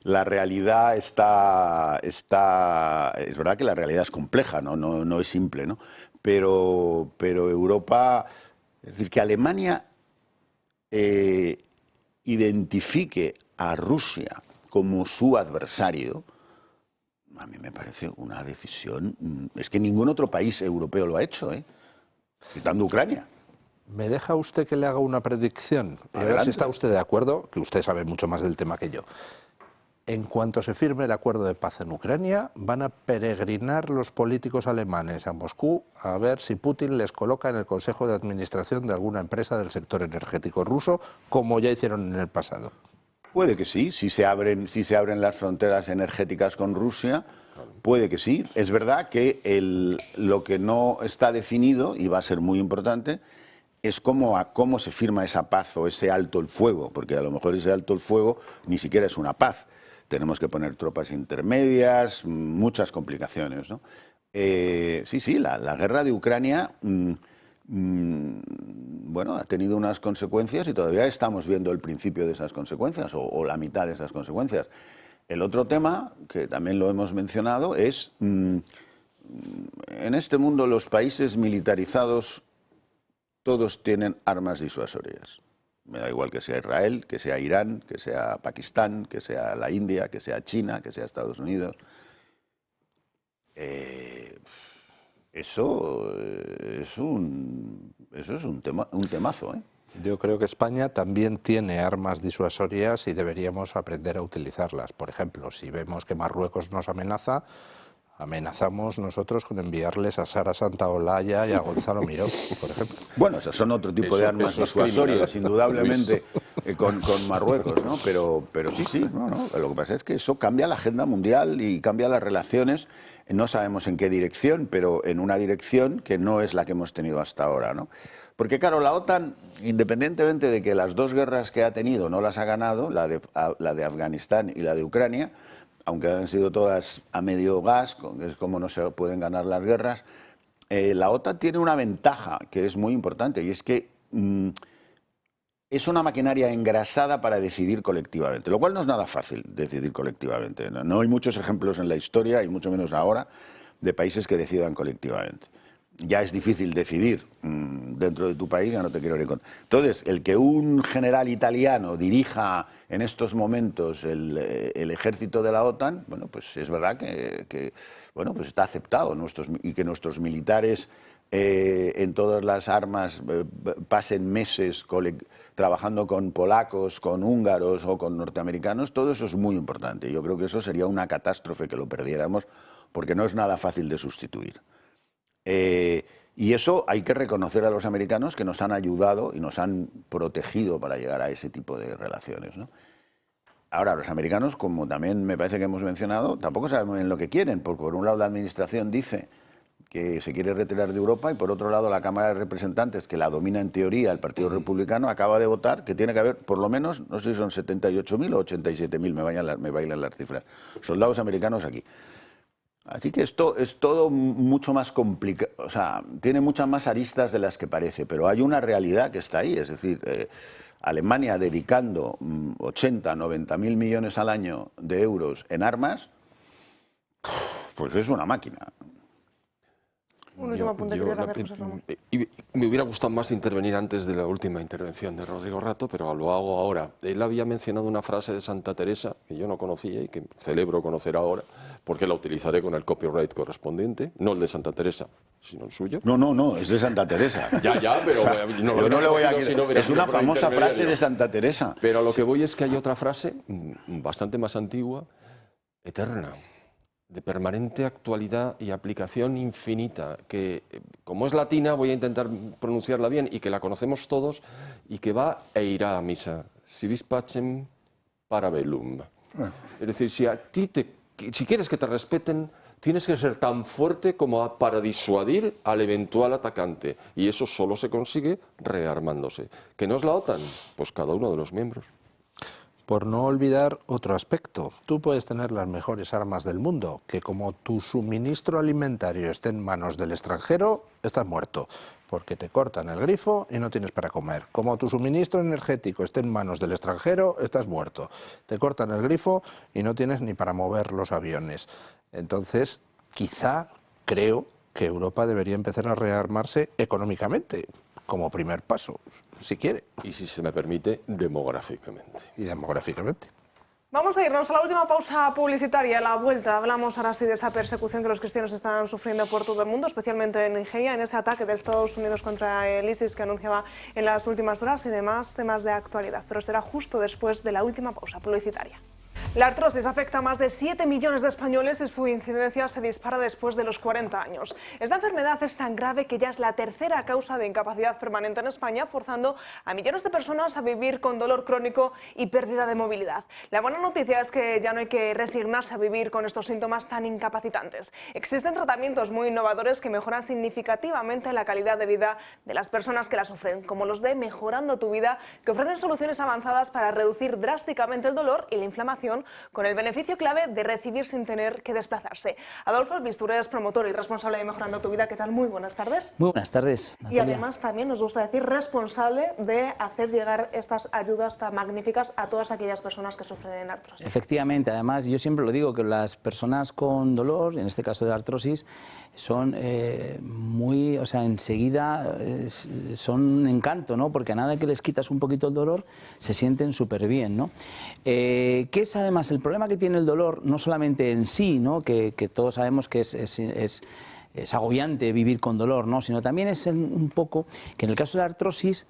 la realidad está... Es verdad que la realidad es compleja, no es simple, ¿no? Pero Europa, es decir, que Alemania identifique a Rusia como su adversario, a mí me parece una decisión... Es que ningún otro país europeo lo ha hecho, quitando Ucrania. ¿Me deja usted que le haga una predicción? A ver si está usted de acuerdo, que usted sabe mucho más del tema que yo. En cuanto se firme el acuerdo de paz en Ucrania, van a peregrinar los políticos alemanes a Moscú a ver si Putin les coloca en el Consejo de Administración de alguna empresa del sector energético ruso, como ya hicieron en el pasado. Puede que sí, si se abren las fronteras energéticas con Rusia, puede que sí. Es verdad que lo que no está definido, y va a ser muy importante, es cómo se firma esa paz o ese alto el fuego, porque a lo mejor ese alto el fuego ni siquiera es una paz. Tenemos que poner tropas intermedias, muchas complicaciones, ¿no? Sí, la guerra de Ucrania bueno, ha tenido unas consecuencias y todavía estamos viendo el principio de esas consecuencias o la mitad de esas consecuencias. El otro tema, que también lo hemos mencionado, es en este mundo los países militarizados todos tienen armas disuasorias. Me da igual que sea Israel, que sea Irán, que sea Pakistán, que sea la India, que sea China, que sea Estados Unidos. Eso es un temazo, ¿eh? Yo creo que España también tiene armas disuasorias y deberíamos aprender a utilizarlas. Por ejemplo, si vemos que Marruecos nos amenazamos nosotros con enviarles a Sara Santaolalla y a Gonzalo Miró, por ejemplo. Bueno, esos son otro tipo de armas disuasorias, indudablemente, con Marruecos, ¿no? Pero sí, no. Lo que pasa es que eso cambia la agenda mundial y cambia las relaciones. No sabemos en qué dirección, pero en una dirección que no es la que hemos tenido hasta ahora, ¿no? Porque claro, la OTAN, independientemente de que las dos guerras que ha tenido no las ha ganado, la de Afganistán y la de Ucrania, aunque han sido todas a medio gas, es como no se pueden ganar las guerras, la OTAN tiene una ventaja que es muy importante, y es que es una maquinaria engrasada para decidir colectivamente, lo cual no es nada fácil decidir colectivamente. No hay muchos ejemplos en la historia, y mucho menos ahora, de países que decidan colectivamente. Ya es difícil decidir dentro de tu país, ya no te quiero ir con... Entonces, el que un general italiano dirija en estos momentos el ejército de la OTAN, bueno, pues es verdad que bueno, pues está aceptado, y que nuestros militares en todas las armas pasen meses trabajando con polacos, con húngaros o con norteamericanos, todo eso es muy importante. Yo creo que eso sería una catástrofe que lo perdiéramos, porque no es nada fácil de sustituir. Y eso hay que reconocer a los americanos, que nos han ayudado y nos han protegido para llegar a ese tipo de relaciones, ¿no? Ahora, los americanos, como también me parece que hemos mencionado, tampoco saben muy bien lo que quieren, porque por un lado la administración dice que se quiere retirar de Europa, y por otro lado la Cámara de Representantes, que la domina en teoría el Partido Republicano, acaba de votar que tiene que haber por lo menos, no sé si son 78.000 o 87.000, me bailan las cifras, soldados americanos aquí. Así que esto es todo mucho más complicado, o sea, tiene muchas más aristas de las que parece, pero hay una realidad que está ahí, es decir, Alemania dedicando 80, 90.000 millones al año de euros en armas, pues es una máquina. Un último apunte que quieras hacer, José Ramón. Me hubiera gustado más intervenir antes de la última intervención de Rodrigo Rato, pero lo hago ahora. Él había mencionado una frase de Santa Teresa que yo no conocía y que celebro conocer ahora, porque la utilizaré con el copyright correspondiente, no el de Santa Teresa, sino el suyo. No, es de Santa Teresa. Ya, pero o sea, yo no le voy a... Es una famosa frase de Santa Teresa. Pero a lo que voy es que hay otra frase, bastante más antigua, eterna, de permanente actualidad y aplicación infinita, que como es latina voy a intentar pronunciarla bien y que la conocemos todos, y que va e irá a misa. Si vis pacem, para bellum. Es decir, si quieres que te respeten, tienes que ser tan fuerte como para disuadir al eventual atacante. Y eso solo se consigue rearmándose. ¿Qué no es la OTAN? Pues cada uno de los miembros. Por no olvidar otro aspecto, tú puedes tener las mejores armas del mundo, que como tu suministro alimentario esté en manos del extranjero, estás muerto, porque te cortan el grifo y no tienes para comer. Como tu suministro energético esté en manos del extranjero, estás muerto. Te cortan el grifo y no tienes ni para mover los aviones. Entonces, creo que Europa debería empezar a rearmarse económicamente, como primer paso, si quiere. Y si se me permite, demográficamente. Y demográficamente. Vamos a irnos a la última pausa publicitaria. A la vuelta hablamos ahora sí de esa persecución que los cristianos están sufriendo por todo el mundo, especialmente en Nigeria, en ese ataque de Estados Unidos contra el ISIS que anunciaba en las últimas horas y demás temas de actualidad. Pero será justo después de la última pausa publicitaria. La artrosis afecta a más de 7 millones de españoles y su incidencia se dispara después de los 40 años. Esta enfermedad es tan grave que ya es la tercera causa de incapacidad permanente en España, forzando a millones de personas a vivir con dolor crónico y pérdida de movilidad. La buena noticia es que ya no hay que resignarse a vivir con estos síntomas tan incapacitantes. Existen tratamientos muy innovadores que mejoran significativamente la calidad de vida de las personas que la sufren, como los de Mejorando tu Vida, que ofrecen soluciones avanzadas para reducir drásticamente el dolor y la inflamación, con el beneficio clave de recibir sin tener que desplazarse. Adolfo Albisture es promotor y responsable de Mejorando tu Vida. ¿Qué tal? Muy buenas tardes. Muy buenas tardes, Natalia. Y además también nos gusta decir responsable de hacer llegar estas ayudas tan magníficas a todas aquellas personas que sufren artrosis. Efectivamente, además yo siempre lo digo, que las personas con dolor, en este caso de artrosis, son enseguida son un encanto, ¿no? Porque a nada que les quitas un poquito el dolor, se sienten súper bien, ¿no? ¿Qué es además el problema que tiene el dolor? No solamente en sí, ¿no? Que todos sabemos que es agobiante vivir con dolor, ¿no? Sino también es un poco que en el caso de la artrosis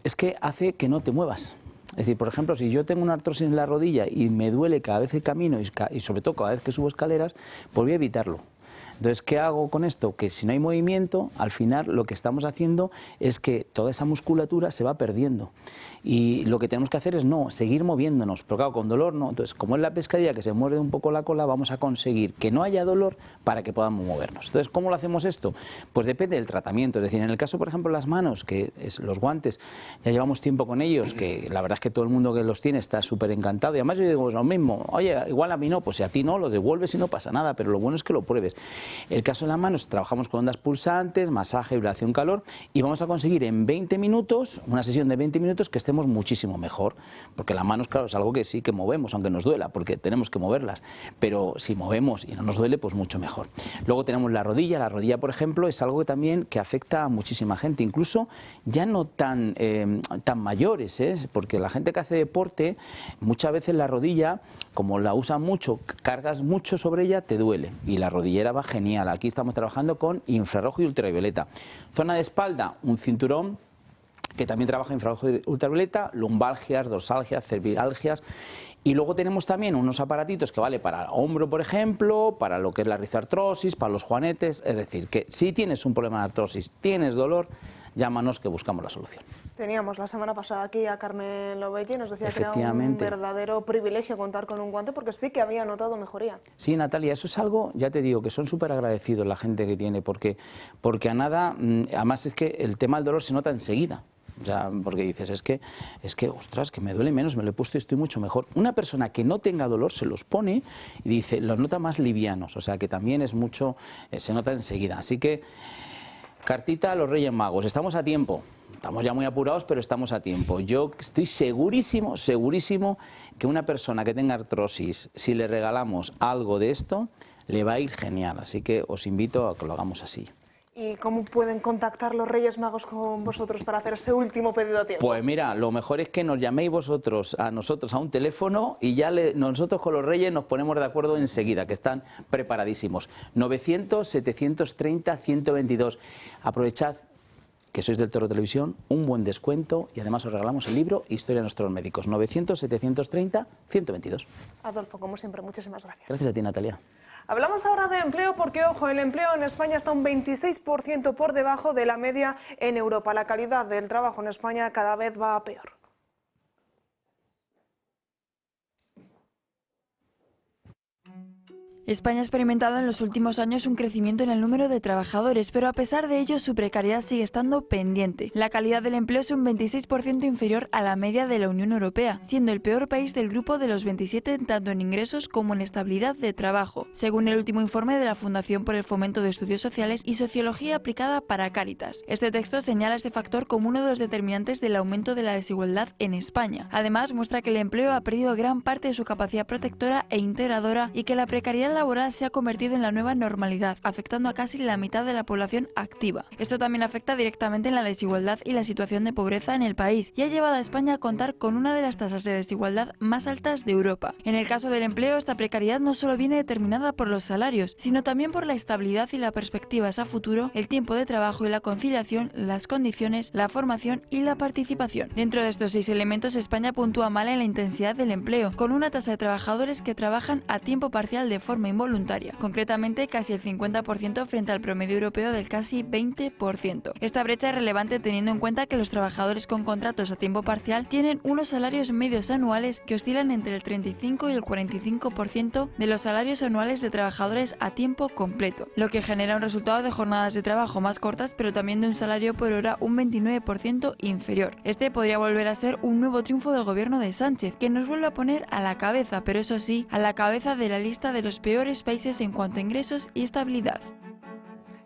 es que hace que no te muevas. Es decir, por ejemplo, si yo tengo una artrosis en la rodilla y me duele cada vez que camino y sobre todo cada vez que subo escaleras, pues voy a evitarlo. Entonces, ¿qué hago con esto? Que si no hay movimiento, al final lo que estamos haciendo es que toda esa musculatura se va perdiendo. Y lo que tenemos que hacer es seguir moviéndonos, pero claro, con dolor no. Entonces, como es la pescadilla que se muerde un poco la cola, vamos a conseguir que no haya dolor para que podamos movernos. Entonces, ¿cómo lo hacemos esto? Pues depende del tratamiento. Es decir, en el caso, por ejemplo, las manos, los guantes, ya llevamos tiempo con ellos, que la verdad es que todo el mundo que los tiene está súper encantado. Y además yo digo lo mismo, oye, igual a mí no, pues si a ti no, lo devuelves y no pasa nada, pero lo bueno es que lo pruebes. El caso de las manos, trabajamos con ondas pulsantes, masaje, vibración, calor, y vamos a conseguir en 20 minutos, una sesión de 20 minutos, que estemos muchísimo mejor, porque las manos, claro, es algo que sí que movemos, aunque nos duela, porque tenemos que moverlas, pero si movemos y no nos duele, pues mucho mejor. Luego tenemos la rodilla, por ejemplo, es algo que también que afecta a muchísima gente, incluso ya no tan mayores, porque la gente que hace deporte, muchas veces la rodilla, como la usan mucho, cargas mucho sobre ella, te duele, y la rodillera va genial. Aquí estamos trabajando con infrarrojo y ultravioleta. Zona de espalda, un cinturón que también trabaja infrarrojo y ultravioleta, lumbalgias, dorsalgias, cervicalgias. Y luego tenemos también unos aparatitos que vale para el hombro, por ejemplo, para lo que es la rizoartrosis, para los juanetes. Es decir, que si tienes un problema de artrosis, tienes dolor, llámanos que buscamos la solución. Teníamos la semana pasada aquí a Carmen Lobelle y nos decía que era un verdadero privilegio contar con un guante porque sí que había notado mejoría. Sí, Natalia, eso es algo, ya te digo, que son súper agradecidos la gente que tiene, porque a nada, además es que el tema del dolor se nota enseguida. O sea, porque dices, es que, ostras, que me duele menos, me lo he puesto y estoy mucho mejor. Una persona que no tenga dolor se los pone y dice, los nota más livianos, o sea, que también es mucho, se nota enseguida. Así que, cartita a los Reyes Magos, estamos a tiempo. Estamos ya muy apurados, pero estamos a tiempo. Yo estoy segurísimo que una persona que tenga artrosis, si le regalamos algo de esto, le va a ir genial. Así que os invito a que lo hagamos así. ¿Y cómo pueden contactar los Reyes Magos con vosotros para hacer ese último pedido a tiempo? Pues mira, lo mejor es que nos llaméis vosotros a nosotros a un teléfono y ya nosotros con los Reyes nos ponemos de acuerdo enseguida, que están preparadísimos. 900-730-122. Aprovechad que sois del Toro Televisión, un buen descuento y además os regalamos el libro Historia de nuestros médicos. 900-730-122. Adolfo, como siempre, muchísimas gracias. Gracias a ti, Natalia. Hablamos ahora de empleo porque, ojo, el empleo en España está un 26% por debajo de la media en Europa. La calidad del trabajo en España cada vez va a peor. España ha experimentado en los últimos años un crecimiento en el número de trabajadores, pero a pesar de ello su precariedad sigue estando pendiente. La calidad del empleo es un 26% inferior a la media de la Unión Europea, siendo el peor país del grupo de los 27 tanto en ingresos como en estabilidad de trabajo, según el último informe de la Fundación por el Fomento de Estudios Sociales y Sociología Aplicada para Cáritas. Este texto señala este factor como uno de los determinantes del aumento de la desigualdad en España. Además, muestra que el empleo ha perdido gran parte de su capacidad protectora e integradora y que la precariedad laboral se ha convertido en la nueva normalidad, afectando a casi la mitad de la población activa. Esto también afecta directamente en la desigualdad y la situación de pobreza en el país y ha llevado a España a contar con una de las tasas de desigualdad más altas de Europa. En el caso del empleo, esta precariedad no solo viene determinada por los salarios, sino también por la estabilidad y la perspectivas a futuro, el tiempo de trabajo y la conciliación, las condiciones, la formación y la participación. Dentro de estos 6 elementos, España puntúa mal en la intensidad del empleo, con una tasa de trabajadores que trabajan a tiempo parcial de forma involuntaria, concretamente casi el 50% frente al promedio europeo del casi 20%. Esta brecha es relevante teniendo en cuenta que los trabajadores con contratos a tiempo parcial tienen unos salarios medios anuales que oscilan entre el 35 y el 45% de los salarios anuales de trabajadores a tiempo completo, lo que genera un resultado de jornadas de trabajo más cortas, pero también de un salario por hora un 29% inferior. Este podría volver a ser un nuevo triunfo del gobierno de Sánchez, que nos vuelve a poner a la cabeza, pero eso sí, a la cabeza de la lista de los peores países en cuanto a ingresos y estabilidad.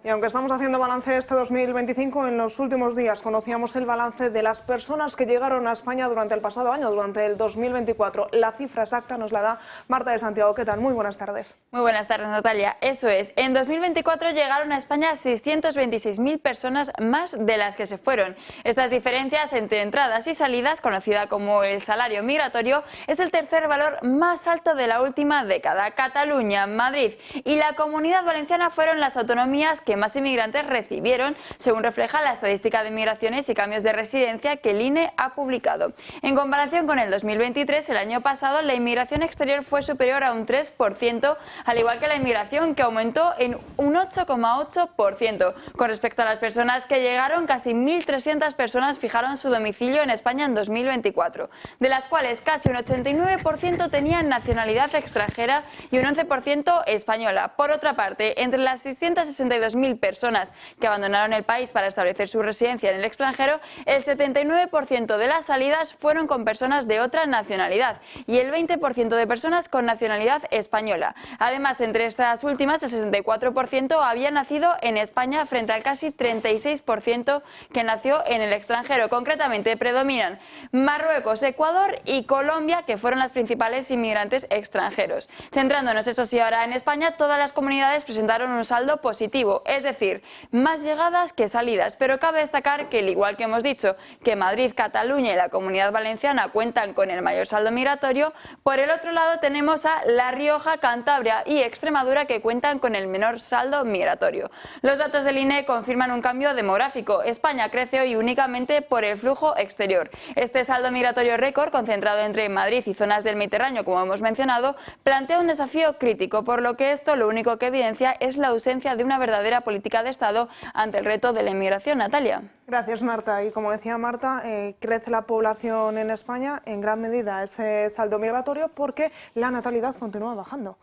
Y aunque estamos haciendo balance de este 2025, en los últimos días conocíamos el balance de las personas que llegaron a España durante el pasado año, durante el 2024. La cifra exacta nos la da Marta de Santiago. ¿Qué tal? Muy buenas tardes. Muy buenas tardes, Natalia. Eso es, en 2024 llegaron a España 626.000 personas más de las que se fueron. Estas diferencias entre entradas y salidas, conocida como el salario migratorio, es el tercer valor más alto de la última década. Cataluña, Madrid y la Comunidad Valenciana fueron las autonomías que más inmigrantes recibieron, según refleja la estadística de migraciones y cambios de residencia que el INE ha publicado. En comparación con el 2023, el año pasado, la inmigración exterior fue superior a un 3%, al igual que la inmigración, que aumentó en un 8,8%. Con respecto a las personas que llegaron, casi 1.300 personas fijaron su domicilio en España en 2024, de las cuales casi un 89% tenían nacionalidad extranjera y un 11% española. Por otra parte, entre las 662.000 personas que abandonaron el país para establecer su residencia en el extranjero, el 79% de las salidas fueron con personas de otra nacionalidad y el 20% de personas con nacionalidad española. Además, entre estas últimas, el 64% había nacido en España frente al casi 36% que nació en el extranjero. Concretamente, predominan Marruecos, Ecuador y Colombia, que fueron las principales inmigrantes extranjeros. Centrándonos, eso sí, ahora en España, todas las comunidades presentaron un saldo positivo, es decir, más llegadas que salidas, pero cabe destacar que, al igual que hemos dicho, que Madrid, Cataluña y la Comunidad Valenciana cuentan con el mayor saldo migratorio, por el otro lado tenemos a La Rioja, Cantabria y Extremadura, que cuentan con el menor saldo migratorio. Los datos del INE confirman un cambio demográfico. España crece hoy únicamente por el flujo exterior. Este saldo migratorio récord, concentrado entre Madrid y zonas del Mediterráneo, como hemos mencionado, plantea un desafío crítico, por lo que esto lo único que evidencia es la ausencia de una verdadera política de Estado ante el reto de la inmigración. Natalia. Gracias, Marta. Y como decía Marta, crece la población en España, en gran medida ese saldo migratorio, porque la natalidad continúa bajando.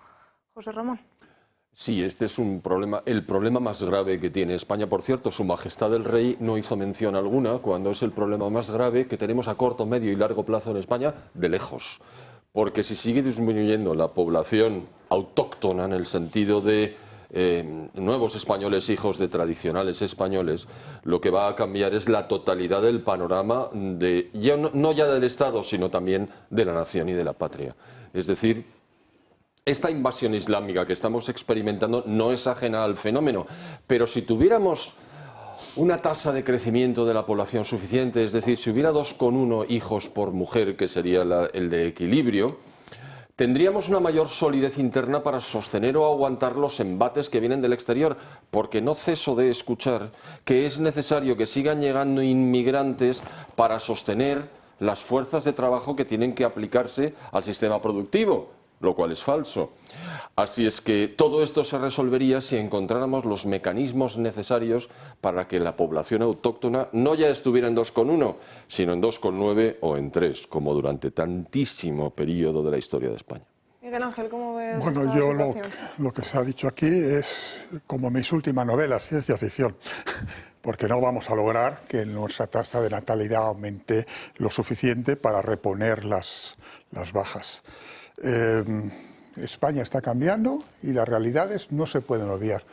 José Ramón. Sí, este es un problema, el problema más grave que tiene España. Por cierto, Su Majestad el Rey no hizo mención alguna cuando es el problema más grave que tenemos a corto, medio y largo plazo en España, de lejos. Porque si sigue disminuyendo la población autóctona en el sentido de nuevos españoles, hijos de tradicionales españoles, lo que va a cambiar es la totalidad del panorama de, no ya del Estado, sino también de la nación y de la patria. Es decir, esta invasión islámica que estamos experimentando no es ajena al fenómeno, pero si tuviéramos una tasa de crecimiento de la población suficiente, es decir, si hubiera 2,1 hijos por mujer, que sería el de equilibrio, tendríamos una mayor solidez interna para sostener o aguantar los embates que vienen del exterior, porque no ceso de escuchar que es necesario que sigan llegando inmigrantes para sostener las fuerzas de trabajo que tienen que aplicarse al sistema productivo, lo cual es falso. Así es que todo esto se resolvería si encontráramos los mecanismos necesarios para que la población autóctona no ya estuviera en 2,1, sino en 2,9 o en 3, como durante tantísimo periodo de la historia de España. Miguel Ángel, ¿cómo ves Bueno, esta yo situación? lo que se ha dicho aquí es como mis últimas novelas, ciencia ficción, porque no vamos a lograr que nuestra tasa de natalidad aumente lo suficiente para reponer las bajas. España está cambiando y las realidades no se pueden obviar.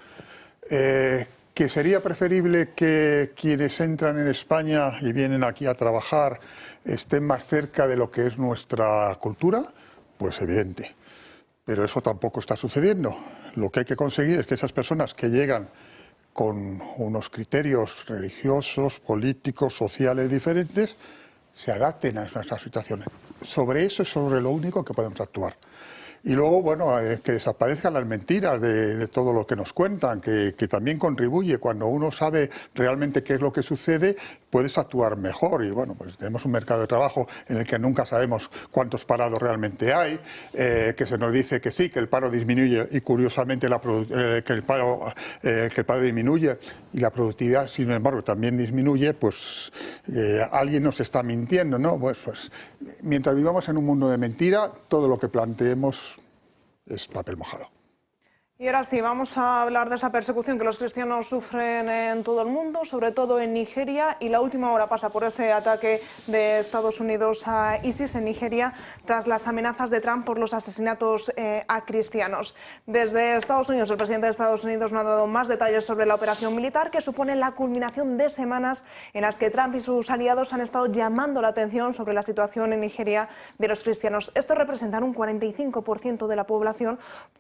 ¿Que sería preferible que quienes entran en España y vienen aquí a trabajar estén más cerca de lo que es nuestra cultura? Pues evidente. Pero eso tampoco está sucediendo. Lo que hay que conseguir es que esas personas que llegan con unos criterios religiosos, políticos, sociales diferentes, se adapten a nuestras situaciones. Sobre eso es sobre lo único que podemos actuar. Y luego, bueno, que desaparezcan las mentiras de todo lo que nos cuentan, que también contribuye. Cuando uno sabe realmente qué es lo que sucede, puedes actuar mejor. Y bueno, pues tenemos un mercado de trabajo en el que nunca sabemos cuántos parados realmente hay, que se nos dice que sí, que el paro disminuye y curiosamente que el paro disminuye y la productividad, sin embargo, también disminuye, pues alguien nos está mintiendo, ¿no? Pues mientras vivamos en un mundo de mentira, todo lo que planteemos es papel mojado. Y ahora sí, vamos a hablar de esa persecución que los cristianos sufren en todo el mundo, sobre todo en Nigeria, y la última hora pasa por ese ataque de Estados Unidos a ISIS en Nigeria tras las amenazas de Trump por los asesinatos a cristianos. Desde Estados Unidos, el presidente de Estados Unidos no ha dado más detalles sobre la operación militar, que supone la culminación de semanas en las que Trump y sus aliados han estado llamando la atención sobre la situación en Nigeria de los cristianos. Esto representa un 45% de la población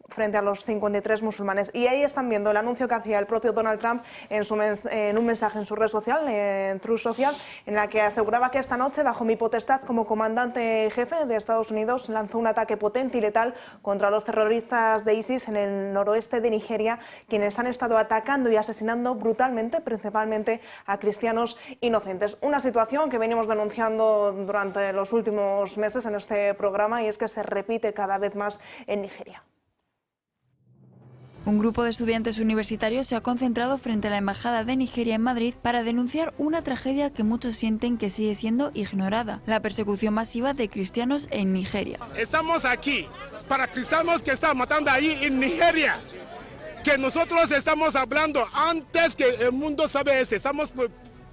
frente a los 53 musulmanes. Y ahí están viendo el anuncio que hacía el propio Donald Trump en un mensaje en su red social, en Truth Social, en la que aseguraba que esta noche, bajo mi potestad como comandante jefe de Estados Unidos, lanzó un ataque potente y letal contra los terroristas de ISIS en el noroeste de Nigeria, quienes han estado atacando y asesinando brutalmente, principalmente a cristianos inocentes. Una situación que venimos denunciando durante los últimos meses en este programa, y es que se repite cada vez más en Nigeria. Un grupo de estudiantes universitarios se ha concentrado frente a la Embajada de Nigeria en Madrid para denunciar una tragedia que muchos sienten que sigue siendo ignorada: la persecución masiva de cristianos en Nigeria. Estamos aquí para cristianos que están matando ahí en Nigeria, que nosotros estamos hablando antes que el mundo sabe esto. Estamos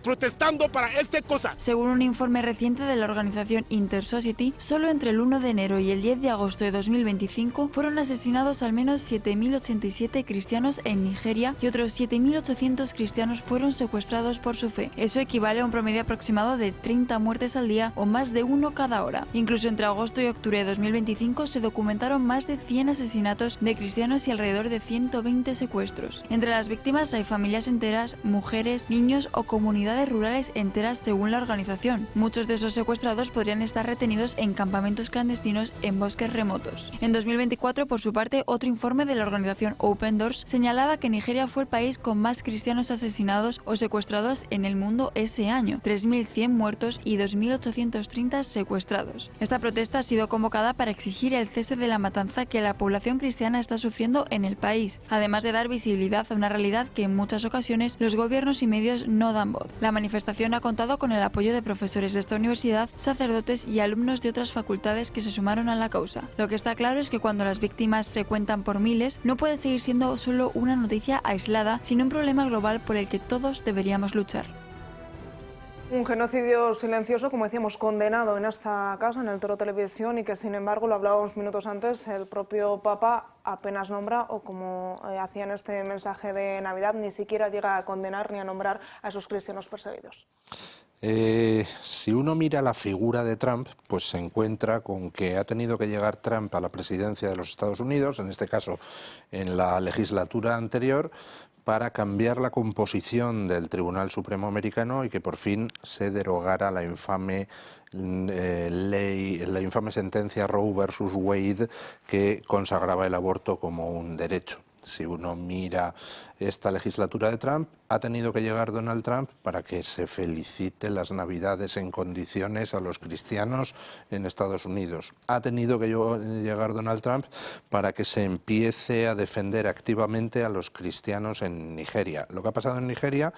protestando para esta cosa. Según un informe reciente de la organización Intersociety, solo entre el 1 de enero y el 10 de agosto de 2025 fueron asesinados al menos 7.087 cristianos en Nigeria y otros 7.800 cristianos fueron secuestrados por su fe. Eso equivale a un promedio aproximado de 30 muertes al día o más de uno cada hora. Incluso entre agosto y octubre de 2025 se documentaron más de 100 asesinatos de cristianos y alrededor de 120 secuestros. Entre las víctimas hay familias enteras, mujeres, niños o comunidades rurales enteras, según la organización. Muchos de esos secuestrados podrían estar retenidos en campamentos clandestinos en bosques remotos. En 2024, por su parte, otro informe de la organización Open Doors señalaba que Nigeria fue el país con más cristianos asesinados o secuestrados en el mundo ese año: 3.100 muertos y 2.830 secuestrados. Esta protesta ha sido convocada para exigir el cese de la matanza que la población cristiana está sufriendo en el país, además de dar visibilidad a una realidad que en muchas ocasiones los gobiernos y medios no dan voz. La manifestación ha contado con el apoyo de profesores de esta universidad, sacerdotes y alumnos de otras facultades que se sumaron a la causa. Lo que está claro es que cuando las víctimas se cuentan por miles, no puede seguir siendo solo una noticia aislada, sino un problema global por el que todos deberíamos luchar. Un genocidio silencioso, como decíamos, condenado en esta casa, en el Toro Televisión, y que sin embargo, lo hablábamos minutos antes, el propio Papa apenas nombra, o como hacía en este mensaje de Navidad, ni siquiera llega a condenar ni a nombrar a esos cristianos perseguidos. Si uno mira la figura de Trump, pues se encuentra con que ha tenido que llegar Trump a la presidencia de los Estados Unidos, en este caso en la legislatura anterior, para cambiar la composición del Tribunal Supremo americano y que por fin se derogara la infame la infame sentencia Roe versus Wade, que consagraba el aborto como un derecho. Si uno mira esta legislatura de Trump, ha tenido que llegar Donald Trump para que se felicite las Navidades en condiciones a los cristianos en Estados Unidos. Ha tenido que llegar Donald Trump para que se empiece a defender activamente a los cristianos en Nigeria. Lo que ha pasado en Nigeria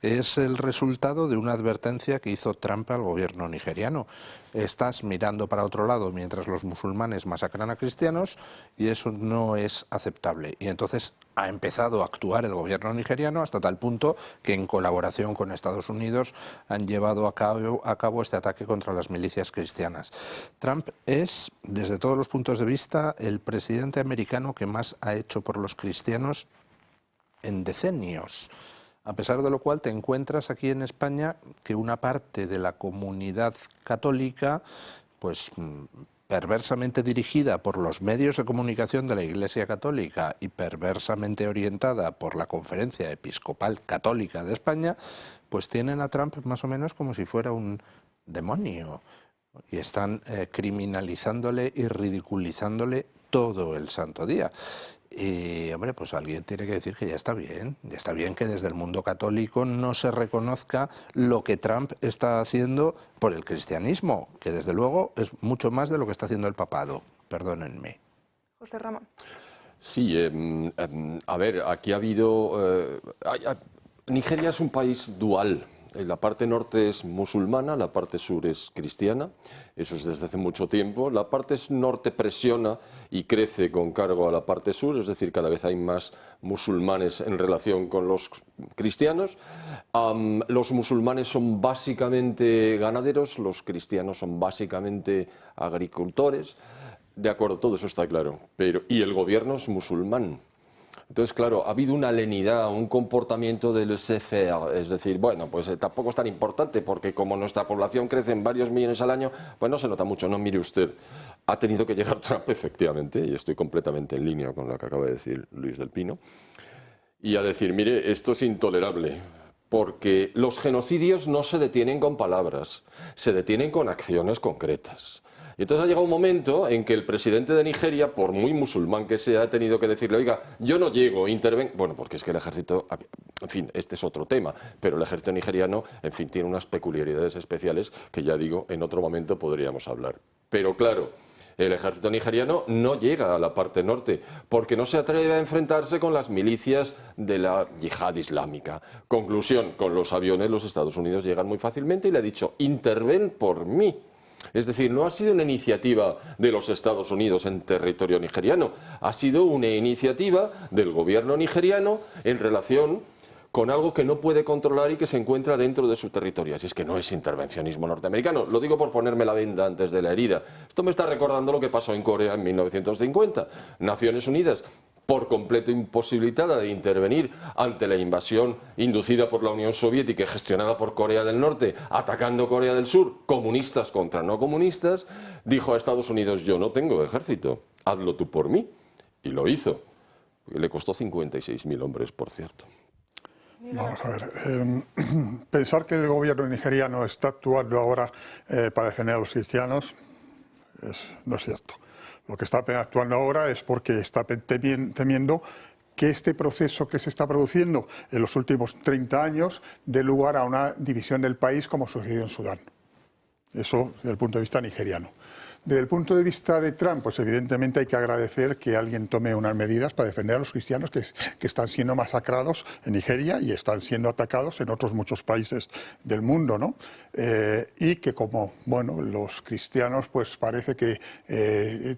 es el resultado de una advertencia que hizo Trump al gobierno nigeriano. Estás mirando para otro lado mientras los musulmanes masacran a cristianos y eso no es aceptable. Y entonces ha empezado a actuar el gobierno nigeriano hasta tal punto que en colaboración con Estados Unidos han llevado a cabo este ataque contra las milicias cristianas. Trump es, desde todos los puntos de vista, el presidente americano que más ha hecho por los cristianos en decenios. A pesar de lo cual te encuentras aquí en España que una parte de la comunidad católica, pues perversamente dirigida por los medios de comunicación de la Iglesia Católica y perversamente orientada por la Conferencia Episcopal Católica de España, pues tienen a Trump más o menos como si fuera un demonio y están criminalizándole y ridiculizándole todo el santo día. Y, hombre, pues alguien tiene que decir que ya está bien que desde el mundo católico no se reconozca lo que Trump está haciendo por el cristianismo, que desde luego es mucho más de lo que está haciendo el papado, perdónenme. José Ramón. Sí, a ver, aquí ha habido... Nigeria es un país dual. La parte norte es musulmana, la parte sur es cristiana, eso es desde hace mucho tiempo. La parte norte presiona y crece con cargo a la parte sur, es decir, cada vez hay más musulmanes en relación con los cristianos. Los musulmanes son básicamente ganaderos, los cristianos son básicamente agricultores. De acuerdo, todo eso está claro, y el gobierno es musulmán. Entonces, claro, ha habido una lenidad, un comportamiento del laissez-faire, es decir, bueno, pues tampoco es tan importante porque como nuestra población crece en varios millones al año, pues no se nota mucho, no, mire usted, ha tenido que llegar Trump efectivamente, y estoy completamente en línea con lo que acaba de decir Luis del Pino, y a decir, mire, esto es intolerable, porque los genocidios no se detienen con palabras, se detienen con acciones concretas. Y entonces ha llegado un momento en que el presidente de Nigeria, por muy musulmán que sea, ha tenido que decirle, oiga, yo no llego, intervengo. Bueno, porque es que el ejército, en fin, este es otro tema, pero el ejército nigeriano, en fin, tiene unas peculiaridades especiales que ya digo, en otro momento podríamos hablar. Pero claro, el ejército nigeriano no llega a la parte norte porque no se atreve a enfrentarse con las milicias de la yihad islámica. Conclusión, con los aviones los Estados Unidos llegan muy fácilmente y le ha dicho, interven por mí. Es decir, no ha sido una iniciativa de los Estados Unidos en territorio nigeriano, ha sido una iniciativa del gobierno nigeriano en relación con algo que no puede controlar y que se encuentra dentro de su territorio. Así es que no es intervencionismo norteamericano. Lo digo por ponerme la venda antes de la herida. Esto me está recordando lo que pasó en Corea en 1950. Naciones Unidas, por completo imposibilitada de intervenir ante la invasión inducida por la Unión Soviética y gestionada por Corea del Norte, atacando Corea del Sur, comunistas contra no comunistas, dijo a Estados Unidos, yo no tengo ejército, hazlo tú por mí. Y lo hizo. Le costó 56.000 hombres, por cierto. Vamos a ver, pensar que el gobierno nigeriano está actuando ahora para defender a los cristianos no es cierto. Lo que está actuando ahora es porque está temiendo que este proceso que se está produciendo en los últimos 30 años dé lugar a una división del país como sucedió en Sudán. Eso desde el punto de vista nigeriano. Desde el punto de vista de Trump, pues evidentemente hay que agradecer que alguien tome unas medidas para defender a los cristianos que están siendo masacrados en Nigeria y están siendo atacados en otros muchos países del mundo, ¿no? Y que como, bueno, los cristianos pues parece que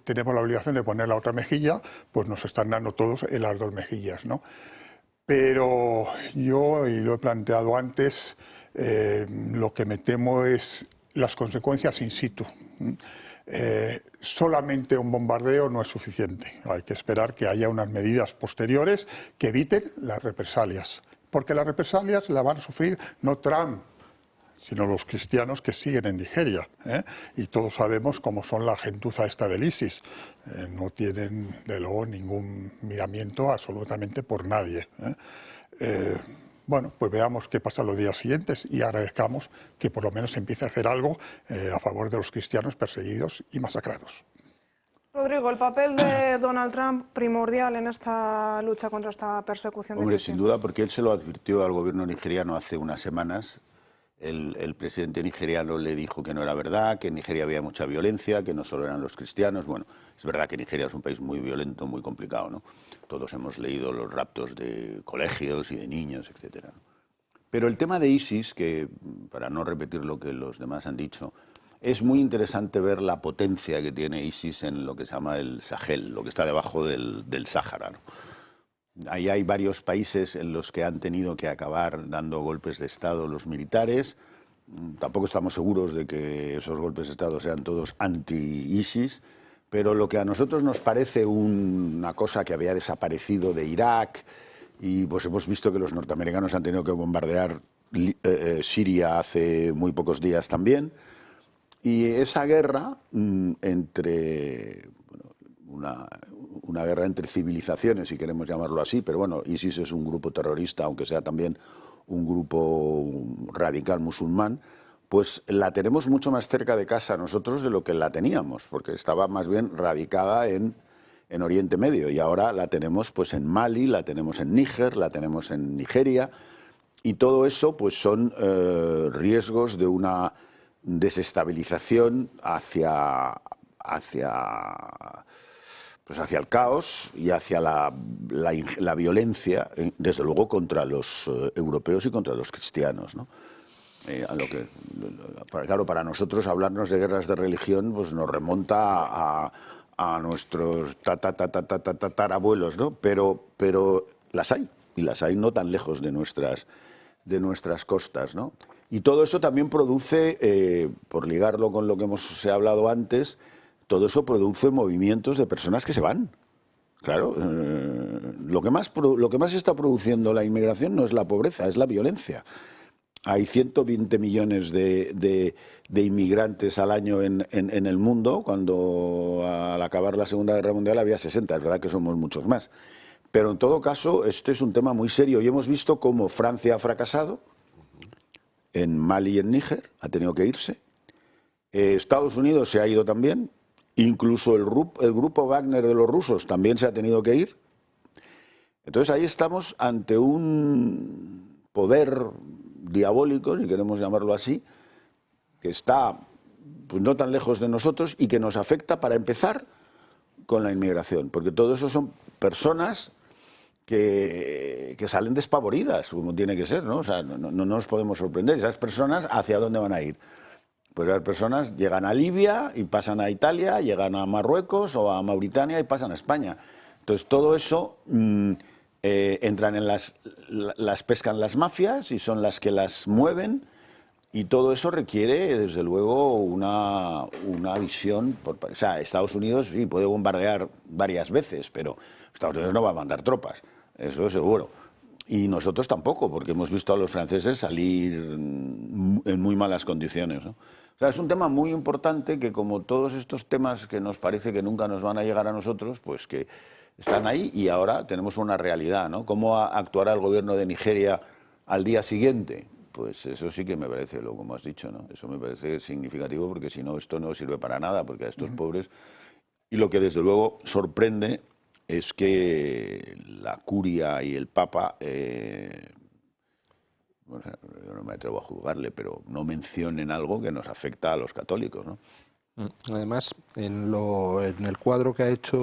tenemos la obligación de poner la otra mejilla, pues nos están dando todos en las dos mejillas, ¿no? Pero yo, y lo he planteado antes, lo que me temo es las consecuencias in situ. Solamente un bombardeo no es suficiente. Hay que esperar que haya unas medidas posteriores que eviten las represalias. Porque las represalias las van a sufrir no Trump, sino los cristianos que siguen en Nigeria. Y todos sabemos cómo son la gentuza esta del ISIS. No tienen, de luego, ningún miramiento absolutamente por nadie. Bueno, pues veamos qué pasa los días siguientes y agradezcamos que por lo menos se empiece a hacer algo a favor de los cristianos perseguidos y masacrados. Rodrigo, el papel de Donald Trump primordial en esta lucha contra esta persecución. Hombre, sin duda, porque él se lo advirtió al gobierno nigeriano hace unas semanas. El presidente nigeriano le dijo que no era verdad, que en Nigeria había mucha violencia, que no solo eran los cristianos. Bueno, es verdad que Nigeria es un país muy violento, muy complicado, ¿no? Todos hemos leído los raptos de colegios y de niños, etcétera, ¿no? Pero el tema de ISIS, que para no repetir lo que los demás han dicho, es muy interesante ver la potencia que tiene ISIS en lo que se llama el Sahel, lo que está debajo del Sáhara, ¿no? Ahí hay varios países en los que han tenido que acabar dando golpes de Estado los militares. Tampoco estamos seguros de que esos golpes de Estado sean todos anti-ISIS, pero lo que a nosotros nos parece una cosa que había desaparecido de Irak, y pues hemos visto que los norteamericanos han tenido que bombardear Siria hace muy pocos días también. Y esa guerra entre una guerra entre civilizaciones, si queremos llamarlo así, pero bueno, ISIS es un grupo terrorista, aunque sea también un grupo radical musulmán, pues la tenemos mucho más cerca de casa nosotros de lo que la teníamos, porque estaba más bien radicada en Oriente Medio, y ahora la tenemos pues en Mali, la tenemos en Níger, la tenemos en Nigeria, y todo eso pues son riesgos de una desestabilización hacia el caos y hacia la violencia, desde luego contra los europeos y contra los cristianos, ¿no? Claro, para nosotros hablarnos de guerras de religión pues nos remonta a nuestros tatarabuelos, ¿no? Pero las hay, y las hay no tan lejos de nuestras costas, ¿no? Y todo eso también produce, por ligarlo con lo que hemos hablado antes, todo eso produce movimientos de personas que se van. Claro, lo que más está produciendo la inmigración no es la pobreza, es la violencia. Hay 120 millones de inmigrantes al año en el mundo, cuando al acabar la Segunda Guerra Mundial había 60, es verdad que somos muchos más. Pero en todo caso, este es un tema muy serio, y hemos visto cómo Francia ha fracasado en Mali y en Níger, ha tenido que irse. Estados Unidos se ha ido también. Incluso el grupo Wagner de los rusos también se ha tenido que ir. Entonces ahí estamos ante un poder diabólico, si queremos llamarlo así, que está pues no tan lejos de nosotros y que nos afecta, para empezar, con la inmigración. Porque todo eso son personas que salen despavoridas, como tiene que ser, ¿no? O sea, no nos podemos sorprender. Esas personas, ¿hacia dónde van a ir? Pues las personas llegan a Libia y pasan a Italia, llegan a Marruecos o a Mauritania y pasan a España. Entonces todo eso entran en las pescan las mafias y son las que las mueven, y todo eso requiere desde luego una visión. O sea, Estados Unidos sí puede bombardear varias veces, pero Estados Unidos no va a mandar tropas, eso es seguro. Y nosotros tampoco, porque hemos visto a los franceses salir en muy malas condiciones, ¿no? O sea, es un tema muy importante que, como todos estos temas que nos parece que nunca nos van a llegar a nosotros, pues que están ahí, y ahora tenemos una realidad, ¿no? ¿Cómo actuará el gobierno de Nigeria al día siguiente? Pues eso sí que me parece, como has dicho, ¿no? Eso me parece significativo, porque si no, esto no sirve para nada, porque a estos pobres... Y lo que desde luego sorprende es que la curia y el papa... bueno, yo no me atrevo a juzgarle, pero no mencionen algo que nos afecta a los católicos, ¿no? Además, en el cuadro que ha hecho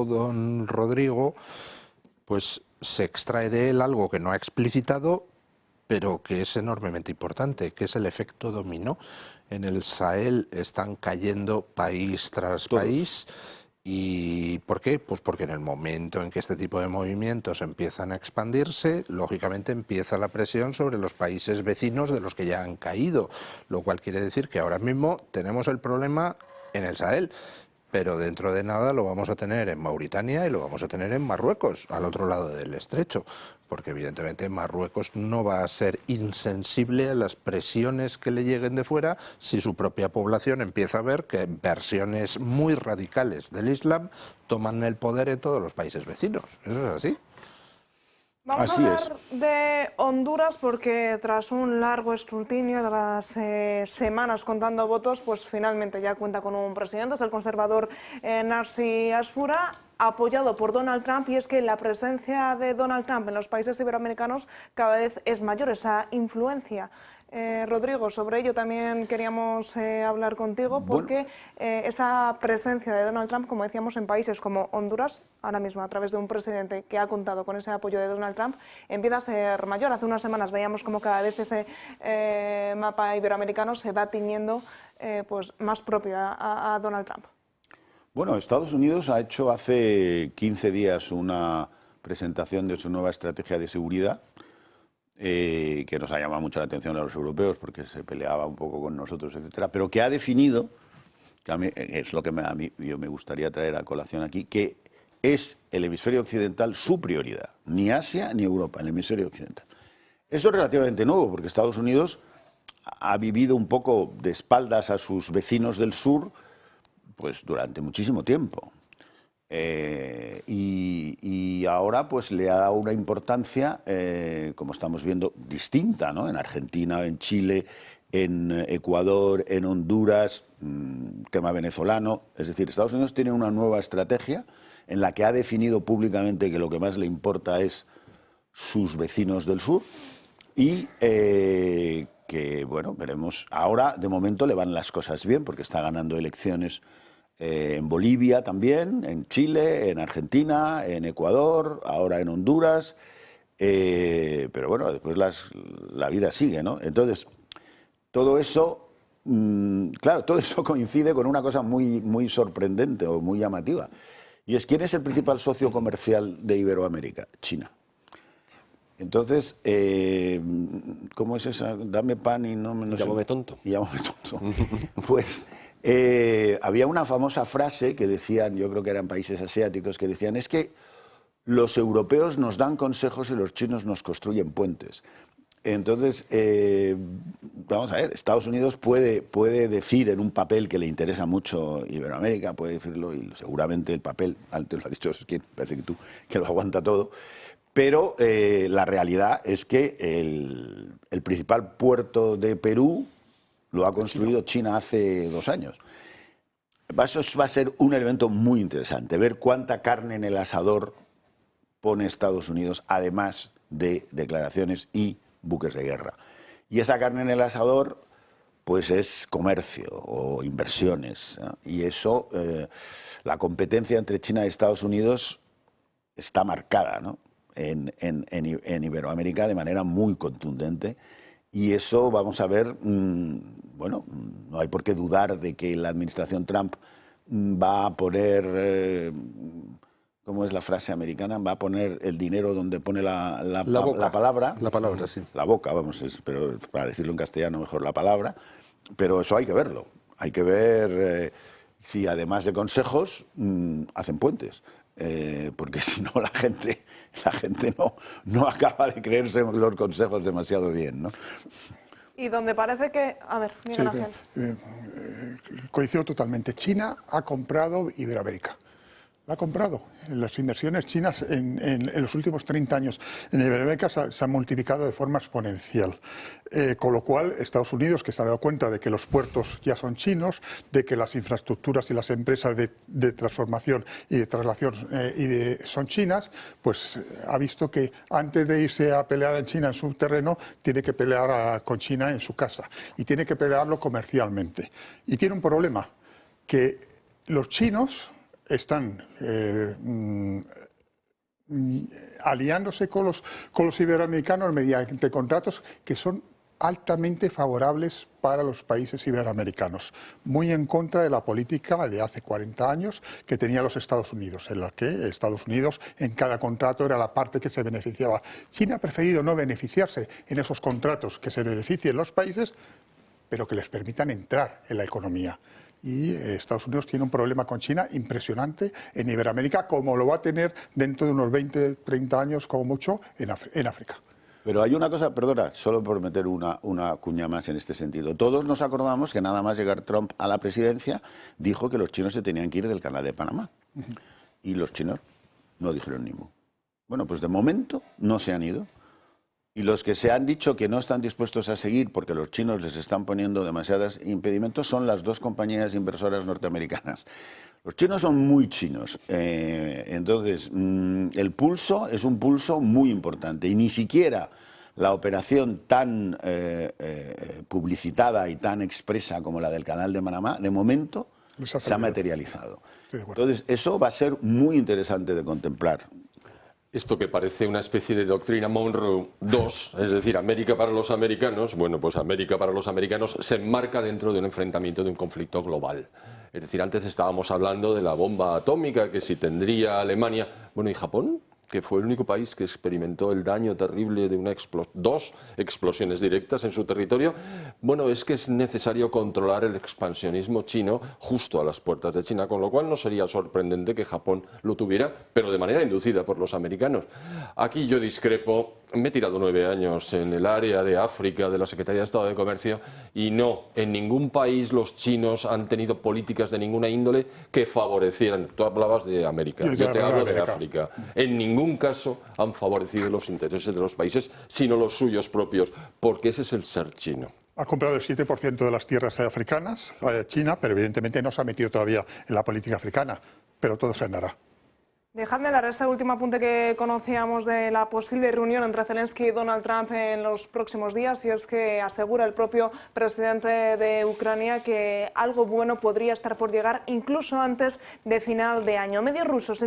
don Rodrigo, pues se extrae de él algo que no ha explicitado, pero que es enormemente importante, que es el efecto dominó. En el Sahel están cayendo país tras país. ¿Y por qué? Pues porque en el momento en que este tipo de movimientos empiezan a expandirse, lógicamente empieza la presión sobre los países vecinos de los que ya han caído, lo cual quiere decir que ahora mismo tenemos el problema en el Sahel, pero dentro de nada lo vamos a tener en Mauritania y lo vamos a tener en Marruecos, al otro lado del estrecho, porque evidentemente Marruecos no va a ser insensible a las presiones que le lleguen de fuera si su propia población empieza a ver que versiones muy radicales del Islam toman el poder en todos los países vecinos. Eso es así. Vamos Así a hablar de Honduras porque tras un largo escrutinio de las semanas contando votos, pues finalmente ya cuenta con un presidente, es el conservador Narci Asfura, apoyado por Donald Trump, y es que la presencia de Donald Trump en los países iberoamericanos cada vez es mayor, esa influencia. Rodrigo, sobre ello también queríamos hablar contigo porque esa presencia de Donald Trump, como decíamos, en países como Honduras, ahora mismo a través de un presidente que ha contado con ese apoyo de Donald Trump, empieza a ser mayor. Hace unas semanas veíamos como cada vez ese mapa iberoamericano se va tiñendo pues más propio a Donald Trump. Bueno, Estados Unidos ha hecho hace 15 días una presentación de su nueva estrategia de seguridad, que nos ha llamado mucho la atención a los europeos porque se peleaba un poco con nosotros, etcétera, pero que ha definido, que a mí, es lo que yo me gustaría traer a colación aquí, que es el hemisferio occidental su prioridad, ni Asia ni Europa, el hemisferio occidental. Eso es relativamente nuevo porque Estados Unidos ha vivido un poco de espaldas a sus vecinos del sur pues durante muchísimo tiempo. Y ahora pues le ha dado una importancia, como estamos viendo, distinta, ¿no? En Argentina, en Chile, en Ecuador, en Honduras, tema venezolano. Es decir, Estados Unidos tiene una nueva estrategia en la que ha definido públicamente que lo que más le importa es sus vecinos del sur y que, bueno, veremos. Ahora, de momento, le van las cosas bien porque está ganando elecciones en Bolivia también, en Chile, en Argentina, en Ecuador, ahora en Honduras, pero bueno, después la vida sigue, ¿no? Entonces, todo eso, claro, todo eso coincide con una cosa muy, muy sorprendente o muy llamativa, y es ¿quién es el principal socio comercial de Iberoamérica? China. Entonces, ¿cómo es esa? Dame pan y no sé. Llámame tonto. Y llámame tonto. Pues había una famosa frase que decían, yo creo que eran países asiáticos, que decían, es que los europeos nos dan consejos y los chinos nos construyen puentes. Entonces, vamos a ver, Estados Unidos puede decir en un papel que le interesa mucho Iberoamérica, puede decirlo, y seguramente el papel, antes lo ha dicho Skin, parece que tú, que lo aguanta todo, pero la realidad es que el principal puerto de Perú lo ha construido China hace 2 años. Eso va a ser un elemento muy interesante, ver cuánta carne en el asador pone Estados Unidos, además de declaraciones y buques de guerra. Y esa carne en el asador, pues es comercio o inversiones, ¿no? Y eso, la competencia entre China y Estados Unidos está marcada, ¿no? en Iberoamérica de manera muy contundente. Y eso vamos a ver, bueno, no hay por qué dudar de que la administración Trump va a poner, ¿cómo es la frase americana? Va a poner el dinero donde pone la palabra. La palabra, sí. La boca, vamos, pero para decirlo en castellano mejor la palabra. Pero eso hay que verlo. Hay que ver si además de consejos hacen puentes. Porque si no la gente no acaba de creerse los consejos demasiado bien, ¿no? Y donde parece que... A ver, Miguel Ángel. Coincido totalmente. China ha comprado Iberoamérica. La ha comprado. Las inversiones chinas en los últimos 30 años en Iberoamérica se han multiplicado de forma exponencial. Con lo cual, Estados Unidos, que se ha dado cuenta de que los puertos ya son chinos, de que las infraestructuras y las empresas de transformación y de traslación son chinas, pues ha visto que antes de irse a pelear en China en su terreno, tiene que pelear con China en su casa. Y tiene que pelearlo comercialmente. Y tiene un problema, que los chinos están aliándose con los iberoamericanos mediante contratos que son altamente favorables para los países iberoamericanos, muy en contra de la política de hace 40 años que tenía los Estados Unidos, en la que Estados Unidos en cada contrato era la parte que se beneficiaba. China ha preferido no beneficiarse en esos contratos, que se beneficien los países, pero que les permitan entrar en la economía. Y Estados Unidos tiene un problema con China impresionante en Iberoamérica, como lo va a tener dentro de unos 20, 30 años, como mucho, en África. Pero hay una cosa, perdona, solo por meter una cuña más en este sentido. Todos nos acordamos que nada más llegar Trump a la presidencia, dijo que los chinos se tenían que ir del canal de Panamá. Y los chinos no dijeron ni mu. Bueno, pues de momento no se han ido. Y los que se han dicho que no están dispuestos a seguir porque los chinos les están poniendo demasiados impedimentos son las dos compañías inversoras norteamericanas. Los chinos son muy chinos, entonces el pulso es un pulso muy importante y ni siquiera la operación tan publicitada y tan expresa como la del Canal de Panamá, de momento se ha materializado. Entonces eso va a ser muy interesante de contemplar. Esto que parece una especie de doctrina Monroe II, es decir, América para los americanos, bueno, pues América para los americanos se enmarca dentro de un enfrentamiento, de un conflicto global. Es decir, antes estábamos hablando de la bomba atómica, que si tendría Alemania, bueno, ¿y Japón? Que fue el único país que experimentó el daño terrible de dos explosiones directas en su territorio. Bueno, es que es necesario controlar el expansionismo chino justo a las puertas de China, con lo cual no sería sorprendente que Japón lo tuviera, pero de manera inducida por los americanos. Aquí yo discrepo. Me he tirado 9 años en el área de África de la Secretaría de Estado de Comercio y no, en ningún país los chinos han tenido políticas de ninguna índole que favorecieran. Tú hablabas de América, yo te hablo de África. En ningún caso han favorecido los intereses de los países, sino los suyos propios, porque ese es el ser chino. Ha comprado el 7% de las tierras africanas, China, pero evidentemente no se ha metido todavía en la política africana, pero todo se andará. Dejadme dar ese último apunte que conocíamos de la posible reunión entre Zelensky y Donald Trump en los próximos días, y es que asegura el propio presidente de Ucrania que algo bueno podría estar por llegar incluso antes de final de año. Medios rusos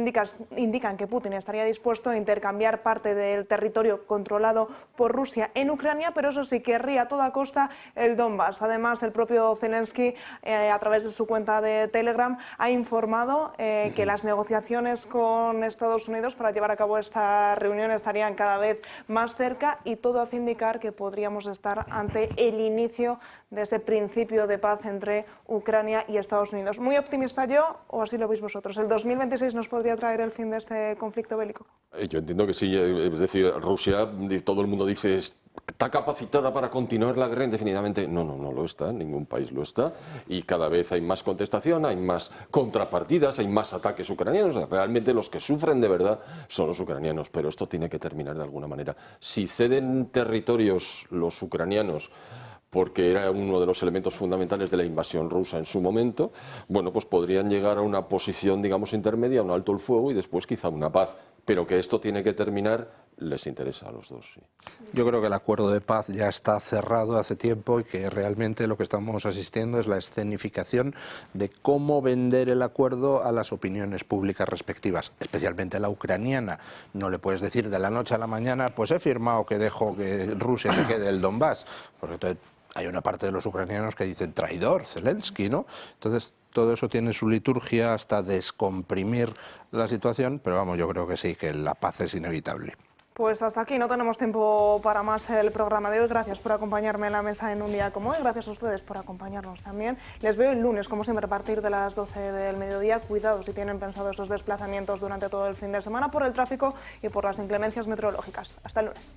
indican que Putin estaría dispuesto a intercambiar parte del territorio controlado por Rusia en Ucrania, pero eso sí, querría a toda costa el Donbass. Además, el propio Zelensky, a través de su cuenta de Telegram, ha informado que las negociaciones con Estados Unidos para llevar a cabo esta reunión estarían cada vez más cerca, y todo hace indicar que podríamos estar ante el inicio de ese principio de paz entre Ucrania y Estados Unidos. ¿Muy optimista yo o así lo veis vosotros? ¿El 2026 nos podría traer el fin de este conflicto bélico? Yo entiendo que sí, es decir, Rusia, todo el mundo dice, ¿está capacitada para continuar la guerra indefinidamente? No, no lo está, ningún país lo está, y cada vez hay más contestación, hay más contrapartidas, hay más ataques ucranianos. Realmente los que sufren de verdad son los ucranianos, pero esto tiene que terminar de alguna manera. Si ceden territorios los ucranianos, porque era uno de los elementos fundamentales de la invasión rusa en su momento, bueno, pues podrían llegar a una posición, digamos, intermedia, un alto el fuego y después quizá una paz. Pero que esto tiene que terminar, les interesa a los dos, sí. Yo creo que el acuerdo de paz ya está cerrado hace tiempo y que realmente lo que estamos asistiendo es la escenificación de cómo vender el acuerdo a las opiniones públicas respectivas, especialmente la ucraniana. No le puedes decir de la noche a la mañana, pues he firmado que dejo que Rusia se quede el Donbass, porque entonces hay una parte de los ucranianos que dicen traidor, Zelensky, ¿no? Entonces todo eso tiene su liturgia hasta descomprimir la situación, pero vamos, yo creo que sí, que la paz es inevitable. Pues hasta aquí, no tenemos tiempo para más el programa de hoy. Gracias por acompañarme en la mesa en un día como hoy. Gracias a ustedes por acompañarnos también. Les veo el lunes, como siempre, a partir de las 12 del mediodía. Cuidado si tienen pensado esos desplazamientos durante todo el fin de semana por el tráfico y por las inclemencias meteorológicas. Hasta el lunes.